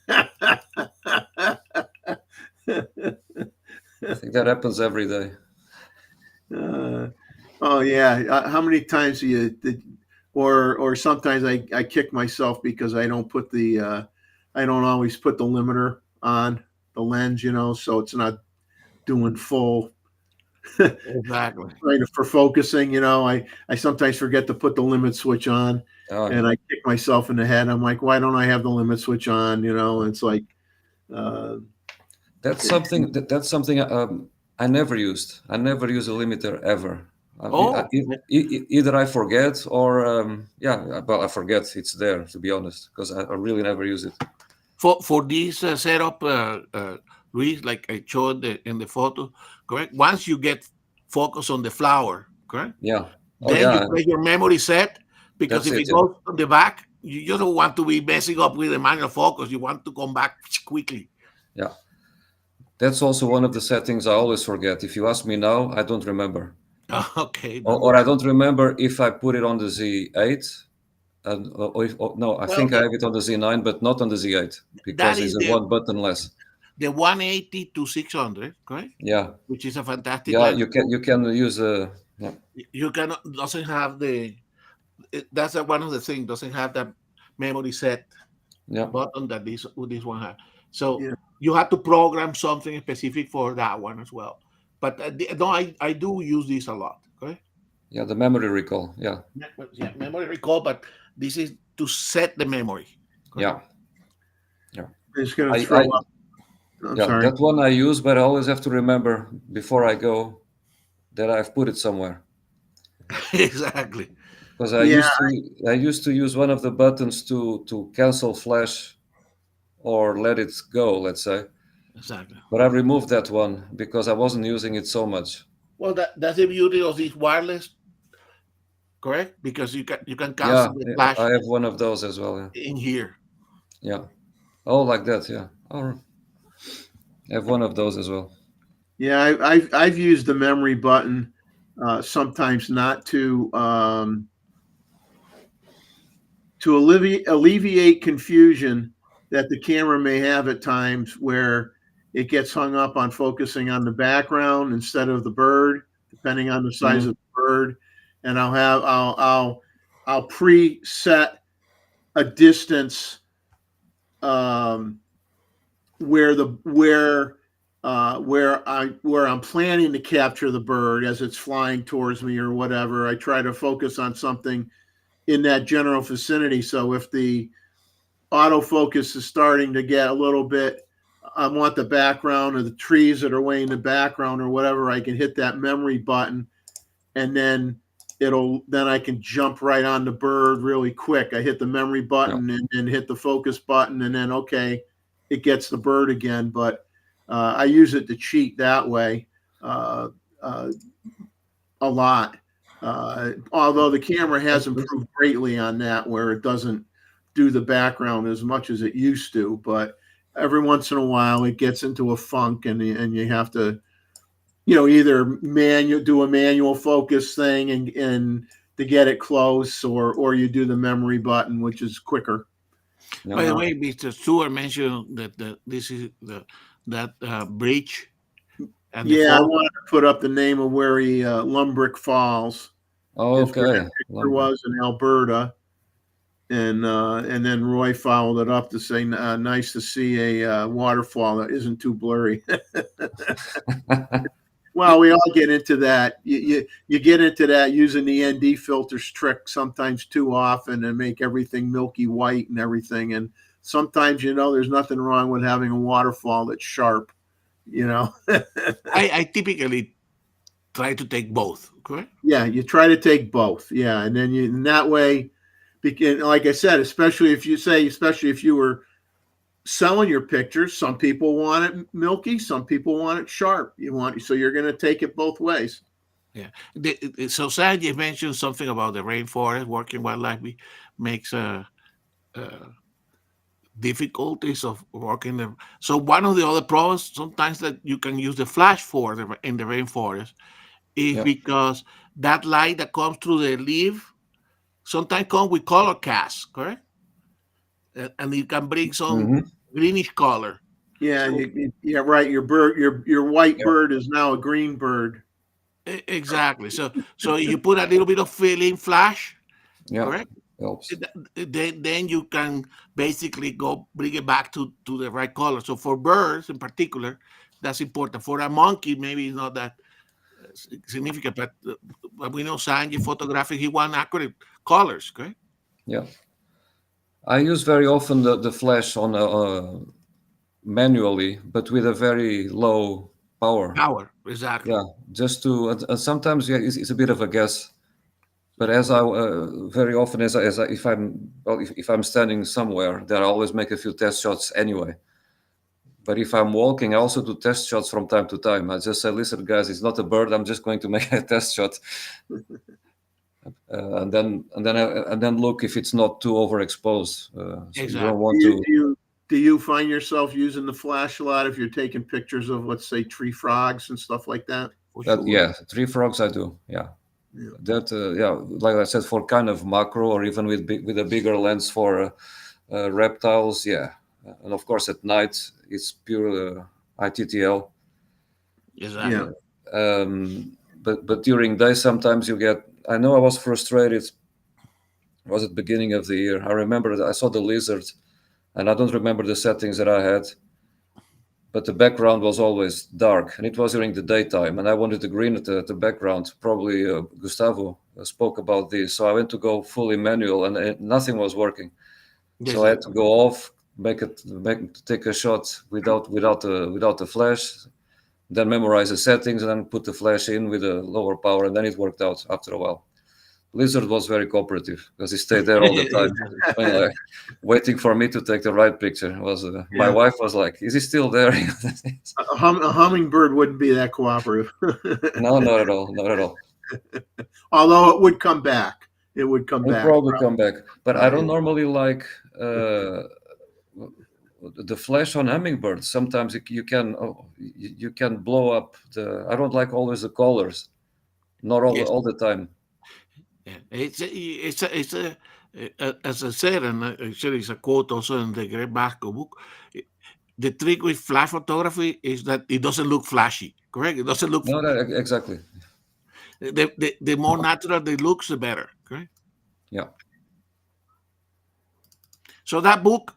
I think that happens every day. Oh yeah. How many times do or sometimes I kick myself because I don't put I don't always put the limiter on the lens, so it's not doing full exactly. for focusing. I sometimes forget to put the limit switch on, and I kick myself in the head. I'm like, why don't I have the limit switch on? It's like that's something I never used. I never use a limiter ever. Oh, Either I forget or well, I forget it's there, to be honest, because I really never use it. for this setup, Luis, like I showed in the photo, correct? Once you get focus on the flower, correct? Yeah. Oh Then you yeah, play your memory set, because that's if it. it Yeah. goes on the back, you just don't want to be messing up with the manual focus. You want to come back quickly. Yeah. That's also one of the settings I always forget. If you ask me now, I don't remember. Okay. Or I don't remember if I put it on the Z8. And no, I Well, think I have it on the Z9, but not on the Z8 that because is it's a one button less. the 180 to 600, correct? Yeah. Which is a fantastic Yeah, lens. you can use yeah. You cannot doesn't have that's one of the things, doesn't have that memory set. Yeah. button that this one has. So Yeah. you have to program something specific for that one as well. But no, I do use this a lot. Okay. Yeah. The memory recall. Yeah. Yeah, memory recall, but this is to set the memory. Okay. Yeah. Yeah. It's going to I throw up. I'm yeah, sorry. that one I use, but I always have to remember before I go that I've put it somewhere. Exactly. Because Yeah. I used to use one of the buttons to cancel flash or let it go, let's say. Exactly. But I removed that one because I wasn't using it so much. Well, that's the beauty of this wireless, correct? Because you can Yeah, cancel the yeah, flash I have one of those as well. Yeah. in here. Yeah. Oh, like that. Yeah. Oh, I have one of those as well. Yeah. I've used the memory button sometimes not to alleviate confusion that the camera may have at times where it gets hung up on focusing on the background instead of the bird, depending on the size Mhm. of the bird. And I'll preset a distance um, where I'm planning to capture the bird as it's flying towards me or whatever. I try to focus on something in that general vicinity. So if the autofocus is starting to get a little bit, I want the background or the trees that are way in the background or whatever, I can hit that memory button and then I can jump right on the bird really quick. I hit the memory Yeah. button and then hit the focus button and then okay, it gets the bird again. But I use it to cheat that way uh, uh, a lot. Although the camera has improved greatly on that, where it doesn't do the background as much as it used to, but every once in a while it gets into a funk and you have to either do a manual focus thing and to get it close or you do the memory button, which is quicker. Yeah. By the Uh, way, Mr. Stewart mentioned that this is that bridge and the yeah, I fall. wanted to put up the name of where he Lumbrick Falls is where that Okay. picture was in Alberta. And then Roy followed it up to say, "Nice to see a waterfall that isn't too blurry." Well, we all get into that. You get into that using the ND filters trick sometimes too often and make everything milky white and everything. And sometimes there's nothing wrong with having a waterfall that's sharp. You know, I typically try to take both. Correct. yeah, you try to take both. Yeah, and then in that way, like I said, especially if you were selling your pictures, some people want it milky, some people want it sharp. So you're going to take it both ways. Yeah. So Sanjay mentioned something about the rainforest. Working wildlife makes difficulties of working them. So one of the other problems sometimes that you can use the flash for in the rainforest is Yeah. because that light that comes through the leaf sometimes comes with color cast, correct? And you can bring some Hmm. greenish color. Yeah, So yeah, right. Your white Yeah. bird is now a green bird. exactly. So you put a little bit of filling flash, Yeah. correct? Helps. Then you can basically go bring it back to the right color. So for birds in particular, that's important. For a monkey, maybe it's not that significant, but we know Sanjay photographic, he want accurate colors, okay? Yeah. I use very often the flash on manually, but with a very low power. Power, exactly. Yeah, just to and sometimes yeah, it's a bit of a guess. But as I very often as I if I'm well, if I'm standing somewhere, then I always make a few test shots anyway. But if I'm walking, I also do test shots from time to time. I just say, listen, guys, it's not a bird. I'm just going to make a test shot, and then look if it's not too overexposed. So you don't Exactly. want to. Do you find yourself using the flash a lot if you're taking pictures of, let's say, tree frogs and stuff like that? For That sure. yeah, tree frogs I do. Yeah, Yeah. that yeah, like I said, for kind of macro or even with a bigger lens for reptiles. Yeah, and of course at night it's pure ITTL. Yeah. Exactly. But during day sometimes you get. I know I was frustrated. Was it beginning of the year? I remember that I saw the lizard and I don't remember the settings that I had, but the background was always dark, and it was during the daytime, and I wanted the green at the background. Probably Gustavo spoke about this, so I went to go fully manual, and nothing was working. So I had to go off, take a shot without the flash, then memorize the settings, and then put the flash in with a lower power, and then it worked out after a while. Lizard was very cooperative because he stayed there all the time, like, waiting for me to take the right picture. My wife was like, "Is he still there?" A hummingbird wouldn't be that cooperative. No, not at all, not at all. Although it would come back. It would come It'll back. probably come back, but I don't Yeah. normally like the flash on hummingbirds. Sometimes you can blow up the. I don't like always the colors, not all the time. Yeah, as I said, and actually it's a quote also in the Great Basco book. The trick with flash photography is that it doesn't look flashy. Correct? It doesn't look. No, exactly. The more natural it looks, the better. Correct? Yeah. So that book,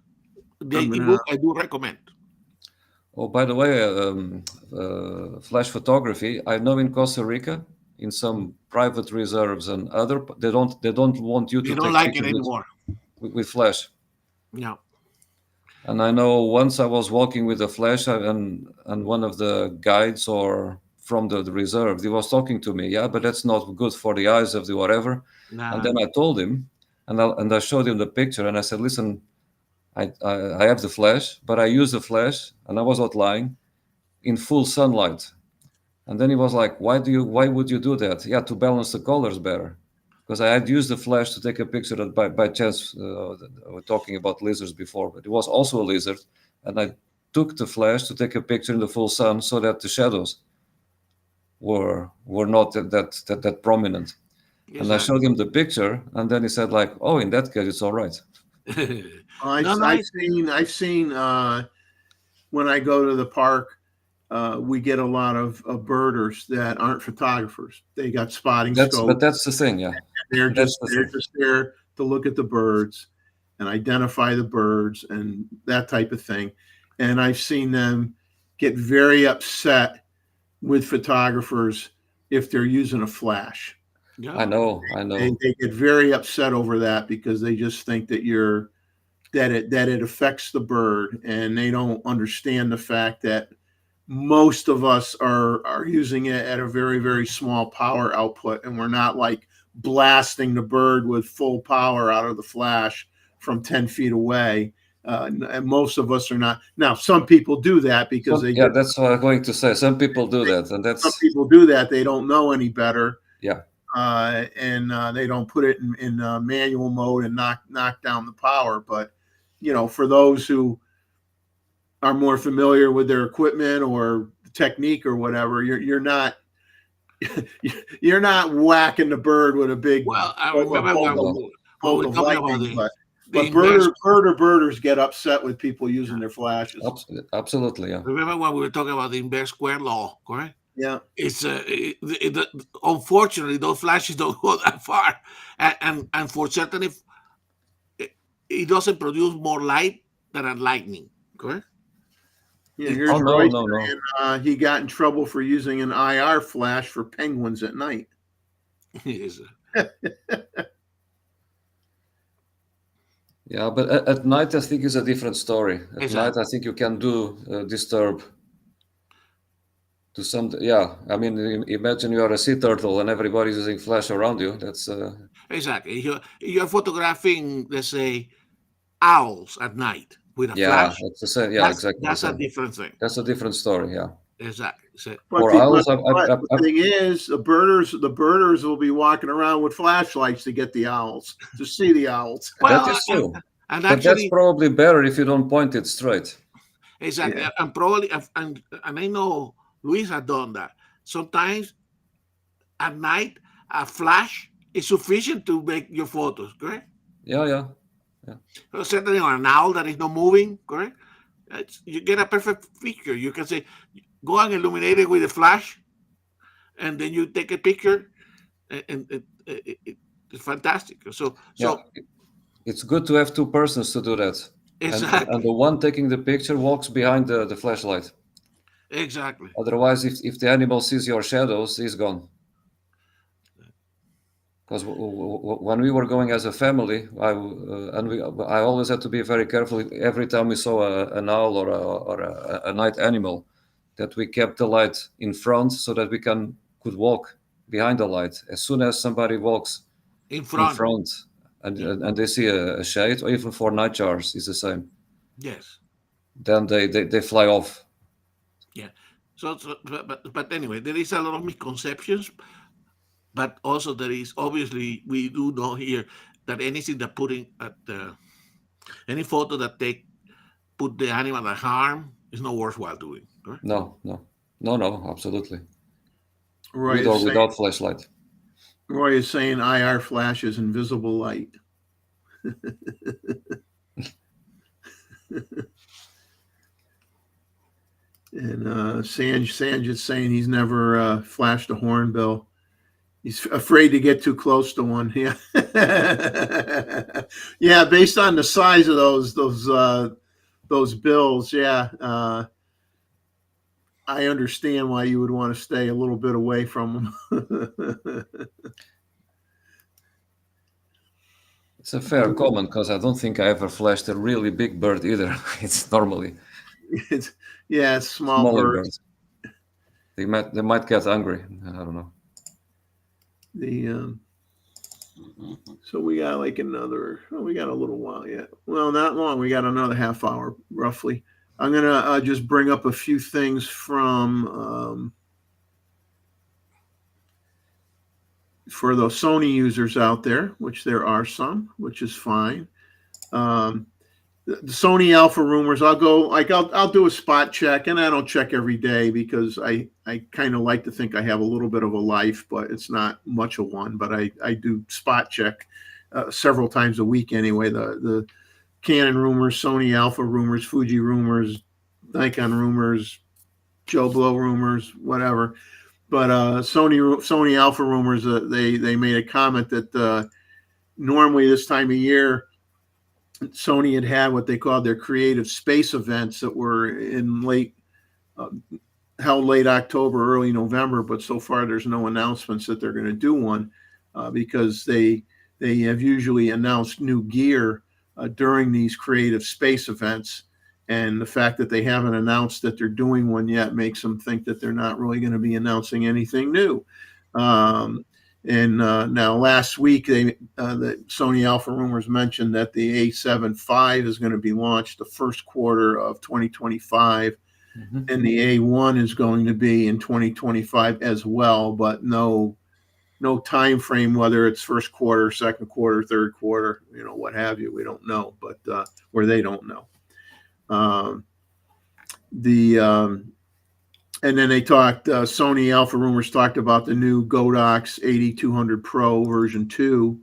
the I'm gonna- book, I do recommend. Oh, by the way, flash photography. I know in Costa Rica, in some private reserves and other, they don't want you to You don't take like it pictures anymore. with flash. Yeah. And I know once I was walking with a flash, and one of the guides or from the reserve, he was talking to me. Yeah, but that's not good for the eyes of the whatever. Nah. And then I told him, and I showed him the picture, and I said, listen, I have the flash, but I use the flash, and I was not lying, in full sunlight. And then he was like, why would you do that? Yeah, to balance the colors better. Because I had used the flash to take a picture that by chance, we were talking about lizards before, but it was also a lizard. And I took the flash to take a picture in the full sun so that the shadows were not that prominent. And I showed him the picture, and then he said like, oh, in that case, it's all right. I've seen when I go to the park, we get a lot of birders that aren't photographers. They got spotting But scopes. that's the thing, yeah. They're That's just there to look at the birds and identify the birds and that type of thing. And I've seen them get very upset with photographers if they're using a flash. Yeah. I know. They get very upset over that because they just think that it affects the bird, and they don't understand the fact that most of us are using it at a very, very small power output, and we're not like blasting the bird with full power out of the flash from 10 feet away. And most of us are not. Now, some people do that because that's what I'm going to say. Some people do that, and some people do that. They don't know any better. Yeah. And they don't put it in manual mode and knock down the power. But for those who are more familiar with their equipment or technique or whatever, you're not you're not whacking the bird with a big. Well, I remember when we were talking about but birders get upset with people using their flashes. Absolutely, yeah. Remember when we were talking about the inverse square law, correct? Yeah. It's unfortunately those flashes don't go that far, and for certain, if it doesn't produce more light than a lightning, correct? Yeah, here's Royce saying, he got in trouble for using an IR flash for penguins at night. Yes. Yeah, but at night I think is a different story. At night I think you can do disturb to some. Yeah, I mean, imagine you are a sea turtle and everybody's using flash around you. That's exactly. You're photographing, let's say, owls at night with a flash. That's the same. Yeah, exactly. That's a different thing. That's a different story. Yeah. Exactly. So, the thing is, the birders will be walking around with flashlights to get the owls, to see the owls. Well, that is true. And actually, that's probably better if you don't point it straight. Exactly. Yeah. And probably, and I know Luis had done that. Sometimes at night, a flash is sufficient to make your photos, correct? Yeah. So certainly on an owl that is not moving, correct? You get a perfect picture. You can say, go and illuminate it with a flash, and then you take a picture, and it's fantastic. So it's good to have two persons to do that. Exactly. and the one taking the picture walks behind the flashlight. Exactly. Otherwise, if the animal sees your shadows, he's gone. Because when we were going as a family, I always had to be very careful every time we saw an owl or a night animal, that we kept the light in front so that we could walk behind the light. As soon as somebody walks In in front. front and Yeah. and they see a shade, or even for nightjars, it's the same. Yes. Then they fly off. Yeah. But anyway, there is a lot of misconceptions, but also there is obviously we do know here that anything that putting at any photo that take put the animal at harm is not worthwhile doing. Correct? No, absolutely. Roy With or is saying without flashlight. IR flash is invisible light. And Sanj is saying he's never flashed a hornbill. He's afraid to get too close to one. Yeah, yeah. Based on the size of those bills, yeah, I understand why you would want to stay a little bit away from them. It's a fair comment because I don't think I ever flashed a really big bird either. It's normally It's small smaller birds. birds. They might get angry. I don't know. The so we got like another. Oh, we got a little while yet. Well, not long. We got another half hour roughly. I'm gonna just bring up a few things from for those Sony users out there, which there are some, which is fine. The Sony Alpha rumors. I'll do a spot check, and I don't check every day because I kind of like to think I have a little bit of a life, but it's not much of one. But I do spot check several times a week anyway. The Canon rumors, Sony Alpha rumors, Fuji rumors, Nikon rumors, Joe Blow rumors, whatever. But Sony Alpha rumors, they made a comment that normally this time of year, Sony had what they called their creative space events that were held late October, early November. But so far, there's no announcements that they're going to do one because they have usually announced new gear during these creative space events. And the fact that they haven't announced that they're doing one yet makes them think that they're not really going to be announcing anything new. And now last week, the Sony Alpha rumors mentioned that the A7 V is going to be launched the first quarter of 2025, and the A1 is going to be in 2025 as well, but no time frame, whether it's first quarter, second quarter, third quarter, what have you. We don't know, but or they don't know. And then they talked, Sony Alpha rumors talked about the new Godox 8200 Pro version 2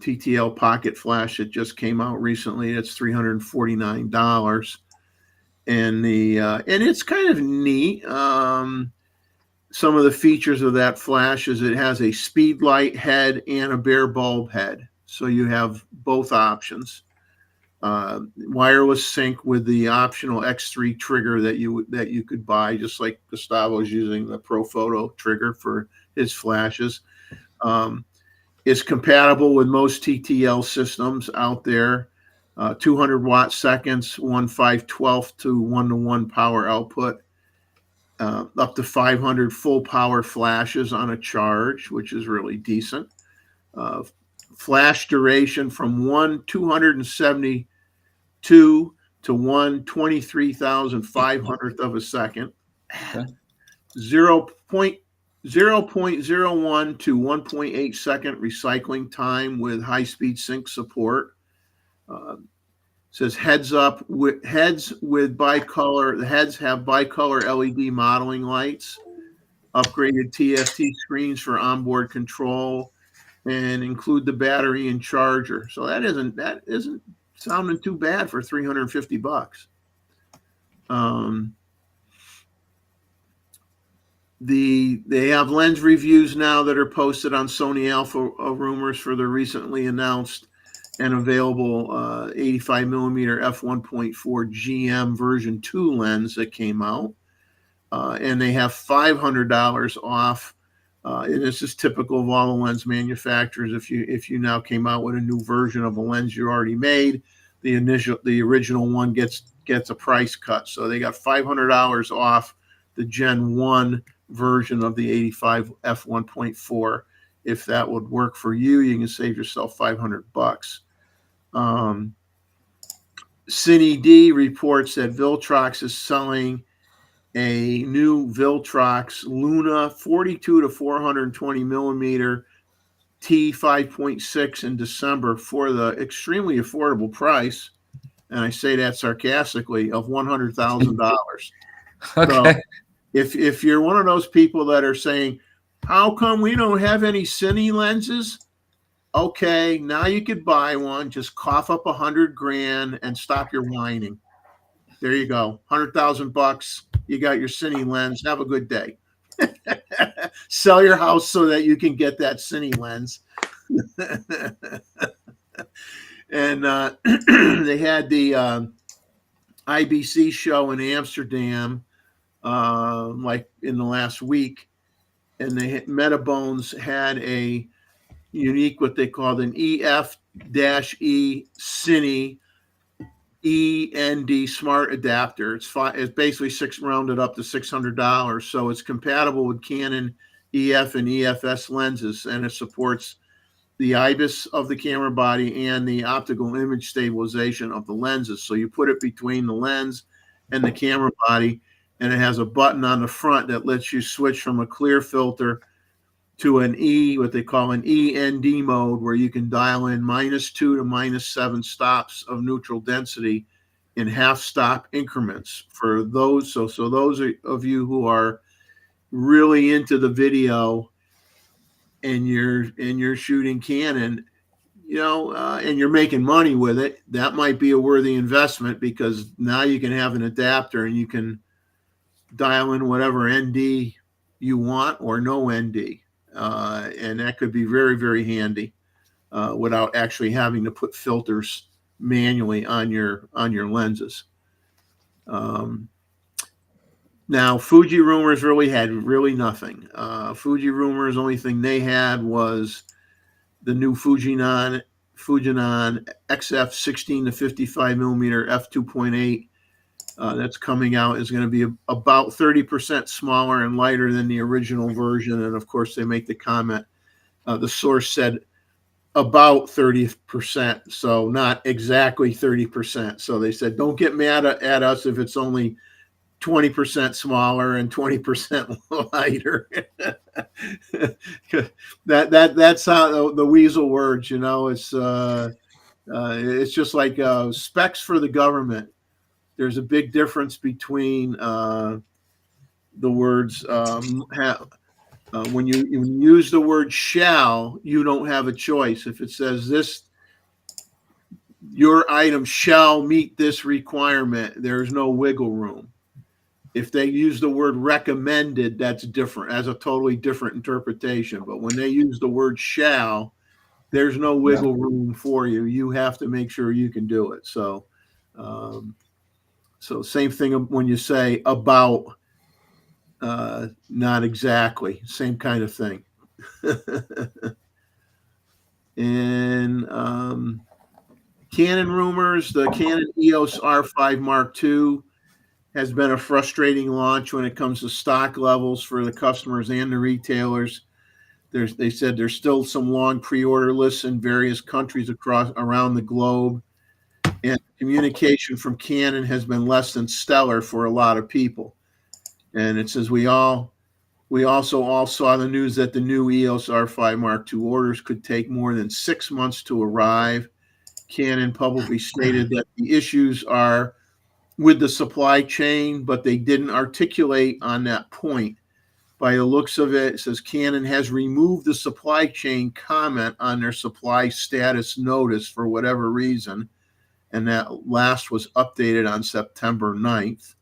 TTL pocket flash that just came out recently. It's $349. And it's kind of neat. Some of the features of that flash is it has a speed light head and a bare bulb head. So you have both options. Wireless sync with the optional X3 trigger that you could buy, just like Gustavo's using the Profoto trigger for his flashes. It's compatible with most TTL systems out there. 200 watt seconds, 1/5/12 to 1-to-1 power output. Up to 500 full power flashes on a charge, which is really decent. Flash duration from 272 to 1/23,500th of a second. Okay. 0.01 to 1.8 second recycling time with high-speed sync support. Says heads with bicolor. The heads have bicolor LED modeling lights, upgraded TFT screens for onboard control, and include the battery and charger. So that isn't sounding too bad for $350. They have lens reviews now that are posted on Sony Alpha rumors for the recently announced and available 85 millimeter f1.4 GM version 2 lens that came out. And they have $500 off. And this is typical of all the lens manufacturers. If you now came out with a new version of a lens you already made, the original one gets a price cut. So they got $500 off the Gen 1 version of the 85 f1.4. If that would work for you, you can save yourself $500. Cine D reports that Viltrox is selling a new Viltrox Luna 42 to 420 millimeter T5.6 in December for the extremely affordable price, and I say that sarcastically, of $100,000. Okay. So if you're one of those people that are saying, how come we don't have any Cine lenses? Okay, now you could buy one. Just cough up $100,000 and stop your whining. There you go, $100,000. You got your Cine lens. Have a good day. Sell your house so that you can get that Cine lens. And they had the IBC show in Amsterdam, like in the last week, and Metabones had a unique, what they called an EF-E Cine END smart adapter. It's basically rounded up to $600. So it's compatible with Canon EF and EFS lenses, and it supports the IBIS of the camera body and the optical image stabilization of the lenses. So you put it between the lens and the camera body, and it has a button on the front that lets you switch from a clear filter to an what they call an END mode, where you can dial in -2 to -7 stops of neutral density in half stop increments. For those, so those of you who are really into the video and you're shooting Canon, and you're making money with it, that might be a worthy investment, because now you can have an adapter and you can dial in whatever ND you want or no ND. And that could be very, very handy without actually having to put filters manually on your lenses. Now, Fuji Rumors really had nothing. Fuji Rumors, only thing they had was the new Fujinon XF 16 to 55 millimeter f2.8. That's coming out, is going to be about 30% smaller and lighter than the original version. And of course, they make the comment, the source said about 30%, so not exactly 30%. So they said, don't get mad at us if it's only 20% smaller and 20% lighter. That's how the weasel words, it's just like specs for the government. There's a big difference between the words when you use the word shall, you don't have a choice. If it says this, your item shall meet this requirement, there's no wiggle room. If they use the word recommended, that's different, as a totally different interpretation. But when they use the word shall, there's no wiggle room for you. You have to make sure you can do it. So same thing when you say about, not exactly, same kind of thing. And Canon rumors, the Canon EOS R5 Mark II has been a frustrating launch when it comes to stock levels for the customers and the retailers. They said there's still some long pre-order lists in various countries around the globe, and communication from Canon has been less than stellar for a lot of people. And it says we also all saw the news that the new EOS R5 Mark II orders could take more than 6 months to arrive. Canon publicly stated that the issues are with the supply chain, but they didn't articulate on that point. By the looks of it, it says Canon has removed the supply chain comment on their supply status notice for whatever reason, and that last was updated on September 9th.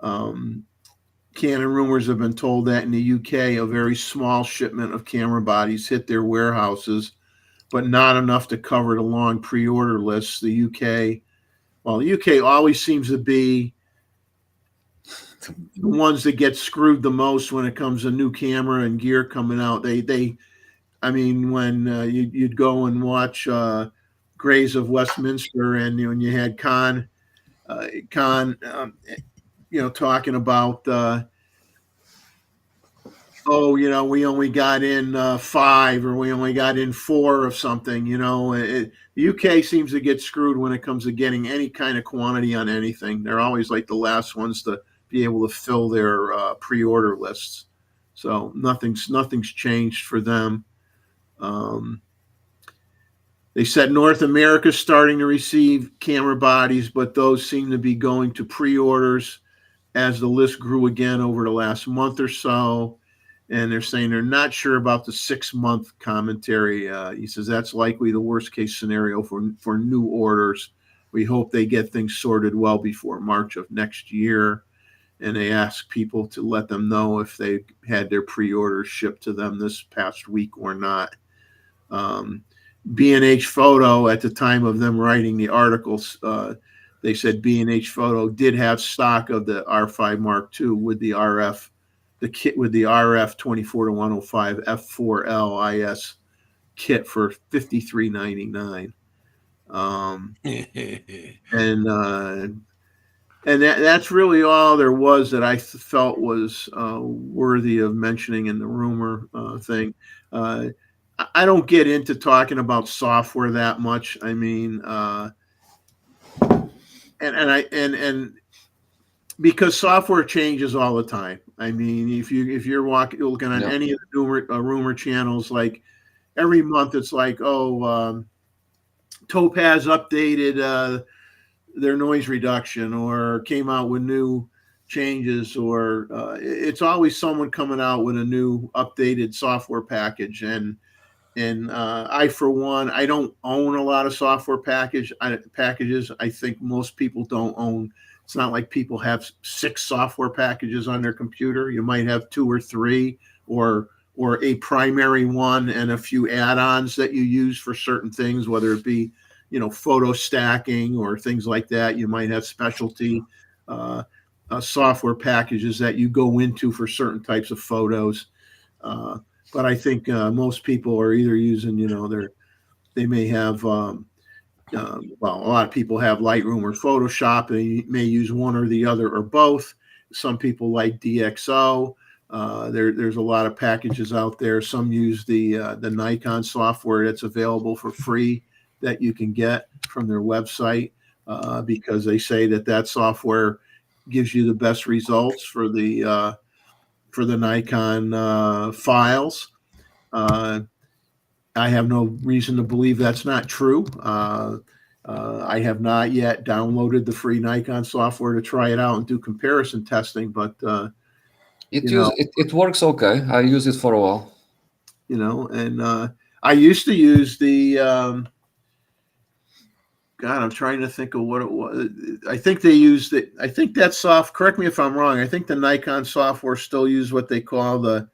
Canon rumors have been told that in the UK, a very small shipment of camera bodies hit their warehouses, but not enough to cover the long pre-order lists. The UK, well, the UK always seems to be the ones that get screwed the most when it comes to new camera and gear coming out. I mean, when you'd go and watch Grays of Westminster, and when you had Khan, talking about, we only got in 5, or we only got in 4 of something. The UK seems to get screwed when it comes to getting any kind of quantity on anything. They're always like the last ones to be able to fill their pre-order lists. So nothing's changed for them. They said North America's starting to receive camera bodies, but those seem to be going to pre-orders as the list grew again over the last month or so. And they're saying they're not sure about the 6-month commentary. He says that's likely the worst case scenario for new orders. We hope they get things sorted well before March of next year. And they ask people to let them know if they had their pre-orders shipped to them this past week or not. B&H Photo, at the time of them writing the articles, they said B&H Photo did have stock of the R5 Mark II with the RF, the kit with the RF 24-105 F4L IS kit for $53.99. And that's really all there was that I felt was worthy of mentioning in the rumor thing. I don't get into talking about software that much. I mean, and because software changes all the time. I mean, if you're looking on any of the rumor channels, like every month, it's like, Topaz updated their noise reduction, or came out with new changes, or it's always someone coming out with a new updated software package. And I, for one, I don't own a lot of software packages. I think most people don't own. It's not like people have 6 software packages on their computer. You might have 2 or 3, or a primary one and a few add-ons that you use for certain things, whether it be, photo stacking or things like that. You might have specialty software packages that you go into for certain types of photos. But I think most people are either using, they may have, a lot of people have Lightroom or Photoshop. They may use one or the other or both. Some people like DxO. There's a lot of packages out there. Some use the Nikon software that's available for free that you can get from their website, because they say that software gives you the best results for the Nikon files. I have no reason to believe that's not true. I have not yet downloaded the free Nikon software to try it out and do comparison testing, but it works okay. I use it for a while. And I used to use the God, I'm trying to think of what it was. I think they used it. I think that correct me if I'm wrong. I think the Nikon software still use what they call the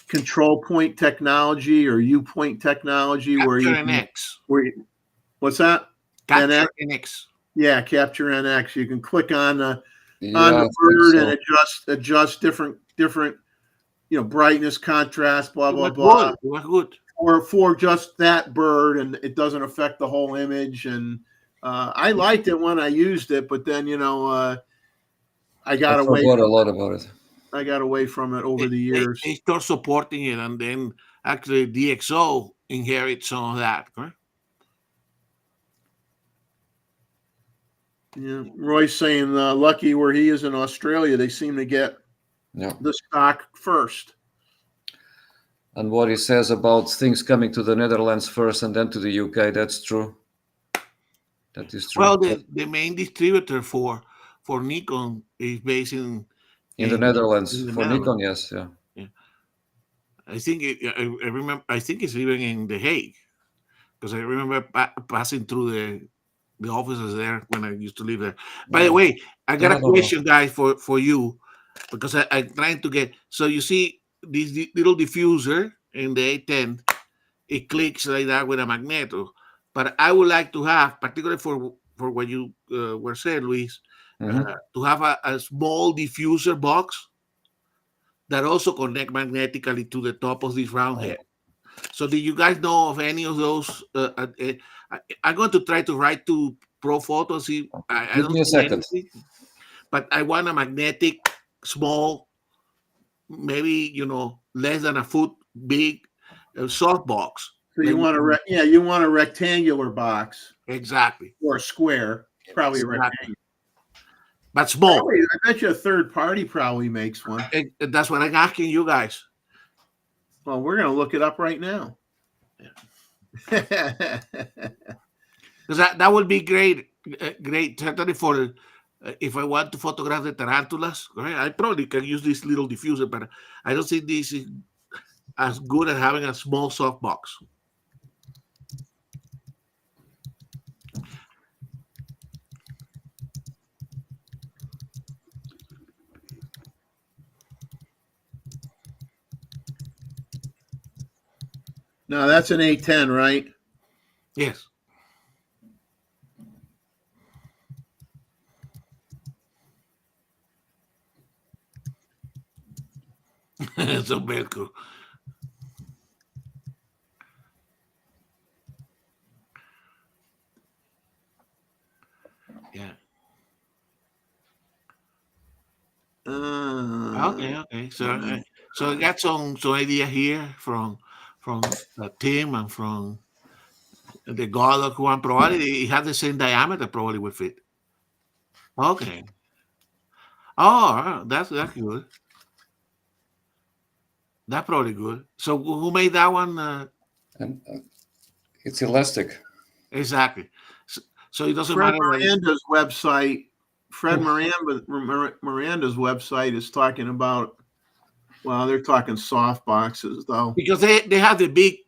control point technology, or U-point technology, what's that? Capture NX. Yeah, Capture NX. You can click on the bird and adjust different brightness, contrast, blah blah blah. It was good. For just that bird, and it doesn't affect the whole image. And I liked it when I used it, but then I got away. Forgot a lot about it. I got away from it over the years. They start supporting it, and then actually DxO inherits some of that, correct? Yeah, Roy's saying lucky where he is in Australia, they seem to get the stock first. And what he says about things coming to the Netherlands first and then to the UK, that's true. That is true. Well, the main distributor for Nikon is based in the Netherlands. For Nikon, yes, yeah. I think I remember. I think it's even in The Hague, because I remember passing through the offices there when I used to live there. By the way, I got a question, guys, for you, because I'm trying to get. So you see this little diffuser in the A10, it clicks like that with a magneto. But I would like to have, particularly for what you were saying, Luis, Mhm. to have a small diffuser box that also connect magnetically to the top of this round head. So, do you guys know of any of those? I'm going to try to write to Pro Photo. See, I Give don't me a see second. anything, but I want a magnetic, small, maybe less than a foot big, soft box. So you want you want a rectangular box Exactly, or a square, probably a exactly, rectangle. but small. Probably, I bet you a third party probably makes one. That's what I'm asking you guys. Well, we're going to look it up right now. Because that would be great, great, certainly for if I want to photograph the tarantulas. Right? I probably can use this little diffuser, but I don't think this is as good as having a small soft box. No, that's an A10, right? Yes. So Velcro. Yeah. Okay. So I got some idea here from Tim and from the Godok one. Probably it has the same diameter. Probably will fit. Okay. Oh, that's good. That's probably good. So who made that one? And it's elastic. Exactly. So it doesn't Fred matter. Miranda's website. Fred Oof. Miranda's website is talking about. Well, they're talking soft boxes though. Because they have the big,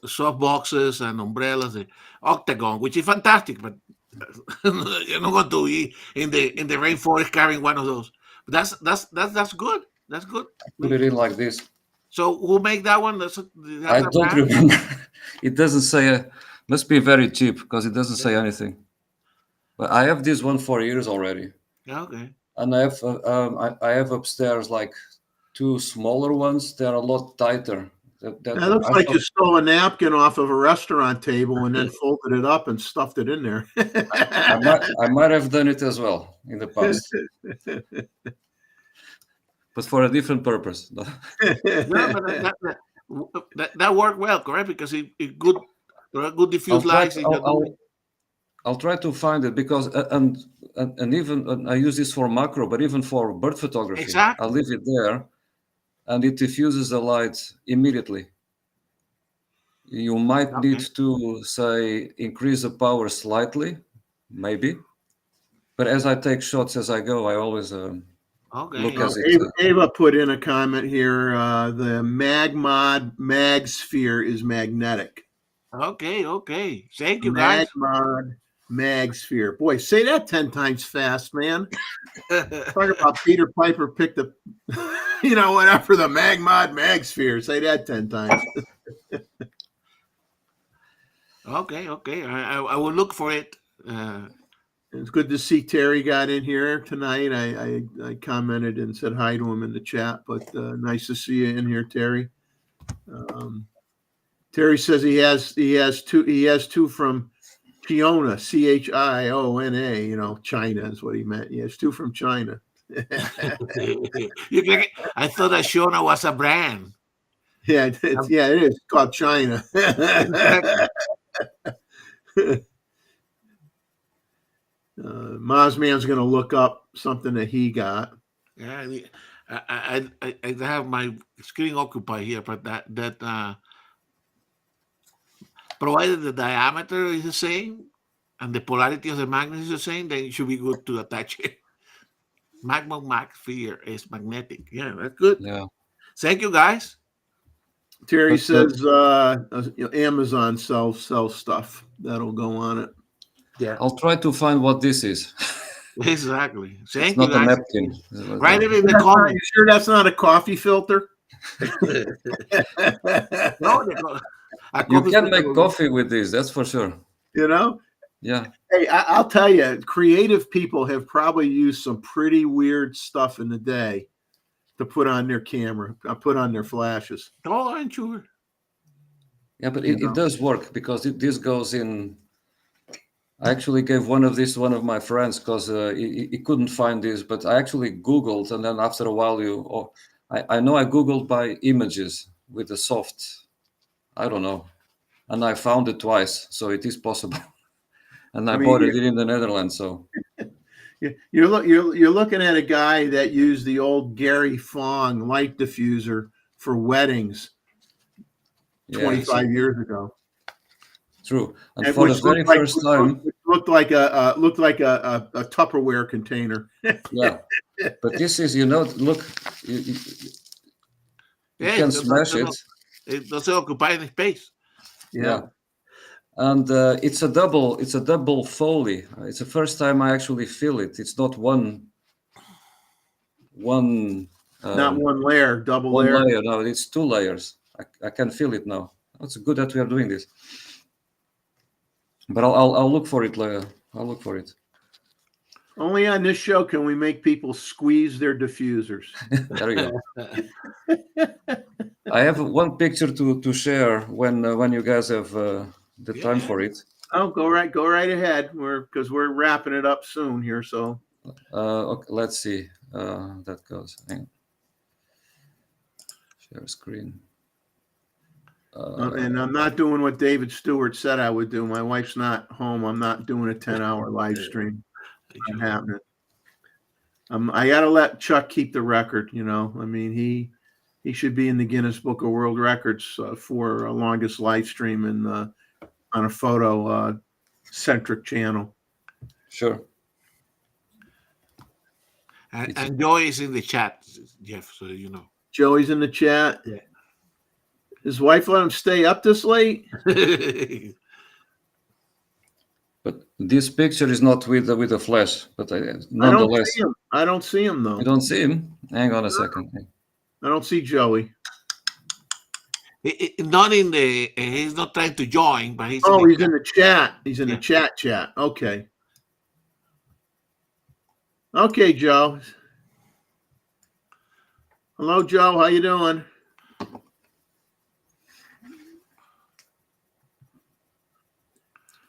soft boxes and umbrellas, the octagon, which is fantastic. But you're not going to be in the rainforest carrying one of those. But that's good. That's good. Put it in like this. So who make that one? I don't remember. It doesn't say. Must be very cheap because it doesn't say anything. But I have this one for years already, Okay. and I have upstairs like two smaller ones. They're a lot tighter. That looks I like thought- you stole a napkin off of a restaurant table and then folded it up and stuffed it in there. I might have done it as well in the past, but for a different purpose. No, but that worked well, correct? Because it good, good diffuse lights. I'll try to find it because and even I use this for macro, but even for bird photography, Exactly. I'll leave it there, and it diffuses the light immediately. You might need to say increase the power slightly, maybe, but as I take shots as I go, I always look as it. Ava put in a comment here. The MagMod MagSphere is magnetic. Okay. Thank you, guys. MagMod MagSphere. Boy, say that 10 times fast, man. Talk about Peter Piper picked the, whatever, the MagMod MagSphere. Say that 10 times. Okay. I will look for it. It's good to see Terry got in here tonight. I commented and said hi to him in the chat, but nice to see you in here, Terry. Terry says he has two from Chiona, Chiona. China is what he meant. He has two from China. I thought that Shona was a brand. Yeah, it is. It's called China. Mozman's going to look up something that he got. Yeah, I have my screen occupied here, but that provided the diameter is the same and the polarity of the magnet is the same, then it should be good to attach it. MagSphere is magnetic. Yeah, that's good. Yeah. Thank you, guys. Terry says Amazon sells stuff that'll go on it. Yeah, I'll try to find what this is. Exactly. Thank It's you, not a guys. napkin. Write it in the comments. You sure that's not a coffee filter? No, a You coffee can filter make will- coffee with this, that's for sure. You know? Yeah. Hey, I'll tell you, creative people have probably used some pretty weird stuff in the day to put on their camera, put on their flashes. Oh, I'm sure. Yeah, but You it know. does work because this goes in. I actually gave one of these to one of my friends because he couldn't find this, but I actually Googled, and then after a while, I know I Googled by images with the soft, I don't know, and I found it twice, so it is possible. And I I mean, bought it in the Netherlands, so you're looking at a guy that used the old Gary Fong light diffuser for weddings yeah, 25 years ago. true. And And for the which very first time, looked like a Tupperware container. yeah. But this is, look, you Yeah, can smash it. it doesn't occupy any space. Yeah. And it's a double Foley. It's the first time I actually feel it. It's not one Not one layer, double one layer. layer. No, it's two layers. I can feel it now. It's good that we are doing this. But I'll look for it later. I'll look for it. Only on this show can we make people squeeze their diffusers. There we go. I have one picture to share when you guys have the time for it. Oh, go right ahead. We're wrapping it up soon here. So Okay, let's see. That goes. Hang on. Share screen. and I'm not doing what David Stewart said I would do. My wife's not home. I'm not doing a 10-hour live stream. Not happening. I got to let Chuck keep the record. I mean, he should be in the Guinness Book of World Records for longest live stream on a photo centric channel. Sure. And Joy is in the chat, Jeff, so you know. Joey's in the chat. Yeah. His wife let him stay up this late. But this picture is not with the flash. But nonetheless, I don't see him though. you don't see him. Hang on a second. I don't see Joey. Not in the. He's not trying to join, but he's. He's in the chat. He's in the chat. Okay. Okay, Joe. Hello, Joe. How you doing?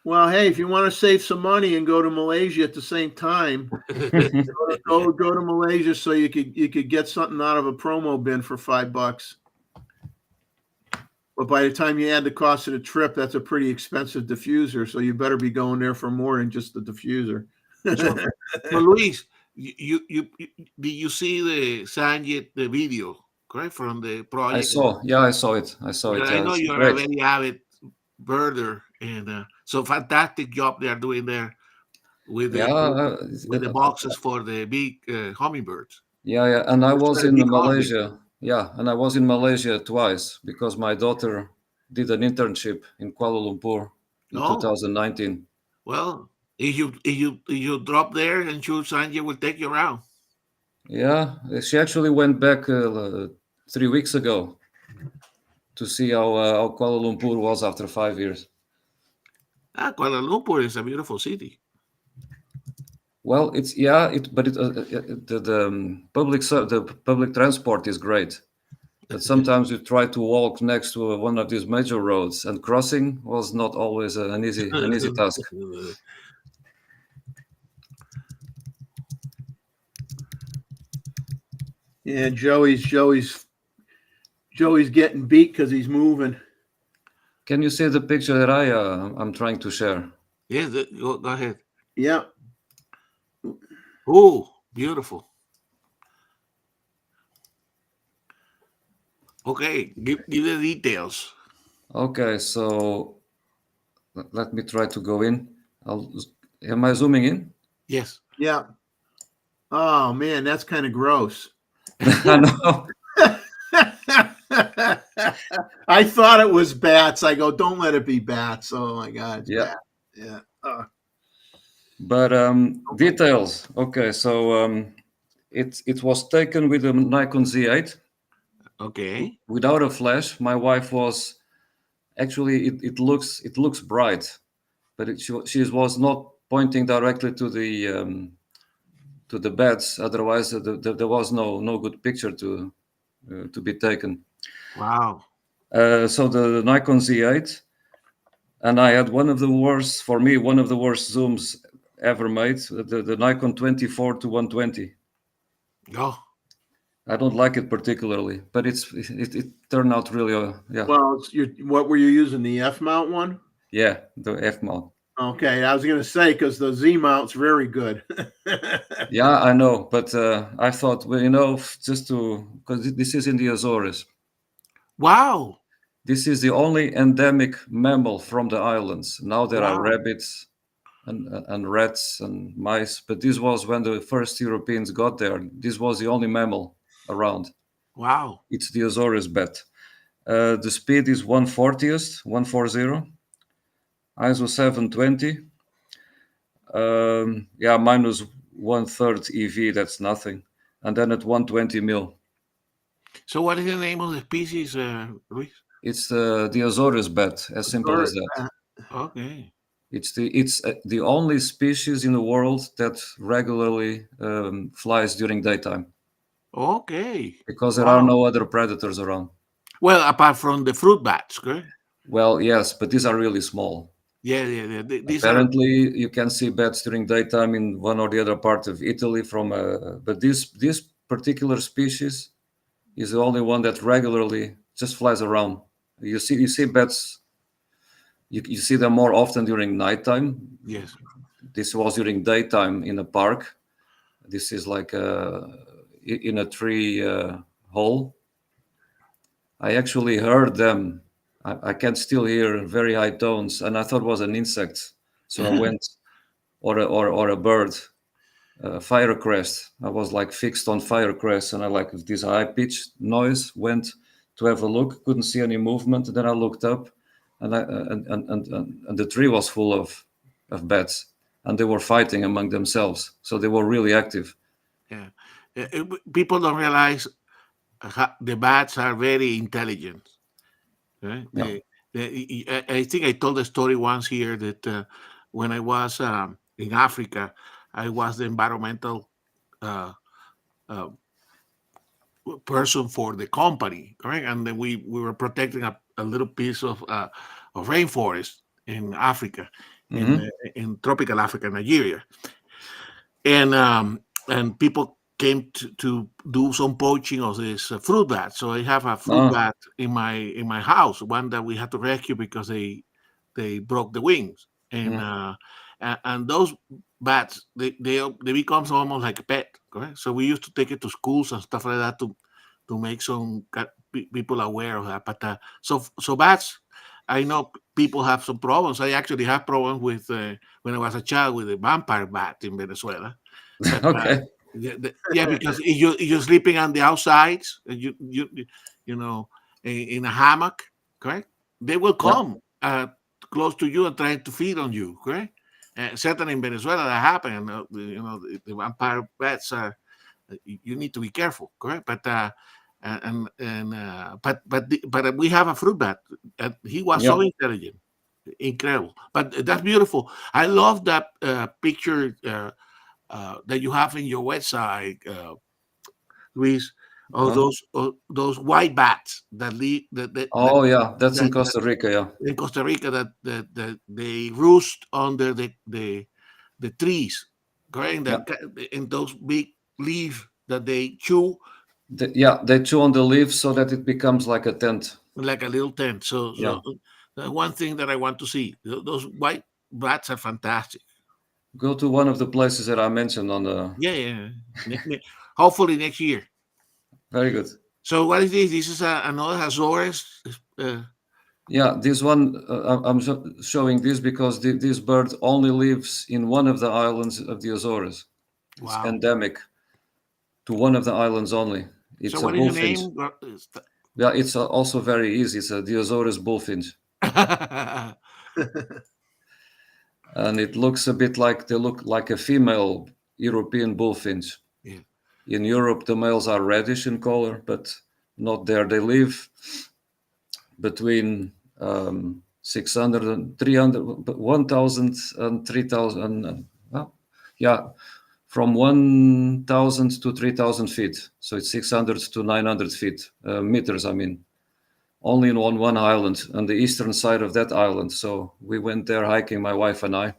Well, hey, if you want to save some money and go to Malaysia at the same time, go to Malaysia so you could get something out of a promo bin for $5. But by the time you add the cost of the trip, that's a pretty expensive diffuser. So you better be going there for more than just the diffuser. So Luis, did you see the Sanjit the video, correct, from the project? I saw it. I know you're a very avid birder, and so fantastic job they are doing there with the boxes for the big hummingbirds. Yeah, and I was in Malaysia. Yeah, and I was in Malaysia twice because my daughter did an internship in Kuala Lumpur in 2019. Well, if you drop there, and sure Sanjay will take you around. Yeah, she actually went back 3 weeks ago to see how Kuala Lumpur was after 5 years. Kuala Lumpur is a beautiful city. Well, the public transport is great, but sometimes you try to walk next to one of these major roads, and crossing was not always an easy task. Yeah, Joey's getting beat because he's moving. Can you see the picture that I'm trying to share? Yes, go ahead. Yeah. Oh, beautiful. Okay, give the details. Okay, so let me try to go in. Am I zooming in? Yes. Yeah. Oh man, that's kind of gross. I know. I thought it was bats. I go, don't let it be bats. Oh my God. Yeah. Bats. Yeah. But details. Okay, so it was taken with a Nikon Z8. Okay. Without a flash, my wife was actually it looks bright, but she was not pointing directly to the beds. Otherwise, there was no good picture to be taken. Wow. So the Nikon Z8, and I had one of the worst, for me, one of the worst zooms ever made. The Nikon 24 to 120. Oh, I don't like it particularly, but it turned out really yeah. Well, what were you using? The F mount one? Yeah, the F mount. Okay, I was going to say because the Z mount's very good. Yeah, I know, but I thought, well, just to, because this is in the Azores. wow. This is the only endemic mammal from the islands. Now there are Wow. rabbits and rats and mice, but this was when the first Europeans got there. This was the only mammal around. Wow. It's the Azores bat. The speed is 140th, 140, ISO 720. Yeah, minus one third EV, that's nothing. And then at 120 mil. So, what is the name of the species, Luis? It's the Azores bat, as simple as that. Okay. It's the only species in the world that regularly flies during daytime Okay. because there are Wow. no other predators around. Well, apart from the fruit bats, correct? Well, yes, but these are really small. Yeah, yeah, yeah. These are. Apparently, you can see bats during daytime in one or the other part of Italy. But this particular species is the only one that regularly just flies around. You see bats. You see them more often during nighttime. Yes. This was during daytime in a park. This is like in a tree hole. I actually heard them. I can still hear very high tones, and I thought it was an insect. So I went, or a bird, firecrest. I was like fixed on firecrest, and I like this high pitched noise. Went to have a look. Couldn't see any movement. Then I looked up, and and the tree was full of bats, and they were fighting among themselves. So they were really active. Yeah. People don't realize the bats are very intelligent. Right? Yeah. I think I told the story once here that when I was in Africa, I was the environmental uh, uh, person for the company, correct? And then we were protecting a little piece of rainforest in Africa, Hmm. in tropical Africa, Nigeria, and people came to do some poaching of this fruit bat. So I have a fruit Ah, bat in my house, one that we had to rescue because they broke the wings, and mm, and those bats they becomes almost like a pet, correct? So we used to take it to schools and stuff like that to make some people aware of that. But so bats, I know people have some problems. I actually have problems with when I was a child with a vampire bat in Venezuela. But okay. yeah, because if you're sleeping on the outsides, and you know in a hammock, correct? They will Yeah. come close to you and try to feed on you, correct? Certainly in Venezuela that happened. The vampire bats are. You need to be careful, correct? But but we have a fruit bat, and he was so Yeah. intelligent, incredible. But that's beautiful. I love that picture. That you have in your website, Luis, of Uh, those white bats that live oh, yeah. That's in that Costa Rica. Yeah. in Costa Rica that they roost under the trees, correct? Yeah. In those big leaves that they chew Yeah. They chew on the leaves so that it becomes like a tent. like a little tent. So Yeah. one thing that I want to see, those white bats are fantastic. Go to one of the places that I mentioned on the. Yeah, yeah. Hopefully next year. Very good. So what is this? This is another Azores. Uh, Yeah. This one, I'm showing this because this bird only lives in one of the islands of the Azores. It's wow. endemic to one of the islands only. So It's a what is the bullfinch. name? Yeah. It's also very easy. It's the Azores bullfinch. And it looks a bit like they look like a female European bullfinch. Yeah. In Europe, the males are reddish in color, but not there. They live between 600 and 300, 1,000 and 3,000. Well, yeah, from 1,000 to 3,000 feet. So it's 600 to 900 feet, meters, I mean, only on one island, on the eastern side of that island. So we went there hiking, my wife and I.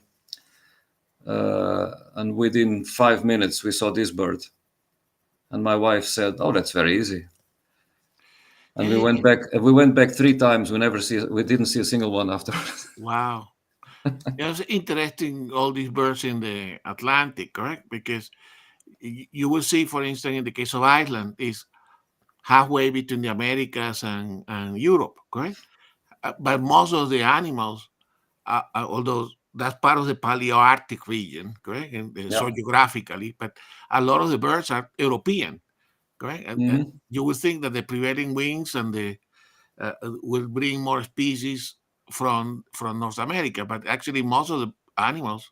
And within 5 minutes, we saw this bird. And my wife said, "Oh, that's very easy." And we Eh, went back. We went back 3 times. We didn't see a single one after. wow. Yeah, it's interesting, all these birds in the Atlantic, correct? Because you will see, for instance, in the case of Iceland, is halfway between the Americas and Europe, correct? But most of the animals, although that's part of the Paleoarctic region, correct? And so Yeah. geographically, but a lot of the birds are European, correct? And Mhm. you would think that the prevailing winds and the will bring more species from North America, but actually most of the animals,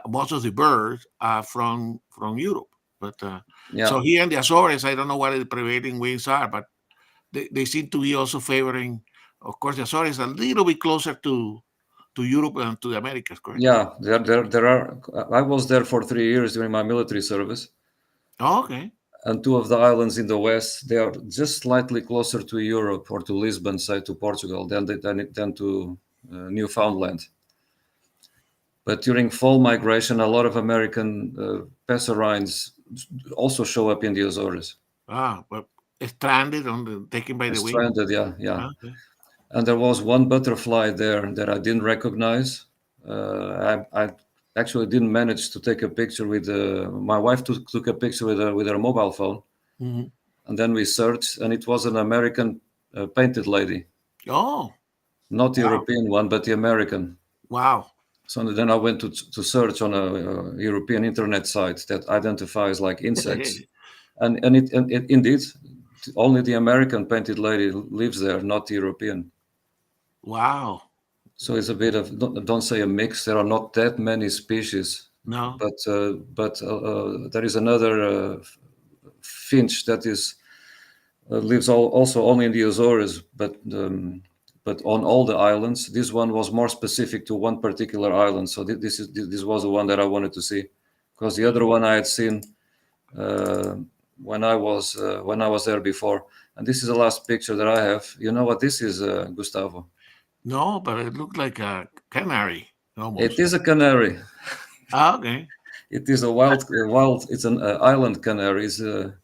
most of the birds are from Europe. But so Yeah. here in the Azores, I don't know what the prevailing winds are, but they seem to be also favoring. Of course, the Azores a little bit closer to Europe and to the Americas, correct? Yeah. There are. I was there for 3 years during my military service, Oh, okay. and two of the islands in the west, they are just slightly closer to Europe or to Lisbon, say to Portugal, than to Newfoundland. But during fall migration, a lot of American passerines also show up in the Azores. But stranded on taken by the wind. Stranded, yeah, yeah. Okay. And there was one butterfly there that I didn't recognize. I actually didn't manage to take a picture with my wife took a picture with her mobile phone, Mhm. and then we searched, and it was an American painted lady, Oh, not the wow. European one, but the American. Wow. So then I went to search on a European internet site that identifies like insects, and it indeed only the American painted lady lives there, not the European. Wow. So it's a bit of don't say a mix. There are not that many species, No. but there is another finch that is lives also only in the Azores, but on all the islands. This one was more specific to one particular island. So this was the one that I wanted to see, because the other one I had seen uh, when I was there before. And this is the last picture that I have. You know what this is, Gustavo? No, but it looked like a canary It almost. is a canary. Okay. It is a wild. It's an island canary. It's the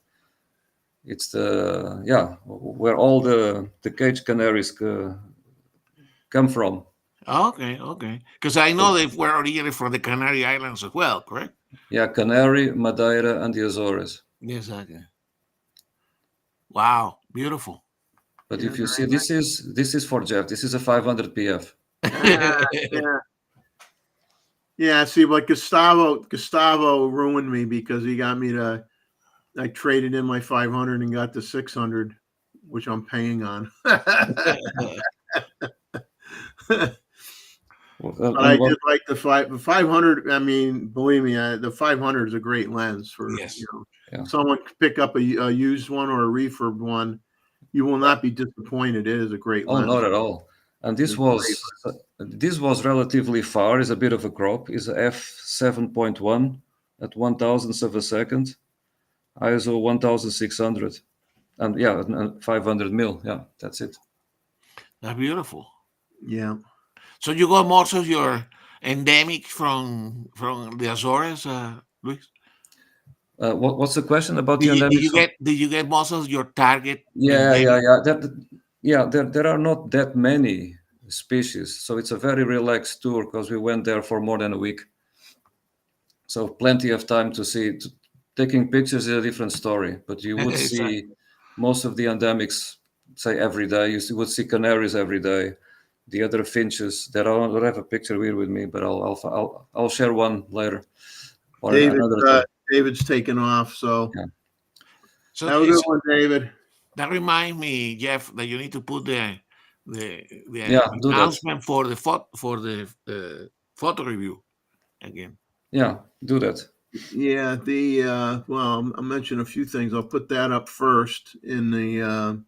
where all the cage canaries come from. Okay. Okay. Because I know they were originally from the Canary Islands as well, correct? Yeah, Canary, Madeira, and the Azores. Yes. Okay. Wow. Beautiful. But Yeah, if you see, very this is for Jeff. This is a 500 PF. nice. Yeah. Yeah, see, but Gustavo ruined me because he got me to. I traded in my 500 and got the 600, which I'm paying on. But I And what? did like the 500. I mean, believe me, the 500 is a great lens for Yes. Yeah. someone could pick up a used one or a refurb one. You will not be disappointed. It is a great Oh, lens. not at all. And It's great. this was relatively far. It's a bit of a crop. It's a f7.1 at 1,000th of a second. ISO 1,600. And yeah, and 500 mil. Yeah, that's it. That's beautiful. Yeah. So you got most of your endemic from the Azores, Luis? What's the question about the Did endemics? you get most of your target Yeah, yeah, endemic? yeah. There are not that many species, so it's a very relaxed tour because we went there for more than a week. So plenty of time to see. Taking pictures is a different story, but you would Exactly. see most of the endemics, say every day. Would see canaries every day. The other finches that I don't have a picture here with me, but I'll share one later or David, another time. David's taken off. So Yeah. So have a good one, David. that reminds me, Jeff, that you need to put the Yeah, do that. announcement for the photo review again. Yeah, do that. Yeah, I'll mention a few things. I'll put that up first. In the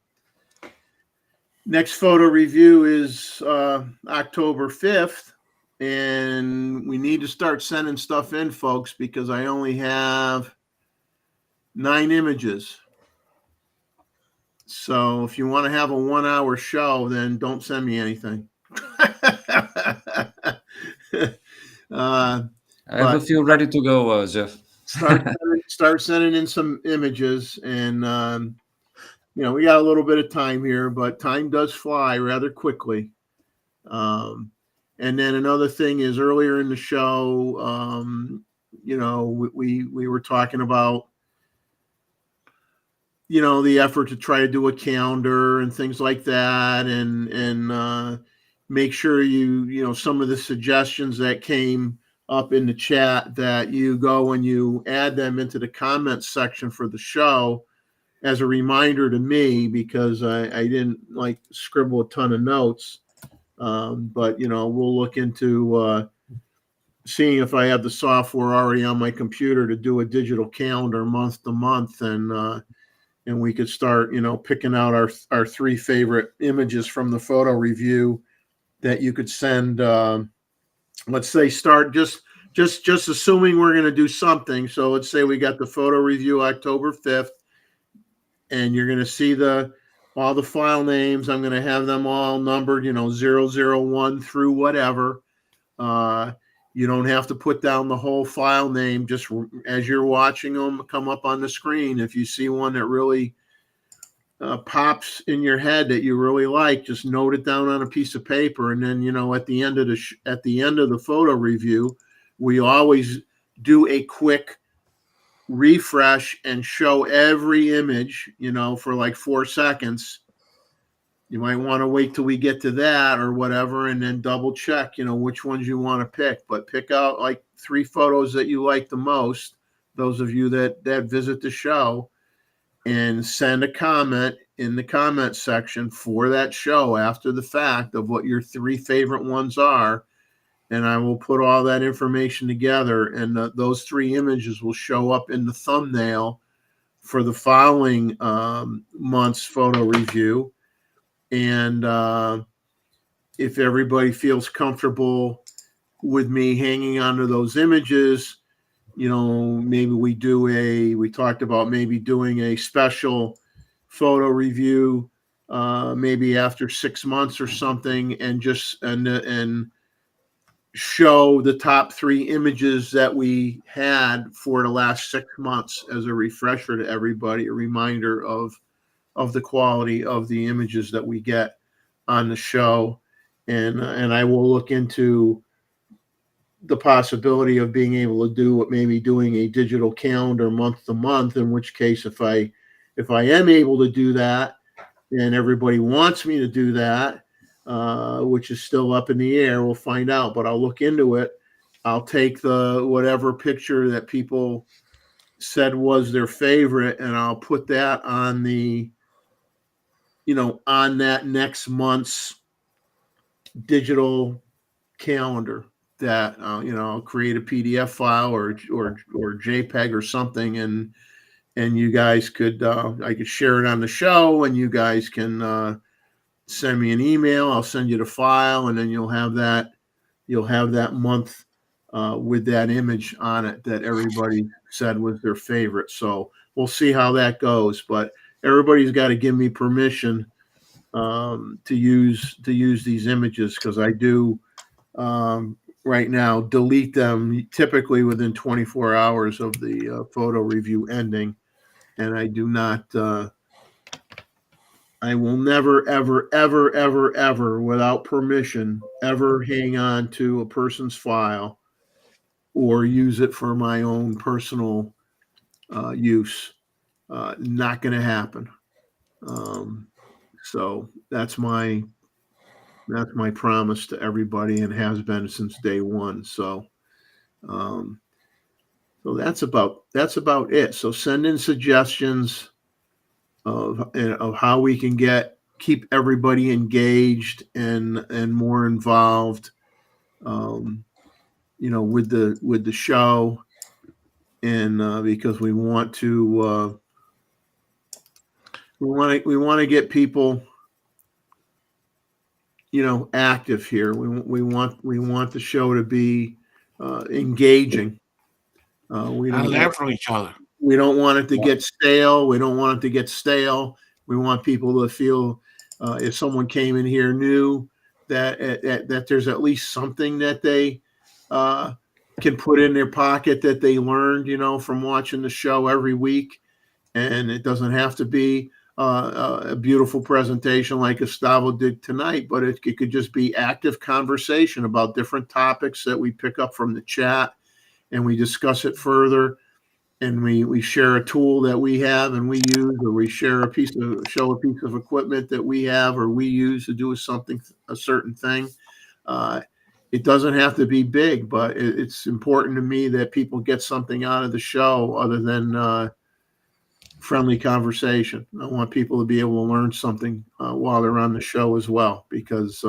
next photo review is October 5th, and we need to start sending stuff in, folks, because I only have 9 images. So if you want to have a 1-hour show, then don't send me anything. I have But a few ready to go, Jeff. start sending in some images, and we got a little bit of time here, but time does fly rather quickly. And then another thing is, earlier in the show, we were talking about the effort to try to do a calendar and things like that, and make sure some of the suggestions that came up in the chat, that you go and you add them into the comments section for the show as a reminder to me, because I didn't scribble a ton of notes. But we'll look into seeing if I have the software already on my computer to do a digital calendar month to month, and we could start picking out our 3 favorite images from the photo review that you could send. Let's say start just assuming we're going to do something. So let's say we got the photo review October 5th, and you're going to see all the file names. I'm going to have them all numbered, 001 through whatever. You don't have to put down the whole file name. Just as you're watching them come up on the screen, if you see one that really pops in your head that you really like, just note it down on a piece of paper. And then, at the end of the photo review, we always do a quick refresh and show every image, for 4 seconds. You might want to wait till we get to that or whatever, and then double check, which ones you want to pick. But pick out 3 photos that you like the most, those of you that visit the show, and send a comment in the comment section for that show after the fact of what your 3 favorite ones are. And I will put all that information together, and those 3 images will show up in the thumbnail for the following month's photo review. And if everybody feels comfortable with me hanging onto those images, maybe we talked about maybe doing a special photo review, maybe after 6 months or something, and show the top 3 images that we had for the last 6 months as a refresher to everybody, a reminder of the quality of the images that we get on the show. And I will look into the possibility of being able to do maybe doing a digital calendar month to month, in which case if I am able to do that and everybody wants me to do that, which is still up in the air, we'll find out, but I'll look into it. I'll take the whatever picture that people said was their favorite, and I'll put that on on that next month's digital calendar, that I'll create a PDF file or JPEG or something, and you guys could I could share it on the show, and you guys can send me an email. I'll send you the file, and then you'll have that month with that image on it that everybody said was their favorite. So we'll see how that goes, but everybody's got to give me permission to use these images, because I do right now delete them typically within 24 hours of the photo review ending, and I do not. I will never, ever, ever, ever, ever, without permission, ever hang on to a person's file or use it for my own personal use. Not going to happen. So that's my promise to everybody, and has been since day one. So that's about it. So send in suggestions of how we can keep everybody engaged and more involved, with the show. and because we want to get people, active here. We want the show to be engaging. We And don't learn want from each other. we don't want it to Yeah. get stale. We don't want it to get stale. We want people to feel if someone came in here new that there's at least something that they can put in their pocket that they learned, from watching the show every week. And it doesn't have to be a beautiful presentation like Gustavo did tonight, but it could just be active conversation about different topics that we pick up from the chat, and we discuss it further, and we share a tool that we have and we use, or we share a piece of equipment that we have or we use to do a certain thing. It doesn't have to be big, but it's important to me that people get something out of the show other than friendly conversation. I want people to be able to learn something while they're on the show as well, because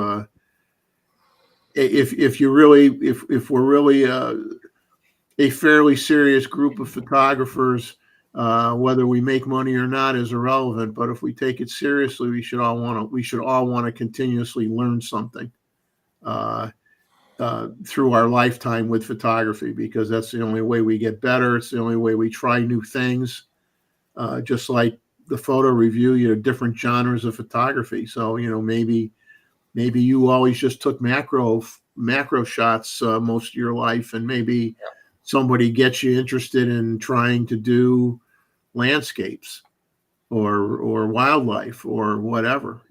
if we're really a fairly serious group of photographers, whether we make money or not is irrelevant. But if we take it seriously, we should all want to continuously learn something through our lifetime with photography, because that's the only way we get better. It's the only way we try new things. Just like the photo review, different genres of photography. So, maybe you always just took macro shots most of your life, and maybe somebody gets you interested in trying to do landscapes or wildlife or whatever.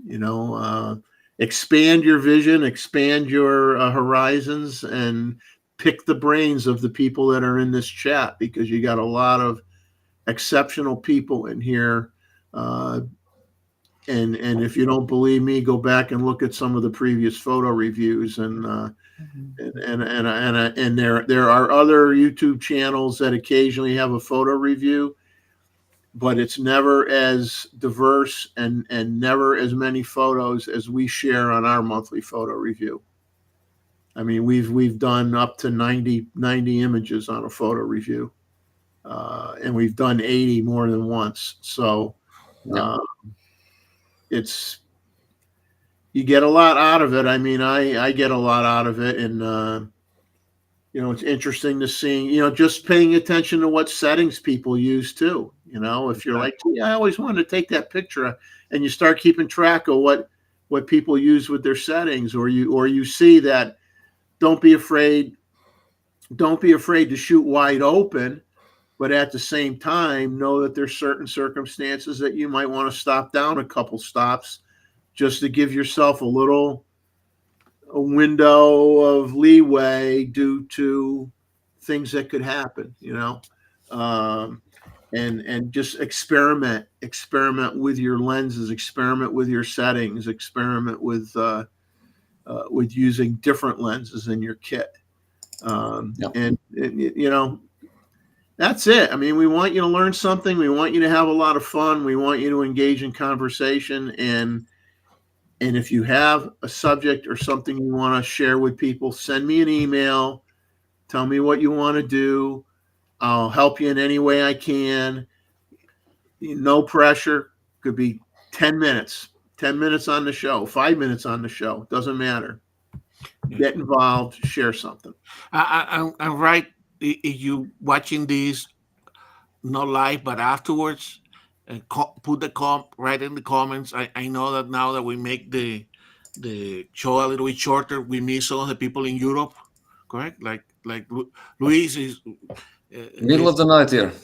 Expand your vision, expand your horizons, and pick the brains of the people that are in this chat, because you got a lot of exceptional people in here. And if you don't believe me, go back and look at some of the previous photo reviews, and there are other YouTube channels that occasionally have a photo review, but it's never as diverse and never as many photos as we share on our monthly photo review. I mean, we've done up to 90 images on a photo review. And we've done 80 more than once. So you get a lot out of it. I mean, I get a lot out of it. And, it's interesting to see, just paying attention to what settings people use too. If you're like, I always wanted to take that picture, and you start keeping track of what people use with their settings, or you see that, don't be afraid to shoot wide open. But at the same time, know that there's certain circumstances that you might want to stop down a couple stops just to give yourself a window of leeway due to things that could happen, and just experiment with your lenses, experiment with your settings, experiment with using different lenses in your kit. And that's it. I mean, we want you to learn something. We want you to have a lot of fun. We want you to engage in conversation. And if you have a subject or something you want to share with people, send me an email. Tell me what you want to do. I'll help you in any way I can. No pressure. Could be 10 minutes. 10 minutes on the show. 5 minutes on the show. Doesn't matter. Get involved. Share something. I'm right. If you watching this not live but afterwards, put right in the comments. I know that now that we make the show a little bit shorter, we miss some of the people in Europe, correct? Like Luis is Middle of the night here.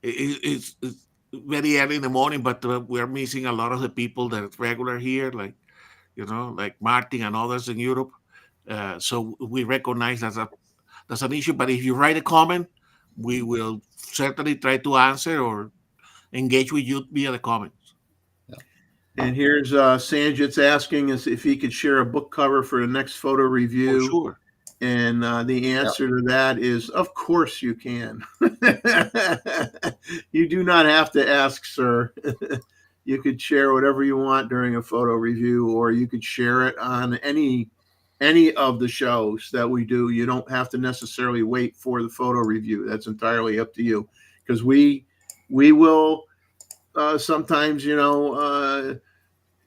It's very early in the morning, but we're missing a lot of the people that are regular here, like like Martin and others in Europe. So we recognize that's an issue. But if you write a comment, we will certainly try to answer or engage with you via the comments. And here's Sanjit's asking us if he could share a book cover for the next photo review. For sure. And the answer to that is, of course you can. You do not have to ask, sir. You could share whatever you want during a photo review, or you could share it on any any of the shows that we do, you don't have to necessarily wait for the photo review. That's entirely up to you, because we will sometimes,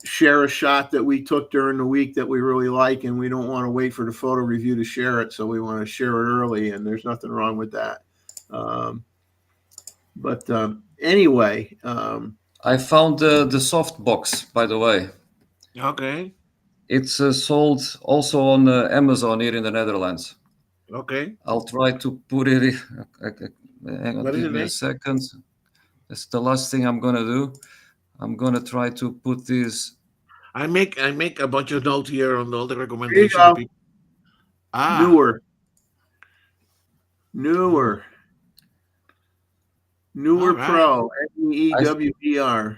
share a shot that we took during the week that we really like, and we don't want to wait for the photo review to share it. So we want to share it early, and there's nothing wrong with that. But anyway, I found the soft box, by the way. Okay. It's sold also on Amazon here in the Netherlands. Okay. I'll try to put it in. Hang on, What is give the me a name? second. That's the last thing I'm gonna do. I'm gonna try to put this. I make a bunch of notes here on all the there you recommendations of go. people. Ah. Newer, newer, All newer right. Pro, NEWDR.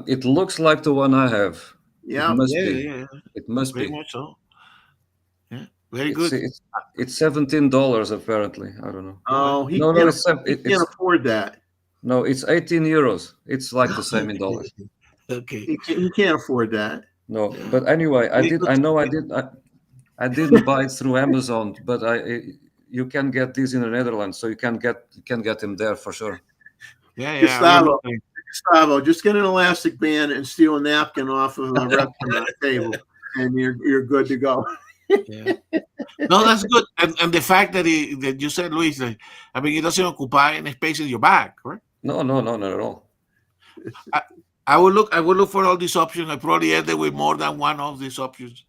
It looks like the one I have. It Yeah, must Yeah, be. yeah, yeah. It must Very be. much so. Yeah. Very It's good. it's it's $17 apparently. I don't know. All right. oh, No, no, it's he can't afford that. no, it's 18 euros. It's like the same in dollars. Okay. He can't afford that. No, Yeah. but anyway, Very good. I know I didn't buy it through Amazon, but you can get these in the Netherlands, so you can get them there for sure. Yeah, yeah. I will Gustavo, look at it. Gustavo, just get an elastic band and steal a napkin off of a restaurant table, and you're good to go. Yeah. No, that's good. And the fact that that you said, Luis, that, I mean, it doesn't occupy any space in your bag, right? No, no, no, not at all. I, I will look for all these options. I probably ended with more than one of these options.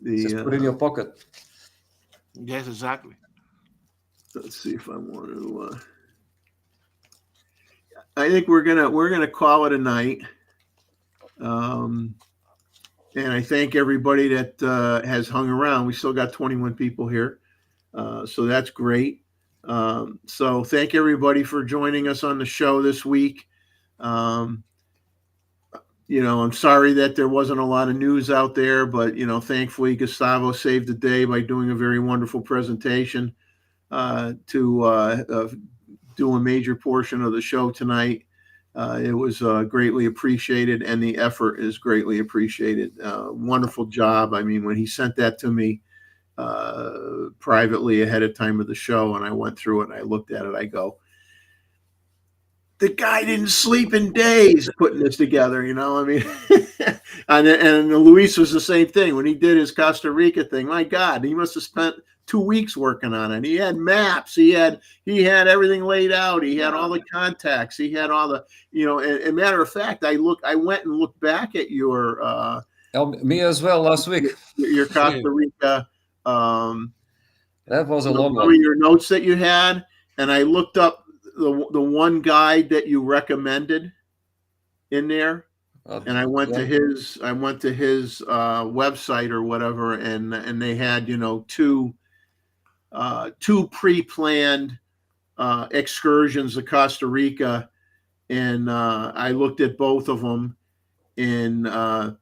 Just put it in your pocket. Yes, exactly. Let's see if I want to. I think we're gonna call it a night. Um, and I thank everybody that has hung around. We still got 21 people here, so that's great. So thank everybody for joining us on the show this week. Um, I'm sorry that there wasn't a lot of news out there, but thankfully Gustavo saved the day by doing a very wonderful presentation to do a major portion of the show tonight. It was greatly appreciated, and the effort is greatly appreciated. Wonderful job. I mean, when he sent that to me privately ahead of time of the show, and I went through it and I looked at it, I go, the guy didn't sleep in days putting this together, I mean, and Luis was the same thing when he did his Costa Rica thing. My God, he must have spent 2 weeks working on it. He had maps, he had everything laid out, he had all the contacts, he had all the, and matter of fact, I went and looked back at your Me as well last week. your Costa Rica That was a long some of one. your notes that you had, and I looked up the one guide that you recommended in there, and I went to his website or whatever, and they had two pre-planned excursions to Costa Rica, and I looked at both of them, and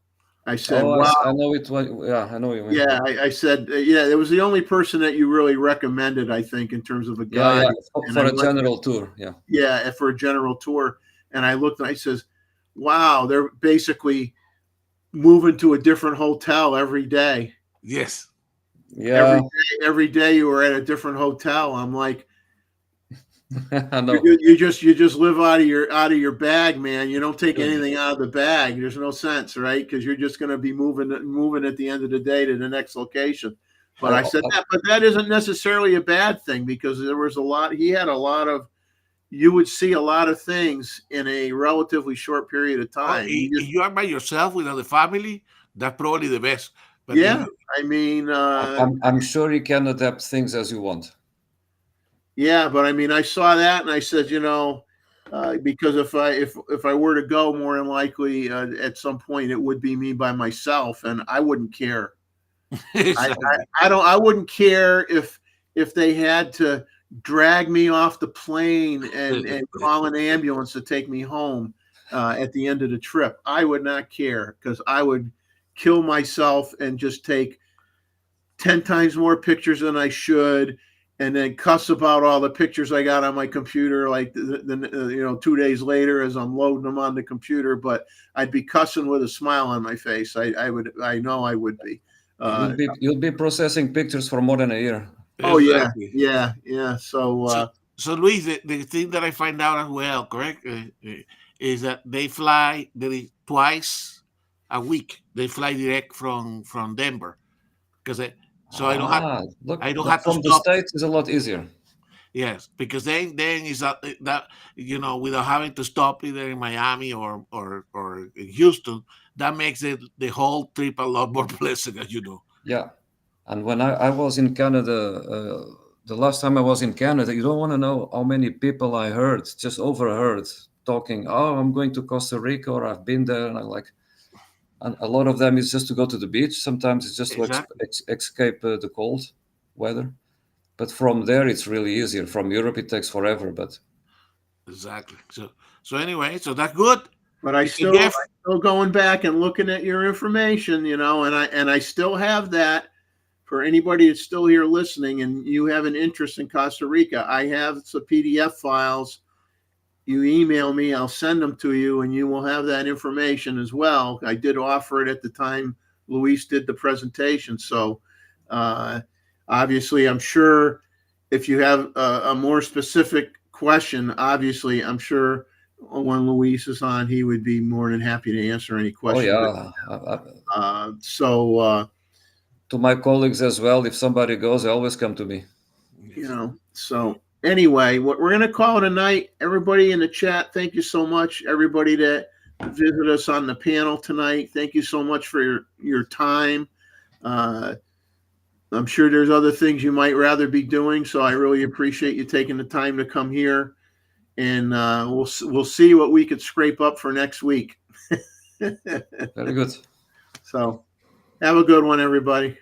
I said, wow. I know it. Yeah, I know you. Yeah, I said, it was the only person that you really recommended, I think, in terms of a guide. Yeah, for a general tour. Yeah. Yeah, for a general tour. And I looked and I says, wow, they're basically moving to a different hotel every day. Yes. Yeah. Every day you were at a different hotel. I'm like, I know. you just live out of your bag, man. You don't take anything out of the bag. There's no sense, right? Because you're just going to be moving at the end of the day to the next location. But I said that, but that isn't necessarily a bad thing, because there was you would see a lot of things in a relatively short period of time. If you are by yourself without the family, that's probably the best. But yeah, I mean, I'm sure you can adapt things as you want. Yeah, but I mean, I saw that and I said, because if I were to go, more than likely at some point it would be me by myself, and I wouldn't care. exactly. I wouldn't care if they had to drag me off the plane and call an ambulance to take me home at the end of the trip. I would not care, because I would kill myself and just take 10 times more pictures than I should, and then cuss about all the pictures I got on my computer, like 2 days later as I'm loading them on the computer. But I'd be cussing with a smile on my face. I know I would be. You'll be processing pictures for more than a year. Oh Exactly. yeah. So So Luis, the thing that I find out as well, correct, is that they fly twice a week. They fly direct from Denver because so Look, I don't have to from the stop. States is a lot easier. Yes, because then is that without having to stop either in Miami or in Houston, that makes the whole trip a lot more pleasant, as you know. Yeah. And when I was in Canada, the last time I was in Canada, you don't want to know how many people I heard, just overheard, talking, oh, I'm going to Costa Rica or I've been there. And I'm like, and a lot of them is just to go to the beach. Sometimes it's just to Exactly. escape the cold weather. But from there, it's really easier. From Europe, it takes forever. But Exactly. So anyway, so that's good. but I Mr. still Jeff, going back and looking at your information, and I still have that for anybody that's still here listening and you have an interest in Costa Rica. I have some PDF files. You email me, I'll send them to you, and you will have that information as well. I did offer it at the time Luis did the presentation. So obviously, I'm sure if you have a more specific question, obviously, I'm sure when Luis is on, he would be more than happy to answer any oh questions. yeah, To my colleagues as well, if somebody goes, they always come to me. So anyway, we're going to call it a night. Everybody in the chat, thank you so much. Everybody that visited us on the panel tonight, thank you so much for your time. I'm sure there's other things you might rather be doing, so I really appreciate you taking the time to come here, and we'll see what we could scrape up for next week. Very good. So have a good one, everybody.